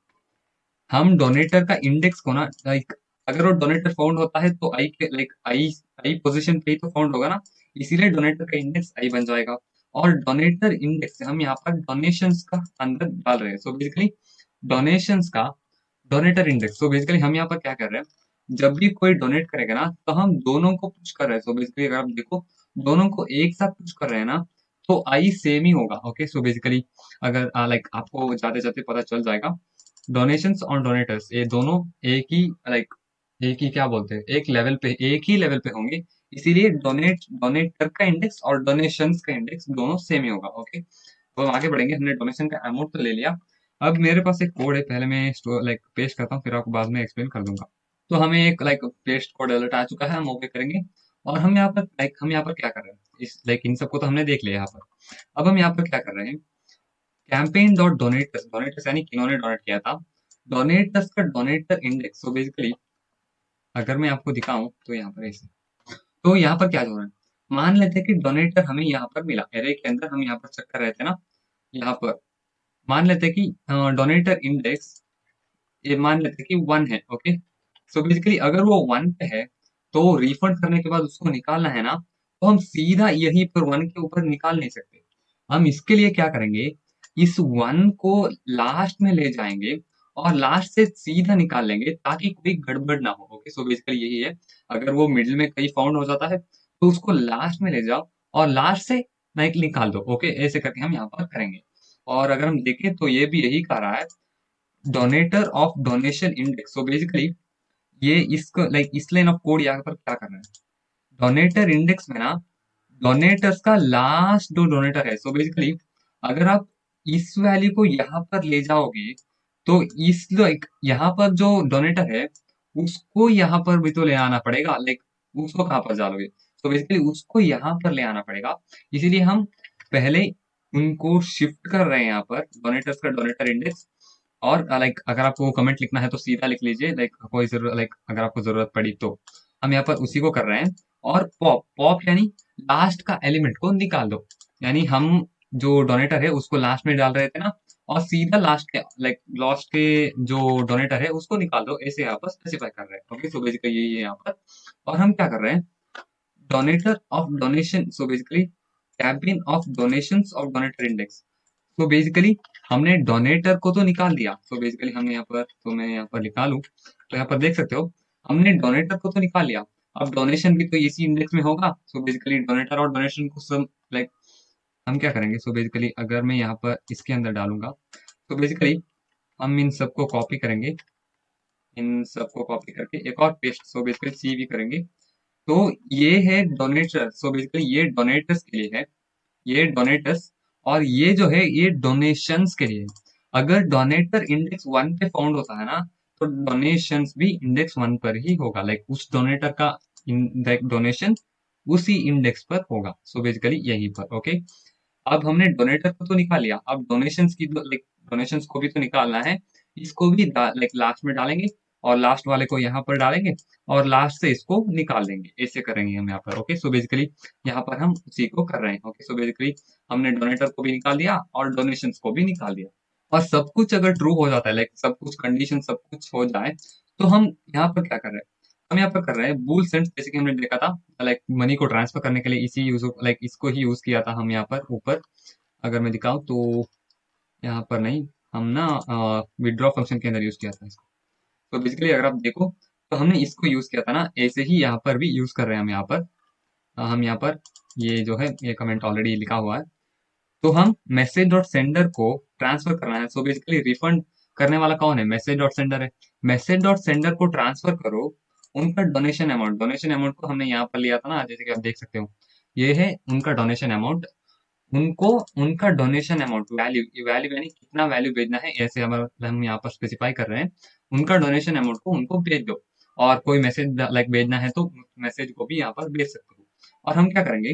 हम डोनेटर का इंडेक्स को ना लाइक, अगर वो डोनेटर फाउंड होता है तो आई के लाइक आई आई पोजीशन पे ही तो फाउंड होगा ना, इसीलिए डोनेटर का इंडेक्स आई बन जाएगा। और डोनेटर इंडेक्स हम यहाँ पर डोनेशंस का अंदर डाल रहे हैं, सो बेसिकली डोनेशंस का डोनेटर इंडेक्स, सो बेसिकली हम यहाँ पर क्या कर रहे हैं, जब भी कोई डोनेट करेगा ना तो हम दोनों को पुश कर रहे हैं। सो बेसिकली अगर आप देखो, दोनों को एक साथ पुश कर रहे हैं ना, तो आई सेम ही होगा, ओके। सो बेसिकली अगर लाइक आपको जाते जाते पता चल जाएगा, डोनेशंस और डोनेटर्स ये दोनों एक ही लाइक, एक ही क्या बोलते हैं, एक ही लेवल पे होंगे, इसीलिए डोनेटर का इंडेक्स और डोनेशंस का इंडेक्स दोनों सेम ही होगा, ओके। तो हम आगे बढ़ेंगे, हमने डोनेशन का अमाउंट तो ले लिया। अब मेरे पास एक कोड है, पहले मैं लाइक पेस्ट करता हूँ, फिर आपको बाद में एक्सप्लेन कर दूंगा। तो हमें एक लाइक पेस्ट कोड अलर्ट आ चुका है, हम ओके करेंगे। और हम यहाँ पर क्या कर रहे हैं, इस लाइक इन सबको तो हमने देख लिया यहाँ पर। अब हम यहाँ पर क्या कर रहे हैं, कैंपेन डॉट डोनेटर्स, डोनेटर्स यानी किन्होंने डोनेट किया था, डोनेटर्स का डोनेटर इंडेक्स, सो बेसिकली अगर मैं आपको दिखाऊं तो यहाँ पर ऐसे, तो यहाँ पर क्या हो रहा है, मान लेते हैं कि डोनेटर हमें यहाँ पर मिला, एरे के अंदर हम यहाँ पर चेक कर रहे थे ना, यहाँ पर मान लेते हैं कि डोनेटर इंडेक्स, ये मान लेते हैं कि 1 है, ओके। सो बेसिकली अगर वो 1 पे है तो रिफंड करने के बाद उसको निकालना है ना, तो हम सीधा यहीं पर 1 के ऊपर निकाल नहीं सकते। हम इसके लिए क्या करेंगे, इस 1 को लास्ट में ले जाएंगे और लास्ट से सीधा निकाल लेंगे ताकि कोई गड़बड़ ना हो, ओके। सो बेसिकली यही है, अगर वो मिडिल में कहीं फाउंड हो जाता है तो उसको लास्ट में ले जाओ और लास्ट से निकाल दो, ओके। ऐसे करके हम यहाँ पर करेंगे। और अगर हम देखें तो ये भी यही कर रहा है, donator of donation index, so basically ये इसको लाइक इस लाइन ऑफ कोड यहाँ पर क्या कर रहा है, डोनेटर इंडेक्स में ना डोनेटर्स का लास्ट जो डोनेटर है, सो बेसिकली अगर आप इस वैल्यू को यहाँ पर ले जाओगे तो इस लाइक यहाँ पर जो डोनेटर है उसको यहाँ पर भी तो ले आना पड़ेगा, लाइक उसको कहाँ पर डालोगे, तो बेसिकली उसको यहाँ पर ले आना पड़ेगा। इसीलिए हम पहले उनको शिफ्ट कर रहे हैं यहाँ पर, डोनेटर्स का डोनेटर इंडेक्स। और लाइक अगर आपको कमेंट लिखना है तो सीधा लिख लीजिए, लाइक कोई जरूरत लाइक अगर आपको जरूरत पड़ी तो। हम यहाँ पर उसी को कर रहे हैं। और पॉप पॉप यानी लास्ट का एलिमेंट को निकाल दो, यानी हम जो डोनेटर है उसको लास्ट में डाल रहे थे ना, और सीधा लास्ट के जो डोनेटर है उसको निकाल दो, ऐसे यहाँ पर स्पेसिफाई कर रहे हैं, ओके। सो बेसिकली यही है यहाँ पर। और हम क्या कर रहे हैं, donator of donation, so basically campaign of donations of donator index. तो बेसिकली हमने डोनेटर को तो निकाल दिया, तो बेसिकली हमने यहाँ पर, तो मैं यहाँ पर निकालूं तो यहाँ पर देख सकते हो हमने डोनेटर को तो निकाल लिया। अब डोनेशन भी तो इसी इंडेक्स में होगा, सो बेसिकली डोनेटर और डोनेशन को सब लाइक हम क्या करेंगे, सो बेसिकली अगर मैं यहाँ पर इसके अंदर डालूंगा तो बेसिकली हम इन सबको कॉपी करेंगे, इन सबको कॉपी करके एक और पेस्ट, सो बेसिकली सी भी करेंगे। तो ये है डोनेटर, सो बेसिकली ये डोनेटर्स के लिए है, ये डोनेटर्स। और ये जो है ये डोनेशंस के लिए है। अगर डोनेटर इंडेक्स 1 पे फाउंड होता है ना, तो डोनेशंस भी इंडेक्स 1 पर ही होगा, लाइक उस डोनेटर का डोनेशन उसी इंडेक्स पर होगा, सो बेसिकली यही पर, ओके। अब हमने डोनेटर को तो निकाल लिया, अब डोनेशंस की लाइक डोनेशंस को भी तो निकालना है, इसको भी लाइक लास्ट में डालेंगे और लास्ट वाले को यहाँ पर डालेंगे और लास्ट से इसको निकाल देंगे, ऐसे करेंगे हम यहाँ पर, ओके। सो बेसिकली यहाँ पर हम उसी को कर रहे हैं, ओके। सो बेसिकली हमने डोनेटर को भी निकाल दिया और डोनेशंस को भी निकाल दिया। और सब कुछ अगर ट्रू हो जाता है, लाइक सब कुछ कंडीशन सब कुछ हो जाए, तो हम यहाँ पर क्या कर रहे हैं, हम यहाँ पर कर रहे हैं बूल सेंड, जैसे कि हमने देखा था लाइक मनी को ट्रांसफर करने के लिए इसी यूज लाइक इसको ही यूज किया था हम यहाँ पर ऊपर। अगर मैं दिखाऊं तो यहाँ पर नहीं, हम ना विड्रॉ फंक्शन के अंदर यूज किया था इसको। तो बेसिकली अगर आप देखो तो हमने इसको यूज किया था ना, ऐसे ही यहाँ पर भी यूज कर रहे हैं हम यहाँ पर। हम यहाँ पर ये जो है ये कमेंट ऑलरेडी लिखा हुआ है, तो हम मैसेज डॉट सेंडर को ट्रांसफर करना है। सो बेसिकली रिफंड करने वाला कौन है, मैसेज डॉट सेंडर है। मैसेज डॉट सेंडर को ट्रांसफर करो उनका डोनेशन अमाउंट को हमने यहाँ पर लिया था ना, जैसे कि आप देख सकते हो ये है उनका डोनेशन अमाउंट। उनको उनका डोनेशन अमाउंट वैल्यू वैल्यू यानी कितना वैल्यू भेजना है, ऐसे हम यहाँ पर स्पेसिफाई कर रहे हैं। उनका डोनेशन अमाउंट को उनको भेज दो, और कोई मैसेज लाइक भेजना है तो मैसेज को भी यहाँ पर भेज सकते हो। और हम क्या करेंगे,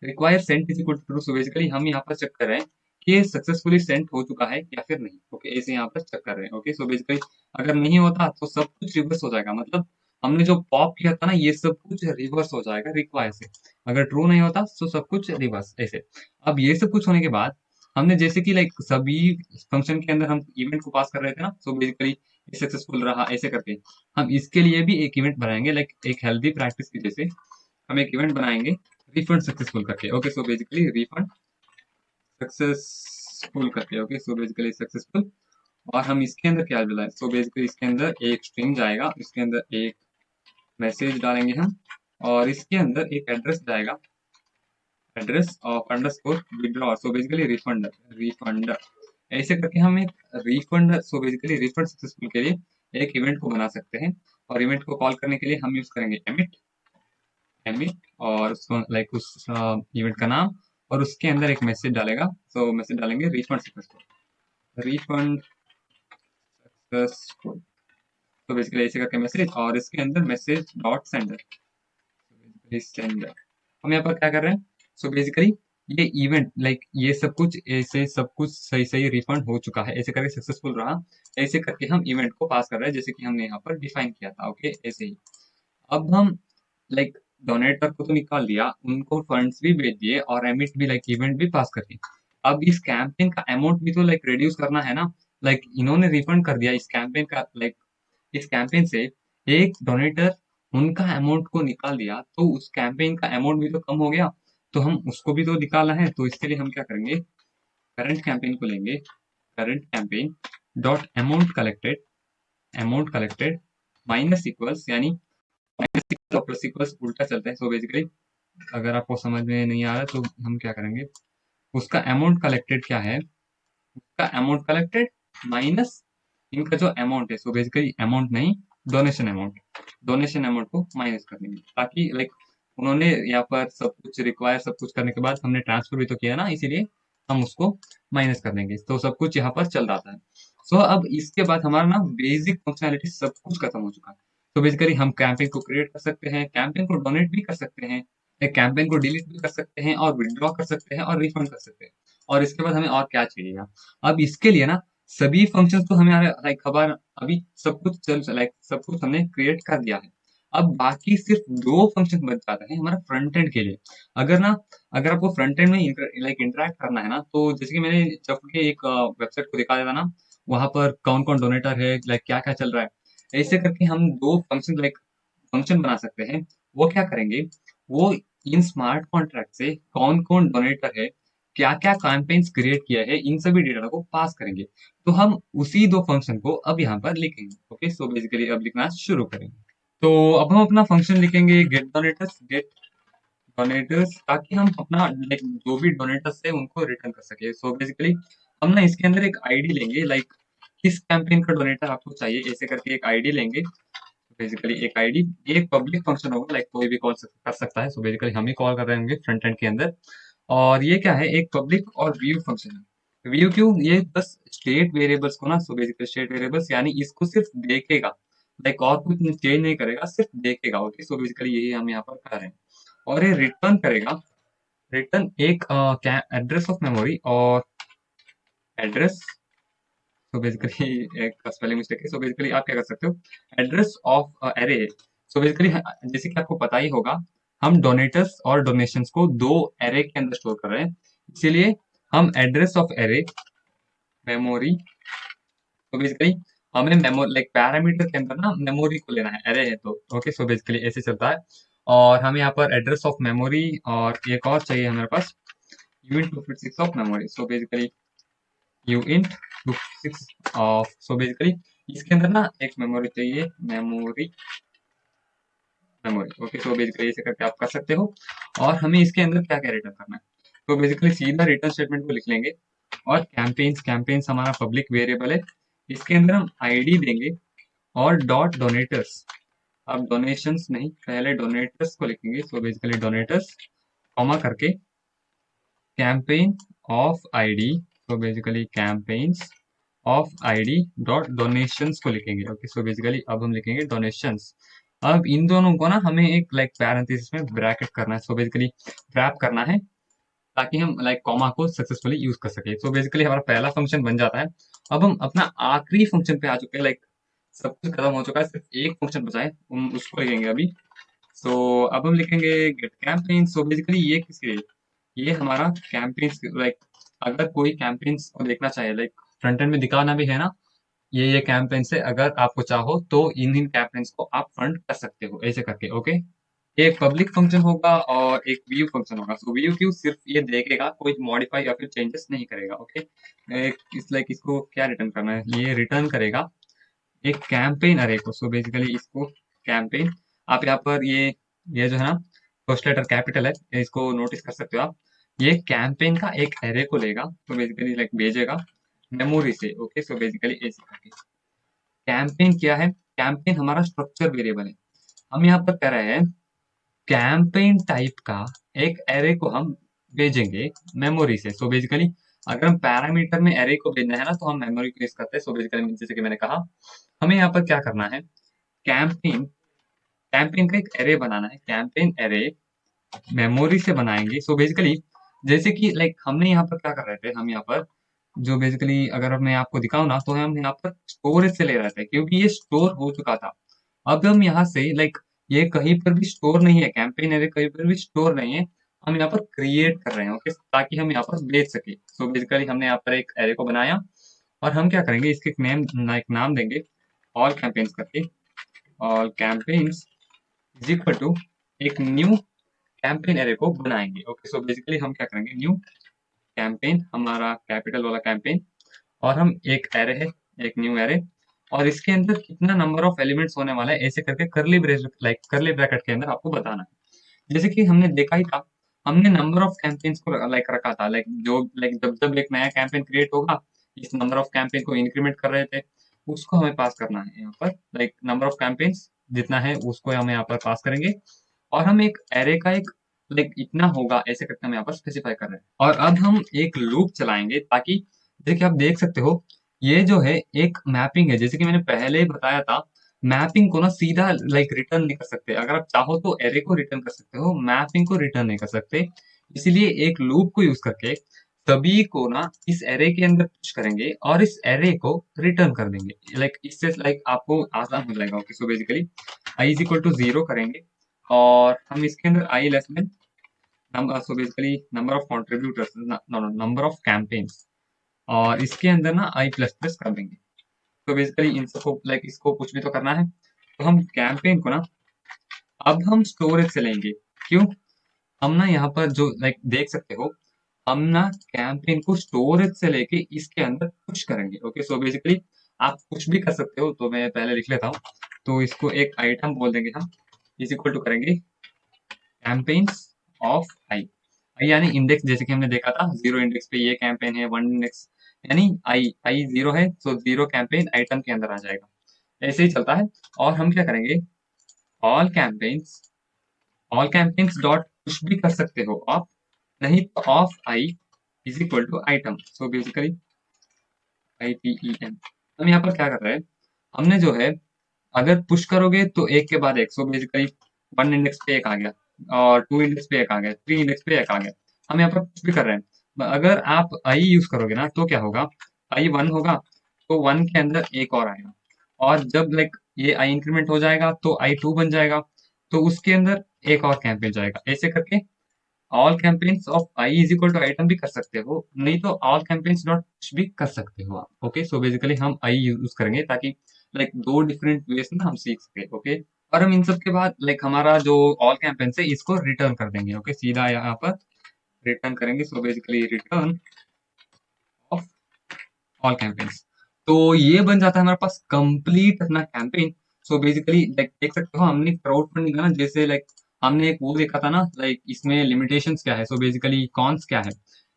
require send is equal to true. So basically हम यहाँ पर चेक कर रहे हैं कि ये सक्सेसफुली सेंड हो चुका है या फिर नहीं। ओके, ऐसे यहाँ पर चेक कर रहे हैं। ओके, सो बेसिकली अगर नहीं होता तो सब कुछ रिवर्स हो जाएगा, मतलब हमने जो पॉप किया था ना, ये सब कुछ रिवर्स हो जाएगा रिक्वायर से। अगर ट्रू नहीं होता तो सब कुछ रिवर्स ऐसे। अब ये सब कुछ होने के बाद हमने जैसे कि लाइक सभी फंक्शन के अंदर हम इवेंट को पास कर रहे थे ना, सो बेसिकली सक्सेसफुल रहा ऐसे करके हम इसके लिए भी एक इवेंट बनाएंगे, लाइक एक हेल्दी प्रैक्टिस की जैसे हम एक इवेंट बनाएंगे रिफंड सक्सेसफुल करके। Okay, so basically refund successful करके। Okay, so basically successful. और हम इसके अंदर क्या डालें, सो बेसिकली इसके अंदर एक स्ट्रिंग जाएगा, इसके अंदर एक मैसेज डालेंगे हम, और इसके अंदर एक एड्रेस जाएगा, address of underscore withdraw. So basically refund refund ऐसे करके हम एक रिफंड, सो बेसिकली रिफंड सक्सेसफुल के लिए एक इवेंट को बना सकते हैं। और इवेंट को कॉल करने के लिए हम यूज करेंगे एमिट एमिट, और उसको लाइक उस इवेंट का नाम, और उसके अंदर एक मैसेज डालेगा। सो मैसेज डालेंगे रिफंड सक्सेसफुल, रिफंड सक्सेसफुल। तो बेसिकली ऐसे करके मैसेज, और इसके अंदर मैसेज डॉट सेंडर, सेंडर। हम यहाँ पर क्या कर रहे हैं, सो बेसिकली ये इवेंट लाइक ये सब कुछ ऐसे सब कुछ सही सही रिफंड हो चुका है, ऐसे करके सक्सेसफुल रहा, ऐसे करके हम इवेंट को पास कर रहे हैं जैसे कि हमने यहाँ पर डिफाइन किया था। ओके, ऐसे ही। अब हम लाइक डोनेटर को तो निकाल दिया, उनको फंड्स भी भेज दिए, और एमिट भी लाइक इवेंट भी पास कर दिए। अब इस कैंपेन का अमाउंट भी तो लाइक रिड्यूस करना है ना, लाइक इन्होंने रिफंड कर दिया इस कैंपेन का, लाइक इस कैंपेन से एक डोनेटर उनका अमाउंट को निकाल दिया, तो उस कैंपेन का अमाउंट भी तो कम हो गया, तो हम उसको भी तो निकालना है। तो इसके लिए हम क्या करेंगे, करंट कैंपेन को लेंगे, current campaign dot amount collected minus equals, यानी माइनस और प्लस इक्वल्स उल्टा चलता है। सो बेसिकली अगर आपको समझ में नहीं आ रहा तो हम क्या करेंगे, उसका अमाउंट कलेक्टेड क्या है, उसका अमाउंट कलेक्टेड माइनस इनका जो अमाउंट है। सो बेसिकली अमाउंट नहीं, डोनेशन अमाउंट, डोनेशन अमाउंट को माइनस कर देंगे, ताकि लाइक उन्होंने यहाँ पर सब कुछ रिक्वायर सब कुछ करने के बाद हमने ट्रांसफर भी तो किया ना, इसीलिए हम उसको माइनस कर देंगे, तो सब कुछ यहाँ पर चल रहा है। सो अब इसके बाद हमारा ना बेसिक फंक्शनैलिटी सब कुछ खत्म हो चुका है। तो बेसिकली हम कैंपेन को क्रिएट कर सकते हैं, कैंपेन को डोनेट भी कर सकते हैं, एक कैंपेन को डिलीट भी कर सकते हैं, और विड्रॉ कर सकते हैं, और रिफंड कर सकते हैं। और इसके बाद हमें और क्या चाहिए, अब इसके लिए ना सभी फंक्शंस तो हमें लाइक खबर अभी सब कुछ चल लाइक सब कुछ हमने क्रिएट कर दिया है। अब बाकी सिर्फ दो फंक्शन बच जाते हैं हमारा फ्रंट एंड के लिए। अगर ना अगर आपको फ्रंट एंड में लाइक इंटरेक्ट करना है ना, तो जैसे कि मैंने जब के एक वेबसाइट को दिखाया था ना, वहां पर कौन कौन डोनेटर है, लाइक क्या क्या चल रहा है, ऐसे करके हम दो फंक्शन लाइक फंक्शन बना सकते हैं। वो क्या करेंगे, वो इन स्मार्ट कॉन्ट्रैक्ट से कौन कौन डोनेटर है, क्या क्या कैंपेन्स क्रिएट किया है, इन सभी डेटा को पास करेंगे। तो हम उसी दो फंक्शन को अब यहाँ पर लिखेंगे। ओके, सो बेसिकली अब लिखना शुरू करेंगे। तो अब हम अपना फंक्शन लिखेंगे गेट डोनेटर्स, गेट डोनेटर्स, ताकि हम अपना लाइक जो भी डोनेटर्स है उनको रिटर्न कर सके। सो बेसिकली हम ना इसके अंदर एक आईडी लेंगे, लाइक किस कैंपेन का डोनेटर आपको चाहिए, ऐसे करके एक आईडी लेंगे। बेसिकली एक आईडी, ये एक पब्लिक फंक्शन होगा, लाइक कोई भी कॉल कर सकता है। सो बेसिकली हम ही कॉल कर रहे होंगे फ्रंट एंड के अंदर। और ये क्या है, एक पब्लिक और व्यू फंक्शन है। व्यू क्यों, ये बस स्टेट वेरिएबल्स को ना, सो बेसिकली स्टेट वेरिएबल्स यानी इसको सिर्फ देखेगा, लाइक और कुछ चेंज नहीं करेगा, सिर्फ देखेगा। ओके, सो बेसिकली यही हम यहाँ पर कर रहे हैं। और ये रिटर्न करेगा, रिटर्न एक एड्रेस ऑफ मेमोरी, और एड्रेस, सो बेसिकली एक स्पेलिंग मिस्टेक है। सो बेसिकली आप क्या कर सकते हो, address of array. So basically जैसे कि आपको पता ही होगा, हम डोनेटर्स और डोनेशंस को दो एरे के अंदर स्टोर कर रहे हैं, इसीलिए हम एड्रेस ऑफ एरे मेमोरी। तो बेसिकली हमें मेमोरी लाइक पैरामीटर के अंदर ना मेमोरी को लेना है, एरे है तो। ओके, सो बेसिकली ऐसे चलता है। और हमें यहाँ पर एड्रेस ऑफ मेमोरी, और एक और चाहिए हमारे पास uint 256 of memory. So basically uint 256 of, so basically इसके अंदर ना एक मेमोरी चाहिए, memory memory. Okay, so basically ऐसे करके आप कर सकते हो। और हमें इसके अंदर क्या क्या रिटर्न करना है, तो बेसिकली सीधा रिटर्न स्टेटमेंट को लिख लेंगे। और कैंपेन्स, कैंपेन्स हमारा पब्लिक वेरिएबल है, इसके अंदर हम आईडी देंगे, और डॉट डोनेटर्स। अब डोनेशंस नहीं, पहले डोनेटर्स को लिखेंगे। सो बेसिकली डोनेटर्स कॉमा करके कैंपेन ऑफ आईडी, तो basically campaigns of ID dot donations को लिखेंगे। ओके, सो बेसिकली अब हम लिखेंगे डोनेशंस। अब इन दोनों को ना हमें एक लाइक पैरेंथेसिस में ब्रैकेट करना है, सो बेसिकली रैप करना है ताकि हम लाइक कॉमा को सक्सेसफुली यूज कर सके। सो बेसिकली हमारा पहला फंक्शन बन जाता है। अब हम अपना आखिरी फंक्शन पे आ चुके हैं, लाइक सब कुछ खत्म हो चुका है, सिर्फ एक फंक्शन बचा है, हम उसको लिखेंगे अभी। सो अब हम लिखेंगे गेट कैंपेन। सो बेसिकली ये किसके लिए, ये हमारा कैंपेन्स, लाइक अगर कोई कैंपेन्स को देखना चाहे, लाइक फ्रंट एंड में दिखाना भी है ना, ये कैंपेन्स है, अगर आपको चाहो तो इन कैंपेन्स को आप फंड कर सकते हो ऐसे करके। ओके, एक पब्लिक फंक्शन होगा और एक व्यू फंक्शन होगा। सो व्यू क्यू सिर्फ ये देखेगा, कोई मॉडिफाई या फिर चेंजेस नहीं करेगा। ओके, एक इस लाइक इसको क्या रिटर्न करना है, ये रिटर्न करेगा एक कैंपेन अरे को। सो बेसिकली इसको कैंपेन, आप यहाँ पर ये जो है ना फर्स्ट लेटर कैपिटल है, इसको नोटिस कर सकते हो आप। ये कैंपेन का एक एरे को लेगा, तो बेसिकली लाइक भेजेगा मेमोरी से। ओके, सो बेसिकली ऐसे करके कैंपेन क्या है, कैंपेन हमारा स्ट्रक्चर वेरिएबल है। हम यहाँ पर कह रहे हैं कैंपेन टाइप का एक एरे को हम भेजेंगे मेमोरी से। सो बेसिकली अगर हम पैरामीटर में एरे को भेजना है ना, तो हम मेमोरी को यूज करते हैं। सो बेसिकली जैसे कि मैंने कहा, हमें यहाँ पर क्या करना है, कैंपेन कैंपेन का एक एरे बनाना है, कैंपेन एरे मेमोरी से बनाएंगे। सो बेसिकली जैसे कि लाइक हमने यहाँ पर क्या कर रहे थे, हम यहाँ पर जो बेसिकली अगर मैं आपको दिखाऊं ना, तो हम यहाँ पर स्टोरेज से ले रहे थे क्योंकि ये स्टोर हो चुका था। अब हम यहाँ से लाइक ये कहीं पर भी स्टोर नहीं है, कैंपेन एरे कहीं पर भी स्टोर नहीं है, हम यहाँ पर क्रिएट कर रहे हैं। ओके, ताकि हम यहाँ पर बेच सके। सो बेसिकली हमने यहाँ पर एक एरे को बनाया और हम क्या करेंगे, इसके एक नाम देंगे ऑल कैंपेन्स करके। All campaigns is equal to एक न्यू कैंपेन एरे को बनाएंगे। ओके, सो बेसिकली हम क्या करेंगे, न्यू कैंपेन, हमारा कैपिटल वाला कैंपेन, और हम एक एरे है, एक न्यू एरे, और इसके अंदर कितना नंबर ऑफ एलिमेंट्स होने वाला है ऐसे करके करली ब्रेस लाइक करली ब्रैकेट के अंदर आपको बताना है। जैसे कि हमने देखा ही था, हमने नंबर ऑफ कैंपेन्स को लाइक रखा था, लाइक जो लाइक जब जब एक नया कैंपेन क्रिएट होगा, इस नंबर ऑफ कैंपेन को इंक्रीमेंट कर रहे थे, उसको हमें पास करना है यहाँ पर, लाइक नंबर ऑफ कैंपेन्स जितना है उसको हम यहाँ पर पास करेंगे, और हम एक एरे का एक लाइक इतना होगा ऐसे करके हम यहाँ पर स्पेसिफाई कर रहे हैं। और अब हम एक लूप चलाएंगे ताकि देखिए आप देख सकते हो, ये जो है एक मैपिंग है, जैसे कि मैंने पहले ही बताया था, मैपिंग को ना सीधा लाइक रिटर्न नहीं कर सकते। अगर आप चाहो तो एरे को रिटर्न कर सकते हो, मैपिंग को रिटर्न नहीं कर सकते। इसीलिए एक लूप को यूज करके सभी को ना इस एरे के अंदर पुश करेंगे और इस एरे को रिटर्न कर देंगे। लाइक इससे लाइक आपको आसान हो जाएगा। Okay, so basically i is equal to 0 करेंगे और हम इसके अंदर i less than number, so basically number of contributors, number of campaigns, और इसके अंदर ना आई प्लस प्लस कर देंगे। तो बेसिकली इन सबको लाइक इसको कुछ भी तो करना है, तो हम कैंपेन को ना अब हम स्टोरेज से लेंगे। क्यों, हम ना यहाँ पर जो लाइक देख सकते हो, हम ना कैंपेन को स्टोरेज से लेके इसके अंदर पुश करेंगे। ओके, सो बेसिकली आप कुछ भी कर सकते हो, तो मैं पहले लिख लेता हूँ। तो इसको एक आइटम बोल देंगे हम, इज इक्वल टू करेंगे कैंपेन्स ऑफ आई। आई यानी इंडेक्स, जैसे कि हमने देखा था 0 इंडेक्स पे ये कैंपेन है, 1 इंडेक्स यानी आई 0 है, तो 0 कैंपेन आइटम के अंदर आ जाएगा। ऐसे ही चलता है। और हम क्या करेंगे, all campaigns, all campaigns dot कुछ भी कर सकते हो आप, नहीं तो of I is equal to item. So basically IPEM। हम यहाँ पर क्या कर रहे हैं, हमने जो है अगर पुश करोगे तो एक के बाद एक, सो बेसिकली 1 इंडेक्स पे एक आ गया और 2 इंडेक्स पे एक आ गया, 3 इंडेक्स पे एक आ गया, हम यहाँ पर पुश भी कर रहे हैं। अगर आप आई यूज करोगे ना, तो क्या होगा, आई 1 होगा तो 1 के अंदर एक और आएगा, और जब लाइक ये आई इंक्रीमेंट हो जाएगा तो आई 2 बन जाएगा, तो उसके अंदर एक और कैंपेन जाएगा। ऐसे करके all campaigns of I is equal to item भी कर सकते हो, नहीं तो ऑल कैंपेन्स डॉट कुछ भी कर सकते हो आप। ओके, सो बेसिकली हम आई यूज करेंगे ताकि लाइक दो डिफरेंट वेज में हम सीख सके। ओके, और हम इन सब के बाद लाइक हमारा जो ऑल कैंपेन्स है इसको रिटर्न कर देंगे। ओके, सीधा यहाँ पर रिटर्न करेंगे। So basically return of all campaigns, तो ये बन जाता है हमारे पास कंप्लीट अपना कैंपेन। सो बेसिकली लाइक देख सकते हो, हमने क्राउड फंडिंग का ना, जैसे लाइक हमने एक वो देखा था ना, लाइक इसमें लिमिटेशंस क्या है, सो बेसिकली कॉन्स क्या है।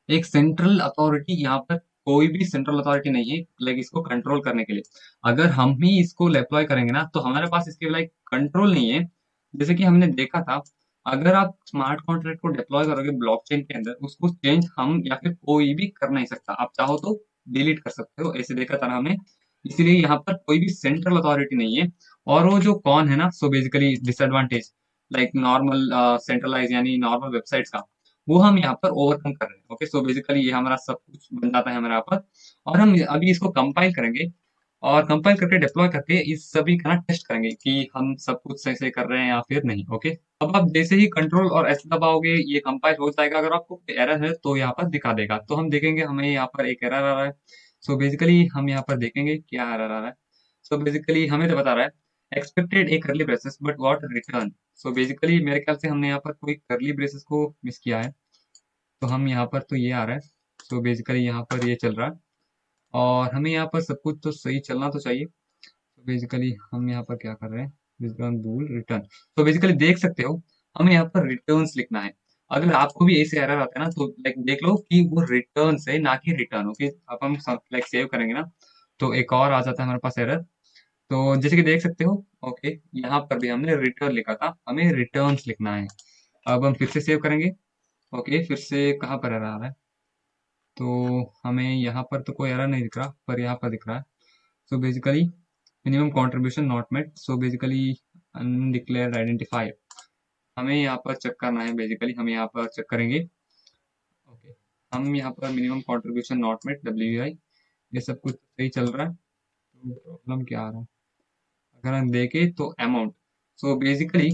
एक सेंट्रल अथॉरिटी यहाँ पर कोई भी सेंट्रल अथॉरिटी नहीं है लाइक इसको कंट्रोल करने के लिए। अगर हम ही इसको अप्लाई करेंगे ना, तो हमारे पास इसके लाइक कंट्रोल नहीं है। जैसे कि हमने देखा था अगर आप स्मार्ट कॉन्ट्रैक्ट को डिप्लॉय करोगे ब्लॉकचेन के अंदर, उसको चेंज हम या फिर कोई भी कर नहीं सकता। आप चाहो तो डिलीट कर सकते हो, ऐसे देखा था ना हमें। इसीलिए यहाँ पर कोई भी सेंट्रल अथॉरिटी नहीं है। और वो जो कौन है ना, so basically disadvantage like normal centralize यानी नॉर्मल वेबसाइट्स का, वो हम यहाँ पर ओवरकम कर रहे हैं। ओके, सो बेसिकली ये हमारा सब कुछ बन जाता है हमारे यहाँ पर। और हम अभी इसको कंपाइल करेंगे और कंपाइल करके डिप्लॉय करके इस सभी का ना टेस्ट करेंगे कि हम सब कुछ सही से कर रहे हैं या फिर नहीं। ओके, अब आप जैसे ही कंट्रोल और एस दबाओगे ये कंपाइल हो जाएगा। अगर आपको एरर है तो यहाँ पर दिखा देगा, तो हम देखेंगे हमें यहाँ पर एक एरर आ रहा है। सो बेसिकली हम यहाँ पर देखेंगे क्या एरर आ रहा है। सो बेसिकली हमें तो बता रहा है एक्सपेक्टेड ए करली braces but what return. So basically मेरे ख्याल से हमने यहाँ पर कोई करली ब्रेसेस को मिस किया है। तो हम यहाँ पर तो ये आ रहा है। सो बेसिकली यहाँ पर ये चल रहा है और हमें यहाँ पर सब कुछ तो सही चलना तो चाहिए। तो बेसिकली हम यहाँ पर क्या कर रहे हैं, रिटर्न रूल रिटर्न। तो बेसिकली देख सकते हो हमें यहाँ पर रिटर्न्स लिखना है। अगर आपको भी ऐसे एरर आता है ना तो लाइक देख लो कि वो रिटर्न है ना कि रिटर्न। ओके, अब हम लाइक सेव करेंगे ना तो एक और आ जाता है हमारे पास एरर। तो जैसे कि देख सकते हो, ओके, यहाँ पर भी हमने रिटर्न लिखा था, हमें रिटर्न्स लिखना है। अब हम फिर से सेव करेंगे। ओके, फिर से कहाँ पर एरर आ रहा है, तो हमें यहाँ पर तो कोई एरर नहीं दिख रहा, पर यहाँ पर दिख रहा है। So basically minimum contribution not met. So basically undeclared identifier हमें यहाँ पर चेक करना है। बेसिकली हम यहाँ पर चेक करेंगे। ओके, हम यहाँ पर minimum contribution not met WI, ये सब कुछ सही चल रहा है। तो प्रॉब्लम क्या आ रहा है, अगर हम देखें तो अमाउंट। सो बेसिकली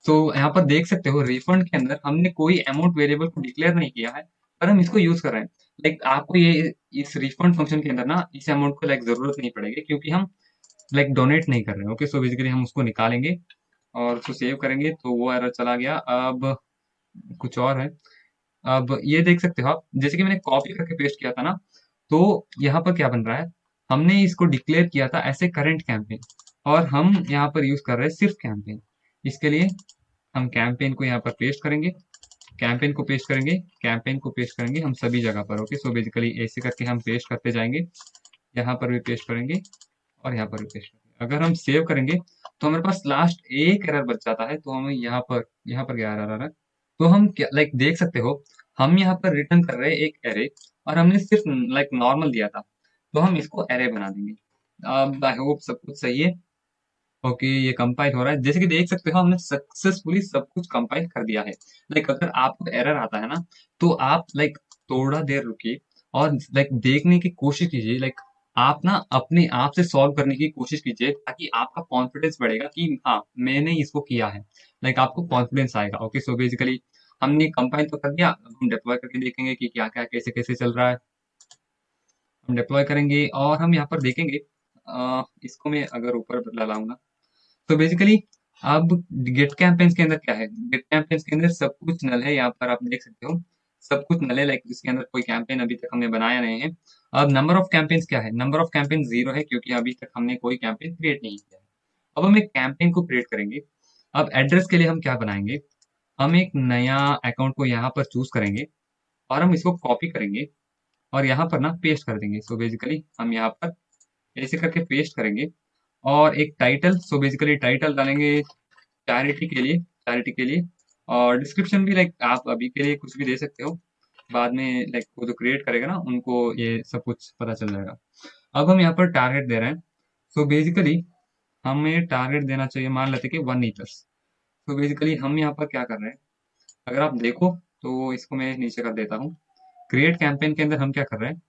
तो यहाँ पर देख सकते हो रिफंड के अंदर हमने कोई अमाउंट वेरिएबल को डिक्लेयर नहीं किया है, पर हम इसको यूज कर रहे हैं। लाइक आपको ये इस रिफंड फंक्शन के अंदर ना इस अमाउंट को लाइक जरूरत नहीं पड़ेगी, क्योंकि हम लाइक डोनेट नहीं कर रहे हैं। ओके, सो बेसिकली हम उसको निकालेंगे और उसको सेव करेंगे तो वो एरर चला गया। अब कुछ और है। अब ये देख सकते हो आप, जैसे कि मैंने कॉपी करके पेस्ट किया था ना, तो यहाँ पर क्या बन रहा है, हमने इसको डिक्लेयर किया था ऐसे करंट कैंपेन, और हम यहाँ पर यूज कर रहे हैं सिर्फ कैंपेन। इसके लिए हम कैंपेन को यहाँ पर पेस्ट करेंगे, कैंपेन को पेस्ट करेंगे, कैंपेन को पेस्ट करेंगे हम सभी जगह पर। ओके, सो बेसिकली ऐसे करके हम पेस्ट करते जाएंगे, यहाँ पर भी पेस्ट करेंगे और यहाँ पर भी पेस्ट करेंगे। अगर हम सेव करेंगे तो हमारे पास लास्ट एक एरर बच जाता है। तो हमें यहाँ पर क्या एरर आ रहा है, तो हम क्या लाइक देख सकते हो हम यहाँ पर रिटर्न कर रहे हैं एक एरे, और हमने सिर्फ लाइक नॉर्मल दिया था, तो हम इसको एरे बना देंगे। अब आई होप सब कुछ सही है। ओके, ये कंपाइल हो रहा है, जैसे कि देख सकते हो हमने सक्सेसफुली सब कुछ कंपाइल कर दिया है। लाइक अगर आपको एरर आता है ना तो आप लाइक थोड़ा देर रुकिए और लाइक देखने की कोशिश कीजिए। लाइक आप ना अपने आप से सॉल्व करने की कोशिश कीजिए, ताकि आपका कॉन्फिडेंस बढ़ेगा कि हाँ मैंने इसको किया है। लाइक आपको कॉन्फिडेंस आएगा। ओके, सो बेसिकली हमने कंपाइल तो कर दिया, अब हम डिप्लॉय करके देखेंगे कि क्या क्या कैसे कैसे चल रहा है। हम डिप्लॉय करेंगे और हम यहाँ पर देखेंगे। इसको मैं अगर ऊपर लाऊंगा तो बेसिकली अब गिट कैंपेन्स के अंदर क्या है, गिट कैंपेन्स के अंदर सब कुछ नल है। यहाँ पर आप देख सकते हो सब कुछ नल है, लाइक इसके अंदर कोई कैंपेन अभी तक हमने बनाया नहीं है। अब नंबर ऑफ कैंपेन्स क्या है, नंबर ऑफ कैंपेन 0 है, क्योंकि अभी तक हमने कोई कैंपेन क्रिएट नहीं किया है। अब हम एक कैंपेन को क्रिएट करेंगे। अब एड्रेस के लिए हम क्या बनाएंगे, हम एक नया अकाउंट को यहाँ पर चूज करेंगे और हम इसको कॉपी करेंगे और यहाँ पर ना पेस्ट कर देंगे। सो बेसिकली हम यहाँ पर ऐसे करके पेस्ट करेंगे और एक टाइटल, सो बेसिकली टाइटल डालेंगे चैरिटी के लिए। और डिस्क्रिप्शन भी लाइक आप अभी के लिए कुछ भी दे सकते हो, बाद में लाइक वो जो क्रिएट करेगा ना उनको ये सब कुछ पता चल जाएगा। अब हम यहाँ पर टारगेट दे रहे हैं। सो बेसिकली हमें टारगेट देना चाहिए, मान लेते हैं कि 1 ईथर्स। तो बेसिकली हम यहाँ पर क्या कर रहे हैं, अगर आप देखो तो इसको मैं नीचे कर देता हूँ। क्रिएट कैंपेन के अंदर हम क्या कर रहे हैं,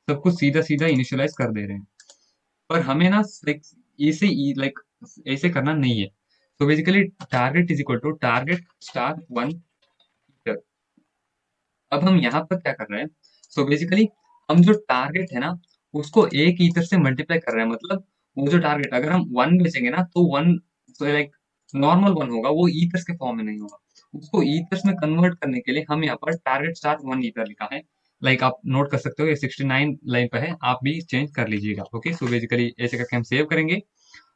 सब कुछ सीधा सीधा इनिशियलाइज कर दे रहे हैं, पर हमें ना लाइक इसे लाइक ऐसे करना नहीं है। तो basically target is equal to target star 1 ether. अब हम यहाँ पर क्या कर रहे हैं, सो बेसिकली हम जो टारगेट है ना उसको 1 ईथर से मल्टीप्लाई कर रहे हैं। मतलब वो जो टारगेट अगर हम 1 बेचेंगे ना तो 1 तो लाइक नॉर्मल 1 होगा, वो ईथर्स के फॉर्म में नहीं होगा। उसको ईथर्स में कन्वर्ट करने के लिए हम यहाँ पर टारगेट स्टार 1 ईथर लिखा है। लाइक आप नोट कर सकते हो ये 69 लाइन पे है, आप भी चेंज कर लीजिएगा। ओके, सो बेसिकली ऐसे करके हम सेव करेंगे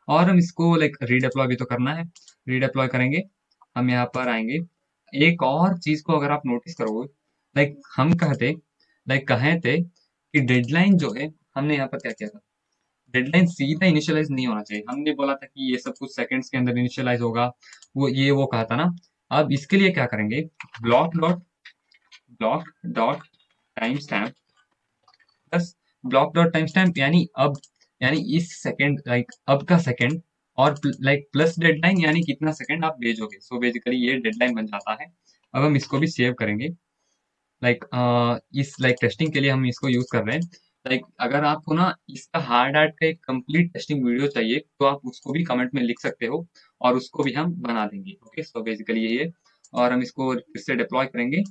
और हम इसको लाइक रीडेप्लॉय भी तो करना है। रीडेप्लॉय करेंगे, हम यहाँ पर आएंगे। एक और चीज को अगर आप नोटिस करोगे, लाइक हम कहते लाइक कहे थे कि डेडलाइन जो है, हमने यहाँ पर क्या किया था, डेडलाइन सीधा इनिशियलाइज नहीं होना चाहिए। हमने बोला था कि ये सब कुछ सेकंड्स के अंदर इनिशियलाइज होगा, वो कहा था ना। अब इसके लिए क्या करेंगे, block dot time stamp plus block dot time stamp, यानी अब, यानी इस सेकंड, लाइक अब का सेकंड, और लाइक प्लस डेडलाइन, यानी कितना सेकंड आप भेजोगे। सो बेसिकली ये डेडलाइन बन जाता है। अब हम इसको भी सेव करेंगे, लाइक इस लाइक टेस्टिंग के लिए हम इसको यूज कर रहे हैं। लाइक अगर आपको ना इसका हार्ड हार्ड का एक कंप्लीट टेस्टिंग वीडियो चाहिए तो आप उसको भी कमेंट में लिख सकते हो, और उसको भी हम बना देंगे। ओके, सो बेसिकली यही है। और हम इसको फिर से डिप्लॉय करेंगे।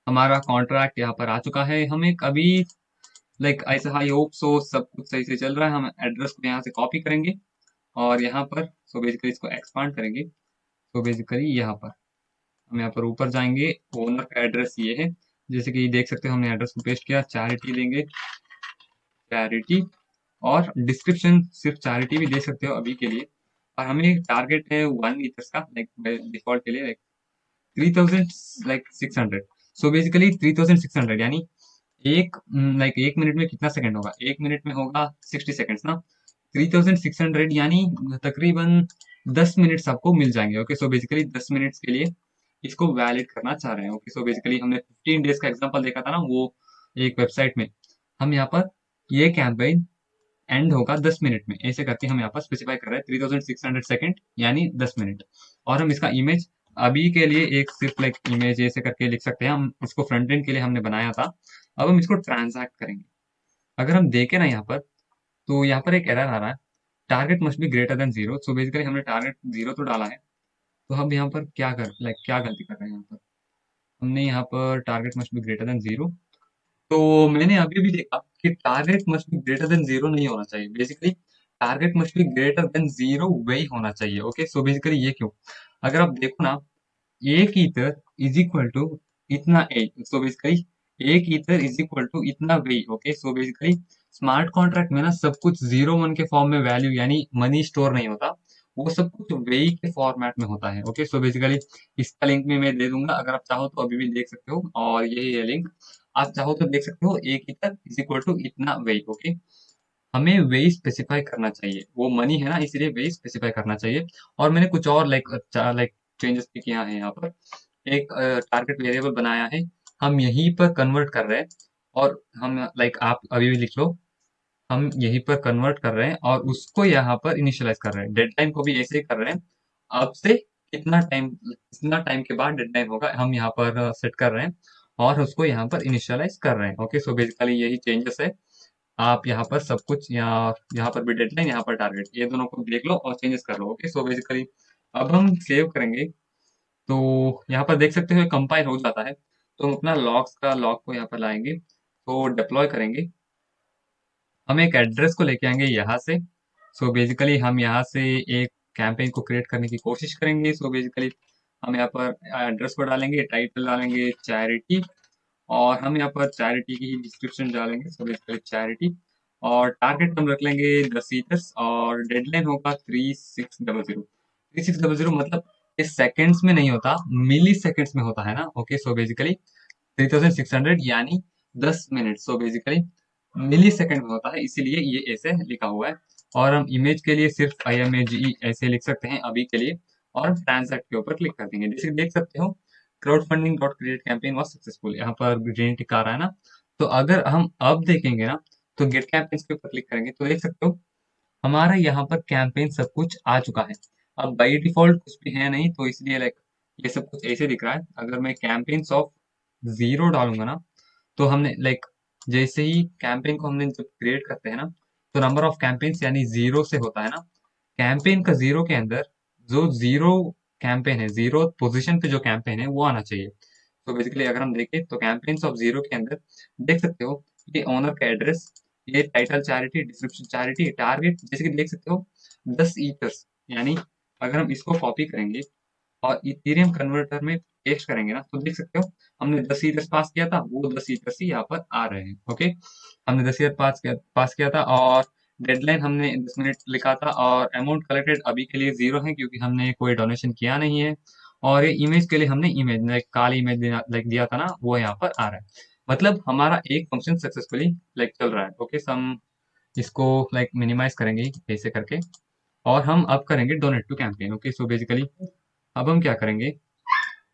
हमारा कॉन्ट्रैक्ट यहाँ पर आ चुका है। हम एक अभी लाइक ऐसा आई होप सो सब कुछ सही से चल रहा है। हम एड्रेस को यहाँ से कॉपी करेंगे और यहाँ पर सो बेसिकली इसको एक्सपांड करेंगे। सो बेसिकली यहाँ पर हम यहाँ पर ऊपर जाएंगे, ओनर का एड्रेस ये है। जैसे कि देख सकते हो हमने एड्रेस को पेस्ट किया, चैरिटी देंगे, चैरिटी, और डिस्क्रिप्शन सिर्फ चैरिटी भी दे सकते हो अभी के लिए। और हमें टारगेट है 1 ईथर्स का, लाइक डिफॉल्ट के लिए, लाइक 3000, लाइक 600। सो बेसिकली 3600, यानी एक लाइक 1 मिनट में कितना सेकंड होगा, 1 मिनट में होगा 60 सेकंड्स ना। 3600 यानी तकरीबन 10 मिनट्स आपको मिल जाएंगे। ओके, सो बेसिकली 10 मिनट्स के लिए इसको वैलिड करना चाह रहे हैं। ओके, सो बेसिकली हमने 15 डेज का एग्जांपल देखा था ना, वो एक वेबसाइट में। हम यहाँ पर ये कैंपेन एंड होगा 10 मिनट में, ऐसे करके हम यहाँ पर स्पेसिफाई कर रहे हैं 3600 सेकंड यानी 10 मिनट। और हम इसका इमेज अभी के लिए एक सिर्फ लाइक इमेज ऐसे करके लिख सकते हैं। हम इसको फ्रंट एंड के लिए हमने बनाया था। अब हम इसको ट्रांजैक्ट करेंगे। अगर हम देखें ना यहाँ पर, तो यहाँ पर एक एरर आ रहा है, target must be greater than zero. So basically हमने टारगेट जीरो तो डाला है, तो हम यहाँ पर क्या कर लाइक क्या गलती कर रहे हैं। यहाँ पर हमने यहाँ पर target must be greater than zero, तो मैंने अभी भी देखा कि target must be greater than zero नहीं होना चाहिए। Basically target must be greater than zero वही होना चाहिए। ओके, सो बेसिकली ये क्यों, अगर आप देखो ना, एक ईथर इज इक्वल टू इतना ए, सो बेसिकली एक ईथर इज इक्वल टू इतना wei. Okay, so basically smart contract में ना सब कुछ 0 1 के फॉर्म में वैल्यू यानी मनी स्टोर नहीं होता, वो सब कुछ वे के फॉर्मेट में होता है। ओके, सो बेसिकली इसका लिंक भी मैं दे दूंगा, अगर आप चाहो तो अभी भी देख सकते हो, और यही है लिंक। आप चाहो तो देख सकते हो, एक ईथर इज इक्वल टू इतना वे। ओके, हमें वे स्पेसिफाई करना चाहिए, वो मनी है ना, इसलिए वे स्पेसिफाई करना चाहिए। और मैंने कुछ और लाइक चेंजेस भी किया है यहाँ पर। एक टारगेट वेरिएबल बनाया है, हम यहीं पर कन्वर्ट कर रहे हैं। और हम लाइक आप अभी भी लिख लो, हम यहीं पर कन्वर्ट कर रहे हैं और उसको यहाँ पर इनिशियलाइज कर रहे हैं। डेडलाइन को भी ऐसे ही कर रहे हैं। अब से कितना टाइम के बाद डेडलाइन होगा हम यहाँ पर सेट कर रहे हैं, और उसको यहाँ पर इनिशियलाइज कर रहे हैं। ओके, सो बेसिकली यही चेंजेस है। आप यहाँ पर सब कुछ, यहाँ पर भी डेडलाइन, यहाँ पर टारगेट, ये दोनों को देख लो और चेंजेस कर लो। ओके, सो बेसिकली अब हम सेव करेंगे, तो यहाँ पर देख सकते हो कंपाइल हो जाता है। तो हम अपना लॉग्स का लॉग को यहाँ पर लाएंगे, तो डिप्लॉय करेंगे। हम एक एड्रेस को लेके आएंगे यहाँ से। सो बेसिकली हम यहाँ से एक कैंपेन को क्रिएट करने की कोशिश करेंगे। सो बेसिकली हम यहाँ पर एड्रेस को डालेंगे, टाइटल डालेंगे चैरिटी, और हम यहाँ पर चैरिटी की ही डिस्क्रिप्शन डालेंगे। सो बेसिकली चैरिटी, और टारगेट हम रख लेंगे 10 ईथर्स, और डेडलाइन होगा 3600। 3600 मतलब इस सेकेंड्स में नहीं होता, मिली सेकेंड्स में होता है ना। ओके, सो बेसिकली 3600 यानी 10 मिनट। सो बेसिकली मिली सेकेंड में होता है, इसीलिए ये ऐसे लिखा हुआ है। और हम इमेज के लिए सिर्फ IMAGE ऐसे लिख सकते हैं अभी के लिए, और ट्रांसैक्ट के ऊपर क्लिक कर देंगे। जैसे देख सकते हो, crowd funding dot create campaign was successful, यहाँ पर ग्रीन टिक आ रहा है ना। तो अगर हम अब देखेंगे ना, तो गेट कैंपेन्स के ऊपर क्लिक करेंगे तो देख सकते हो हमारा यहाँ पर कैंपेन सब कुछ आ चुका है। अब बाई डिफॉल्ट कुछ भी है नहीं, तो इसलिए लाइक ये सब कुछ ऐसे दिख रहा है। अगर मैं कैंपेन्स ऑफ जीरो डालूंगा ना, तो हमने लाइक जैसे ही कैंपेन को हमने जब क्रिएट करते हैं ना, तो नंबर ऑफ कैंपेन्स यानी जीरो से होता है ना। कैंपेन का जीरो के अंदर जो जीरो कैंपेन है, जीरो पोजीशन पे जो कैंपेन है वो आना चाहिए। तो बेसिकली अगर हम देखें तो कैंपेन्स ऑफ जीरो के अंदर देख सकते हो, ये ओनर का एड्रेस, ये title charity, description charity, target, जैसे कि देख सकते हो 10 ईथर्स। यानी अगर हम इसको कॉपी करेंगे और इथेरियम कन्वर्टर में पेस्ट करेंगे ना, तो देख सकते हो हमने 10 ईथर्स पास किया था, वो 10 ईथर्स ही यहाँ पर आ रहे हैं। ओके, हमने 10 ईथर पास किया था, और डेडलाइन हमने 10 मिनट लिखा था, और अमाउंट कलेक्टेड अभी के लिए जीरो है क्योंकि हमने कोई डोनेशन किया नहीं है। और ये इमेज के लिए हमने इमेज लाइक काली इमेज लाइक दिया था ना, वो यहाँ पर आ रहा है। मतलब हमारा एक फंक्शन सक्सेसफुली लाइक चल रहा है। ओके, हम इसको लाइक मिनिमाइज करेंगे ऐसे करके, और हम अब करेंगे donate to campaign. Okay, so basically अब हम क्या करेंगे,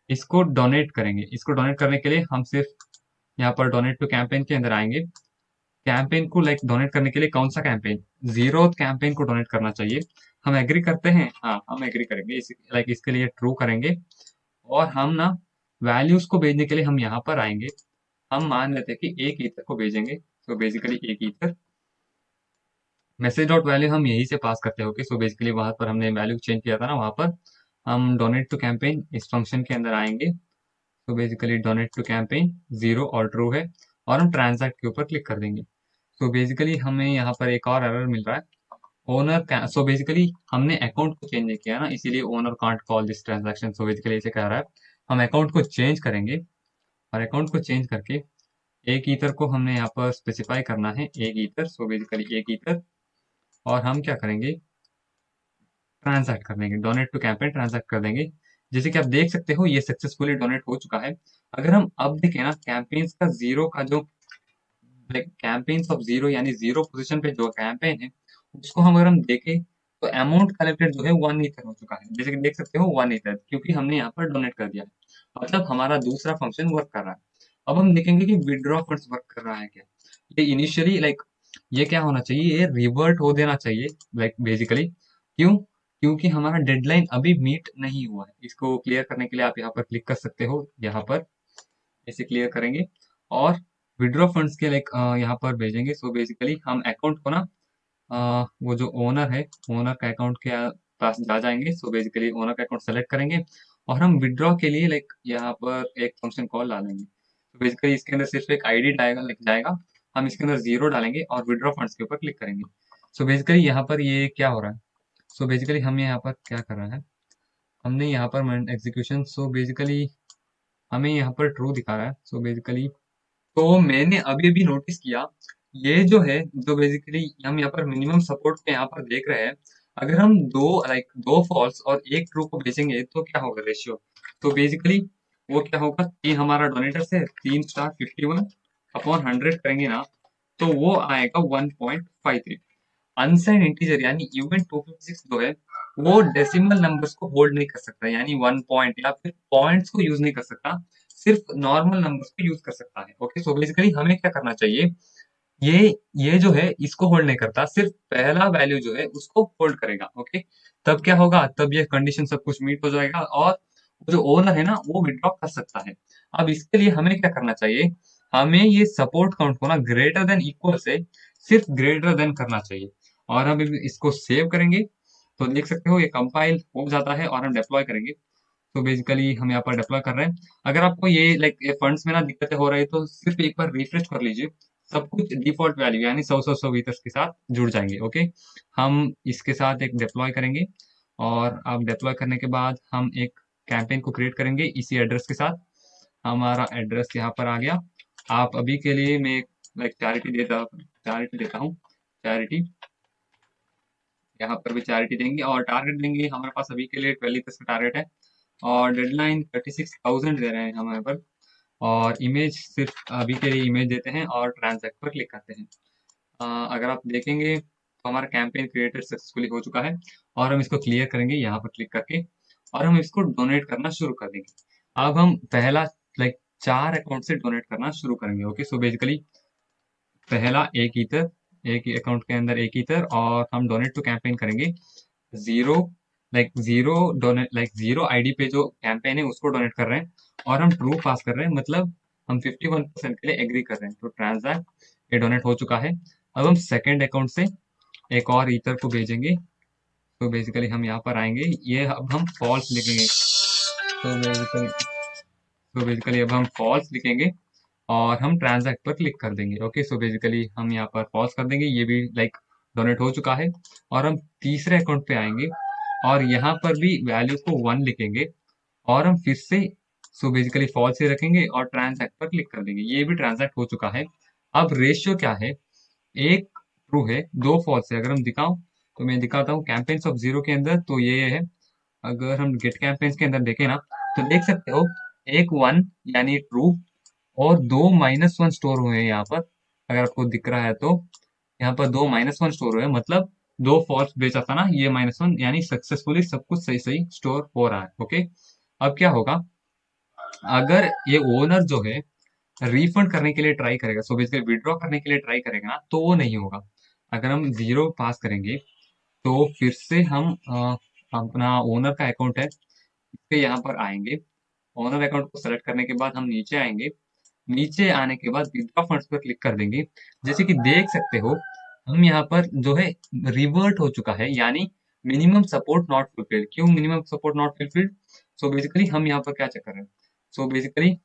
इसको डोनेट करेंगे। इसको डोनेट करने के लिए हम सिर्फ यहाँ पर डोनेट टू कैंपेन के अंदर आएंगे। कैंपेन को लाइक डोनेट करने के लिए कौन सा कैंपेन, जीरो कैंपेन को डोनेट करना चाहिए। हम एग्री करते हैं, हाँ हम एग्री करेंगे, लाइक इसके लिए ट्रू करेंगे। और हम ना वैल्यूज को भेजने के लिए हम यहाँ पर आएंगे। हम मान लेते हैं कि एक ईथर को भेजेंगे, तो बेसिकली एक ईथर मैसेज डॉट वैल्यू हम यहीं से पास करते होंगे। सो बेसिकली वहां पर हमने वैल्यू चेंज किया था ना, वहां पर हम डोनेट टू कैंपेन इस फंक्शन के अंदर आएंगे। तो basically donate to campaign zero और ट्रू है, और हम ट्रांजैक्ट के ऊपर क्लिक कर देंगे। तो बेसिकली हमें यहाँ पर एक और एरर मिल रहा है, ओनर। सो बेसिकली हमने अकाउंट को चेंज नहीं किया ना, इसीलिए owner can't call this transaction. So basically इसे कह रहा है हम अकाउंट को चेंज करेंगे, और अकाउंट को चेंज करके एक ईथर को हमने यहाँ पर स्पेसिफाई करना है, एक ईथर। सो बेसिकली एक ईथर, और हम क्या करेंगे, ट्रांजैक्ट कर देंगे, डोनेट टू कैंपेन ट्रांजैक्ट कर देंगे। जैसे कि आप देख सकते हो ये सक्सेसफुली डोनेट हो चुका है। अगर हम अब देखें ना, कैंपेन्स का जीरो का जो कैंपेन्स ऑफ जीरो यानी जीरो पोजीशन पे जो कैंपेन है, उसको हम अगर हम देखें तो अमाउंट कलेक्टेड जो है 1 ईथर हो चुका है। जैसे कि देख सकते हो 1 ईथर, क्योंकि हमने यहाँ पर डोनेट कर दिया है, मतलब हमारा दूसरा फंक्शन वर्क कर रहा है। अब हम देखेंगे कि विड्रॉ फंड्स वर्क कर रहा है क्या। ये इनिशियली लाइक ये क्या होना चाहिए, ये रिवर्ट हो देना चाहिए लाइक बेसिकली। क्यों? क्योंकि हमारा डेडलाइन अभी मीट नहीं हुआ है। इसको क्लियर करने के लिए आप यहाँ पर क्लिक कर सकते हो, यहाँ पर ऐसे क्लियर करेंगे और विड्रॉ फंड्स के लाइक यहाँ पर भेजेंगे। सो बेसिकली हम अकाउंट को ना वो जो ओनर है, ओनर का अकाउंट के पास जा जाएंगे। सो बेसिकली ओनर का अकाउंट सेलेक्ट करेंगे, और हम विड्रॉ के लिए लाइक यहाँ पर एक फंक्शन कॉल डालेंगे। तो बेसिकली इसके अंदर सिर्फ एक आईडी डालेगा, लिख जाएगा। हम इसके अंदर जीरो डालेंगे और विड्रॉ फंड्स के ऊपर क्लिक करेंगे। सो बेसिकली यहाँ पर ये क्या हो रहा है, सो बेसिकली हम यहाँ पर क्या कर रहा है, हमने यहाँ पर एग्जीक्यूशन। सो बेसिकली हमें यहाँ पर ट्रू दिखा रहा है। सो बेसिकली तो मैंने अभी अभी नोटिस किया, ये जो है, जो बेसिकली हम यहाँ पर मिनिमम सपोर्ट पे यहाँ पर देख रहे हैं, अगर हम दो फॉल्स और एक ट्रू को भेजेंगे तो क्या होगा रेशियो। तो बेसिकली वो क्या होगा, तीन हमारा डोनेटर से 3 * 51/100 करेंगे ना, तो वो आएगा 1.53। अनसाइंड इंटीजर यानी इवन 256 जो है, वो डेसिमल नंबर्स को होल्ड नहीं कर सकता, यानी 1 पॉइंट या फिर पॉइंट्स को यूज नहीं कर सकता, सिर्फ नॉर्मल नंबर्स को यूज कर सकता है। ओके, सो बेसिकली हमें क्या करना चाहिए, ये जो है इसको होल्ड नहीं करता, सिर्फ पहला वैल्यू जो है उसको होल्ड करेगा। ओके, तब क्या होगा, तब ये कंडीशन सब कुछ मीट हो जाएगा, और जो ओनर है ना वो विड्रॉ कर सकता है। अब इसके लिए हमें क्या करना चाहिए, हमें ये सपोर्ट काउंट को ना ग्रेटर देन इक्वल से सिर्फ ग्रेटर देन करना चाहिए। और हम इसको सेव करेंगे, तो देख सकते हो ये कंपाइल हो जाता है, और हम डिप्लॉय करेंगे। तो बेसिकली हम यहाँ पर डिप्लॉय कर रहे हैं। अगर आपको ये लाइक ये फंड्स में ना दिक्कतें हो रही है, तो सिर्फ एक बार रिफ्रेश कर लीजिए, सब कुछ डिफॉल्ट वैल्यू यानी 100 मीटर्स के साथ जुड़ जाएंगे। ओके, हम इसके साथ एक डिप्लॉय करेंगे, और अब डिप्लॉय करने के बाद हम एक कैंपेन को क्रिएट करेंगे इसी एड्रेस के साथ। हमारा एड्रेस यहाँ पर आ गया। आप अभी के लिए मैं लाइक चैरिटी देता हूँ, चैरिटी यहाँ पर भी चैरिटी देंगे, और टारगेट देंगे हमारे पास अभी के लिए 12 का टारगेट है, और डेडलाइन 36,000 दे रहे हैं हमारे पर। और इमेज सिर्फ अभी के लिए इमेज देते हैं, और ट्रांजैक्ट पर क्लिक करते हैं। अगर आप देखेंगे तो हमारा कैंपेन क्रिएटेड सक्सेसफुली हो चुका है, और हम इसको क्लियर करेंगे यहाँ पर क्लिक करके, और हम इसको डोनेट करना शुरू कर देंगे। अब हम पहला लाइक 4 अकाउंट से डोनेट करना शुरू करेंगे। ओके, सो बेसिकली पहला एक ईथर, एक अकाउंट के अंदर एक ईथर, और हम डोनेट टू कैंपेन करेंगे zero, zero donate zero ID पे जो कैंपेन है उसको डोनेट कर रहे हैं, और हम ट्रू पास कर रहे हैं, मतलब हम 51% के लिए एग्री कर रहे हैं। तो ट्रांजैक्ट ये डोनेट हो चुका है। अब हम सेकेंड अकाउंट से एक और ईथर को भेजेंगे। तो बेसिकली हम यहाँ पर आएंगे, ये अब हम फॉल्स लिखेंगे। तो बेसिकली अब हम फॉल्स लिखेंगे, और हम ट्रांजैक्ट पर क्लिक कर देंगे। ओके, सो बेसिकली हम यहाँ पर पॉज कर देंगे, ये भी लाइक डोनेट हो चुका है। और हम तीसरे अकाउंट पे आएंगे, और यहाँ पर भी वैल्यू को 1 लिखेंगे, और हम फिर से सो बेसिकली फॉल्स ही रखेंगे और ट्रांजैक्ट पर क्लिक कर देंगे, ये भी ट्रांजैक्ट हो चुका है। अब रेशियो क्या है, एक ट्रू है, दो फॉल्स है। अगर हम दिखाऊं तो मैं दिखाता हूँ कैंपेन्स ऑफ जीरो के अंदर, तो ये है। अगर हम गेट कैंपेन्स के अंदर देखें ना, तो देख सकते हो एक 1 यानी ट्रू, और दो -1 स्टोर हुए हैं यहाँ पर। अगर आपको दिख रहा है तो यहाँ पर दो -1 स्टोर हुए हैं, मतलब दो फॉल्स बेचा था ना, ये -1 यानी सक्सेसफुली सब कुछ सही सही स्टोर हो रहा है। ओके, अब क्या होगा, अगर ये ओनर जो है रिफंड करने के लिए ट्राई करेगा, सो बेसिकली विड्रॉ करने के लिए ट्राई करेगा ना, तो वो नहीं होगा। अगर हम जीरो पास करेंगे तो फिर से हम अपना ओनर का अकाउंट है इसके यहाँ पर आएंगे। ओनर अकाउंट को सेलेक्ट करने के बाद हम नीचे आएंगे। नीचे आने के बाद विथड्रॉ फंड्स पर क्लिक कर देंगे। जैसे कि देख सकते हो हम यहाँ पर जो है रिवर्ट हो चुका है, यानी मिनिमम सपोर्ट नॉट फुलफिल्ड। क्यों minimum support not fulfilled? So basically हम यहाँ पर क्या चेक कर रहे हैं, सो बेसिकली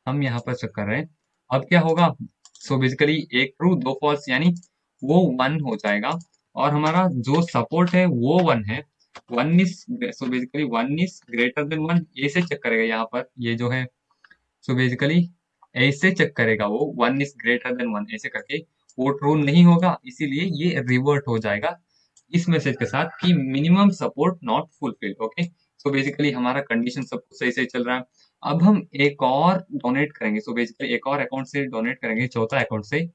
हम यहाँ पर चेक कर रहे हैं अब क्या होगा। सो बेसिकली एक ट्रू दो फॉल्स, यानी वो वन हो जाएगा और हमारा जो सपोर्ट है वो वन है। One is, so basically one is greater than one, ऐसे चेक करेगा यहाँ पर ये जो है। सो बेसिकली ऐसे चेक करेगा वो, one is greater than one ऐसे करके, वो ट्रू नहीं होगा, इसीलिए ये रिवर्ट हो जाएगा इस मैसेज के साथ कि minimum support not fulfilled. Okay, so basically हमारा कंडीशन सब कुछ सही सही चल रहा है। अब हम एक और डोनेट करेंगे, सो बेसिकली एक और अकाउंट से डोनेट करेंगे, चौथा अकाउंट से,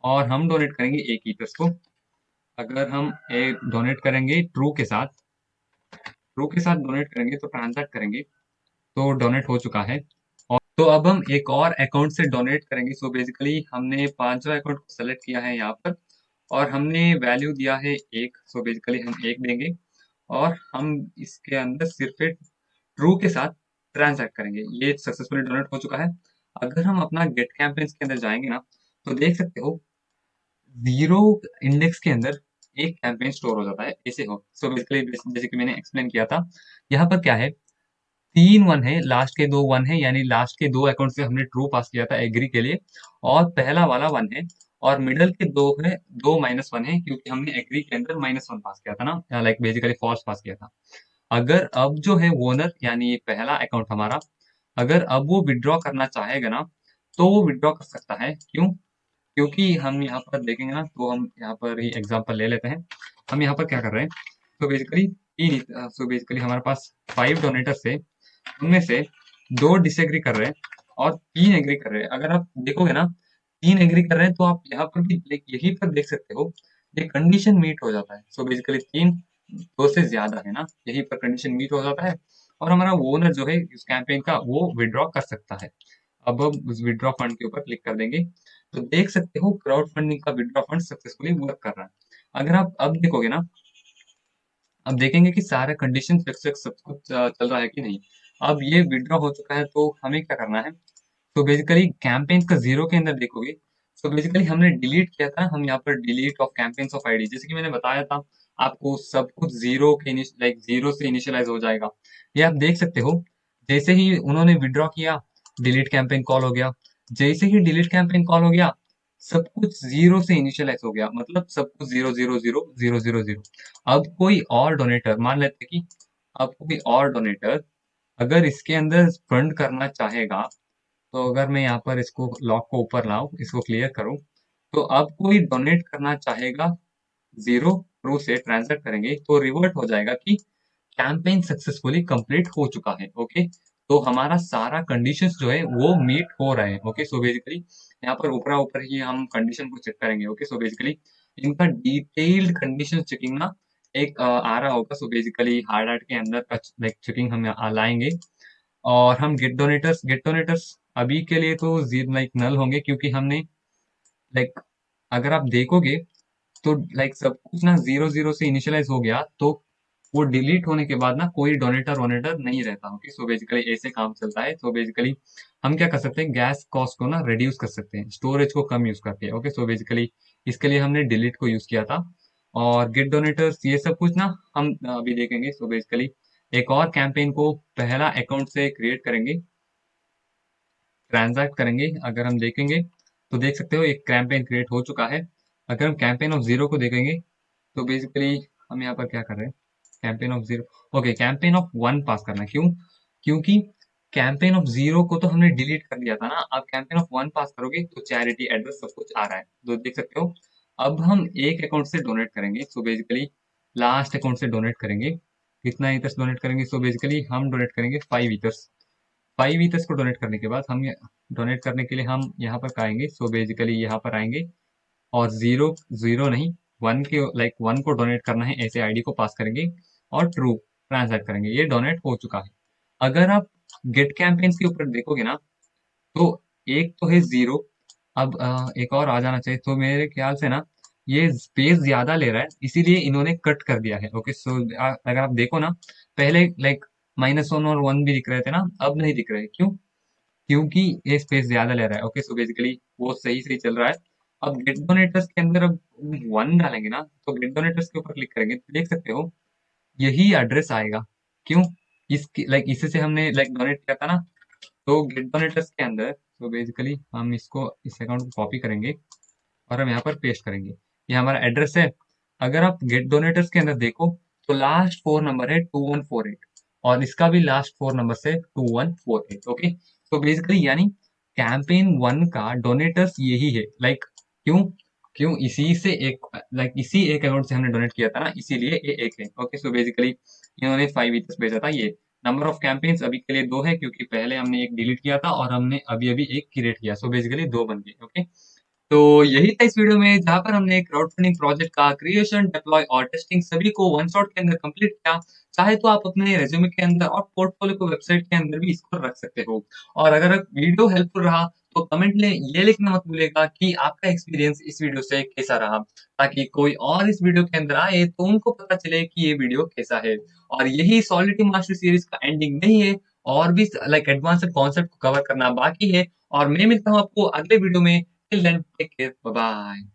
और हम डोनेट करेंगे एक ईथर्स को। अगर हम एक डोनेट करेंगे ट्रू के साथ डोनेट करेंगे तो ट्रांजैक्ट करेंगे, तो डोनेट हो चुका है। और तो अब हम एक और अकाउंट से डोनेट करेंगे। सो बेसिकली हमने पांचवा अकाउंट को सेलेक्ट किया है यहाँ पर और हमने वैल्यू दिया है एक। सो बेसिकली हम एक देंगे और हम इसके अंदर सिर्फ ट्रू के साथ ट्रांजैक्ट करेंगे। ये सक्सेसफुली डोनेट हो चुका है। अगर हम अपना गेट कैंपेन्स के अंदर जाएंगे ना, तो देख सकते हो जीरो इंडेक्स के अंदर एक कैंपेन स्टोर हो जाता है, ऐसे हो। सो बेसिकली जैसे कि मैंने एक्सप्लेन किया था, यहाँ पर क्या है, तीन वन है, लास्ट के दो वन है, यानी लास्ट के दो अकाउंट से हमने ट्रू पास किया था एग्री के लिए, और पहला वाला वन है, और मिडल के दो है, दो माइनस वन है क्योंकि हमने एग्री के अंदर माइनस वन पास किया था ना, लाइक बेसिकली फॉल्स पास किया था। अगर अब जो है ओनर, यानी ये पहला अकाउंट हमारा, अगर अब वो विड्रॉ करना चाहेगा ना, तो वो विड्रॉ कर सकता है। क्यों? क्योंकि हम यहाँ पर देखेंगे ना, तो हम यहाँ पर ही एग्जांपल ले लेते हैं। हम यहाँ पर क्या कर रहे हैं, तो बेसिकली तीन, सो बेसिकली हमारे पास फाइव डोनेटर्स है, उनमें से दो डिसएग्री कर रहे हैं और तीन एग्री कर रहे हैं। अगर आप देखोगे ना, तीन एग्री कर रहे हैं तो आप यहाँ पर भी यही पर देख सकते हो, ये कंडीशन मीट हो जाता है। सो बेसिकली तीन दो से ज्यादा है ना, यही पर कंडीशन मीट हो जाता है और हमारा ओनर जो है इस कैंपेन का वो विड्रॉ कर सकता है। अब हम उस विड्रॉ फंड के ऊपर क्लिक कर देंगे तो देख सकते हो क्राउड फंडिंग का विड्रॉ फंड सक्सेसफुली वर्क कर रहा है। अगर आप अब देखोगे ना, अब देखेंगे कि सारे कंडीशन सब कुछ चल रहा है कि नहीं। अब ये विड्रॉ हो चुका है तो हमें क्या करना है, तो बेसिकली कैंपेन का जीरो के अंदर देखोगे, तो बेसिकली हमने डिलीट किया था, हम यहाँ पर delete of campaigns of ID, जैसे कि मैंने बताया था आपको, सब कुछ जीरो के लाइक जीरो से इनिशियलाइज हो जाएगा। ये आप देख सकते हो, जैसे ही उन्होंने विड्रॉ किया डिलीट कैंपेन कॉल हो गया, जैसे ही डिलीट कैंपेन कॉल हो गया सब कुछ जीरो से इनिशियलाइज हो गया, मतलब सब कुछ zero zero zero zero zero zero. अब कोई और डोनेटर, मान लेते कि अब कोई और डोनेटर अगर इसके अंदर फंड करना चाहेगा, तो अगर मैं यहाँ पर इसको लॉक को ऊपर लाऊं, इसको क्लियर करूं, तो अब कोई डोनेट करना चाहेगा जीरो ट्रू से ट्रांसफर करेंगे तो रिवर्ट हो जाएगा कि कैंपेन सक्सेसफुली कंप्लीट हो चुका है। ओके, तो हमारा सारा कंडीशंस जो है वो मीट हो रहे हैं। ओके, सो बेसिकली यहाँ पर ऊपर ऊपर ही हम कंडीशन को चेक करेंगे। ओके, सो बेसिकली इनका डिटेल्ड कंडीशन चेकिंग ना एक आ रहा होगा। सो बेसिकली हार्ड हार्ड के अंदर का लाइक चेकिंग हम लाएंगे और हम गेट डोनेटर्स अभी के लिए तो लाइक नल होंगे क्योंकि हमने लाइक, अगर आप देखोगे तो लाइक सब कुछ ना जीरो जीरो से इनिशियलाइज हो गया, तो वो डिलीट होने के बाद ना कोई डोनेटर वोनेटर नहीं रहता। ओके, सो बेसिकली ऐसे काम चलता है। सो बेसिकली हम क्या कर सकते हैं, गैस कॉस्ट को ना रिड्यूस कर सकते हैं स्टोरेज को कम यूज करके। ओके, सो बेसिकली इसके लिए हमने डिलीट को यूज किया था। और गेट डोनेटर्स ये सब कुछ ना हम अभी देखेंगे। सो बेसिकली एक और कैंपेन को पहला अकाउंट से क्रिएट करेंगे, ट्रांजैक्ट करेंगे। अगर हम देखेंगे तो देख सकते हो एक कैंपेन क्रिएट हो चुका है। अगर हम कैंपेन ऑफ जीरो को देखेंगे तो बेसिकली हम यहाँ पर क्या कर रहे हैं, campaign of zero, okay, campaign of one pass करना है। क्यों? क्योंकि कैंपेन ऑफ जीरो को तो हमने डिलीट कर दिया था ना, अब कैंपेन ऑफ वन पास करोगे तो चैरिटी एड्रेस सब कुछ आ रहा है, तो देख सकते हो। अब हम एक अकाउंट से डोनेट करेंगे, सो बेसिकली लास्ट अकाउंट से डोनेट करेंगे। कितना ईथर्स डोनेट करेंगे, सो बेसिकली हम डोनेट करेंगे 5 ईथर्स। 5 ईथर्स को डोनेट करने के बाद हम डोनेट करने के लिए हम यहाँ पर आएंगे। सो बेसिकली यहाँ पर आएंगे और जीरो जीरो नहीं, वन के लाइक वन को डोनेट करना है ऐसे आईडी को पास करेंगे और ट्रू ट्रांसलेट करेंगे, ये डोनेट हो चुका है। अगर आप गेट कैंपेन्स के ऊपर देखोगे ना, तो एक तो है जीरो। अब एक और आ जाना चाहिए, तो मेरे ख्याल से ना ये स्पेस ज्यादा ले रहा है, इसीलिए इन्होंने कट कर दिया है। ओके, सो अगर आप देखो ना, पहले लाइक -1 और 1 भी दिख रहे थे ना, अब नहीं दिख रहे। क्यों? क्योंकि ये स्पेस ज्यादा ले रहा है। ओके, सो बेसिकली वो सही सही चल रहा है। अब गेट डोनेटर्स के अंदर अब 1 डालेंगे ना, तो गेट डोनेटर्स के ऊपर क्लिक करेंगे तो देख सकते हो यही एड्रेस आएगा। क्यों? इसकी लाइक इसी से हमने लाइक डोनेट किया था ना। तो गेट डोनेटर्स के अंदर, तो बेसिकली हम इसको, इस अकाउंट को कॉपी करेंगे और हम यहाँ पर पेस्ट करेंगे। ये हमारा एड्रेस है। अगर आप गेट डोनेटर्स के अंदर देखो, तो लास्ट 4 नंबर है 2148, और इसका भी लास्ट 4 नंबर है 2148। ओके, तो बेसिकली यानी कैंपेन 1 का डोनेटर्स यही है। लाइक क्यों? क्यों? इसी से एक, लाइक इसी एक अकाउंट से हमने डोनेट किया था ना, इसीलिए ये एक है। ओके, सो बेसिकली इन्होंने 5 ईथर्स भेजा था। ये नंबर ऑफ कैंपेन्स अभी के लिए 2 है, क्योंकि पहले हमने एक डिलीट किया था और हमने अभी अभी एक क्रिएट किया। सो बेसिकली 2 बन गए। ओके, तो यही था इस वीडियो में, जहाँ पर हमने क्राउड फंडिंग प्रोजेक्ट का क्रिएशन, डिप्लॉय और टेस्टिंग सभी को वन शॉट के अंदर कंप्लीट किया। चाहे तो आप अपने रेज्यूमे के अंदर और पोर्टफोलियो को वेबसाइट के अंदर भी इसको रख सकते हो। और अगर वीडियो हेल्पफुल रहा, तो कमेंट में ये लिखना मत भूलिएगा कि आपका एक्सपीरियंस इस वीडियो से कैसा रहा, ताकि कोई और इस वीडियो के अंदर आए तो उनको पता चले कि ये वीडियो कैसा है। और यही सॉलिडिटी मास्टर सीरीज का एंडिंग नहीं है, और भी लाइक एडवांस्ड कॉन्सेप्ट को कवर करना बाकी है। और मैं मिलता हूँ आपको अगले वीडियो में। Till then, take care. Bye bye.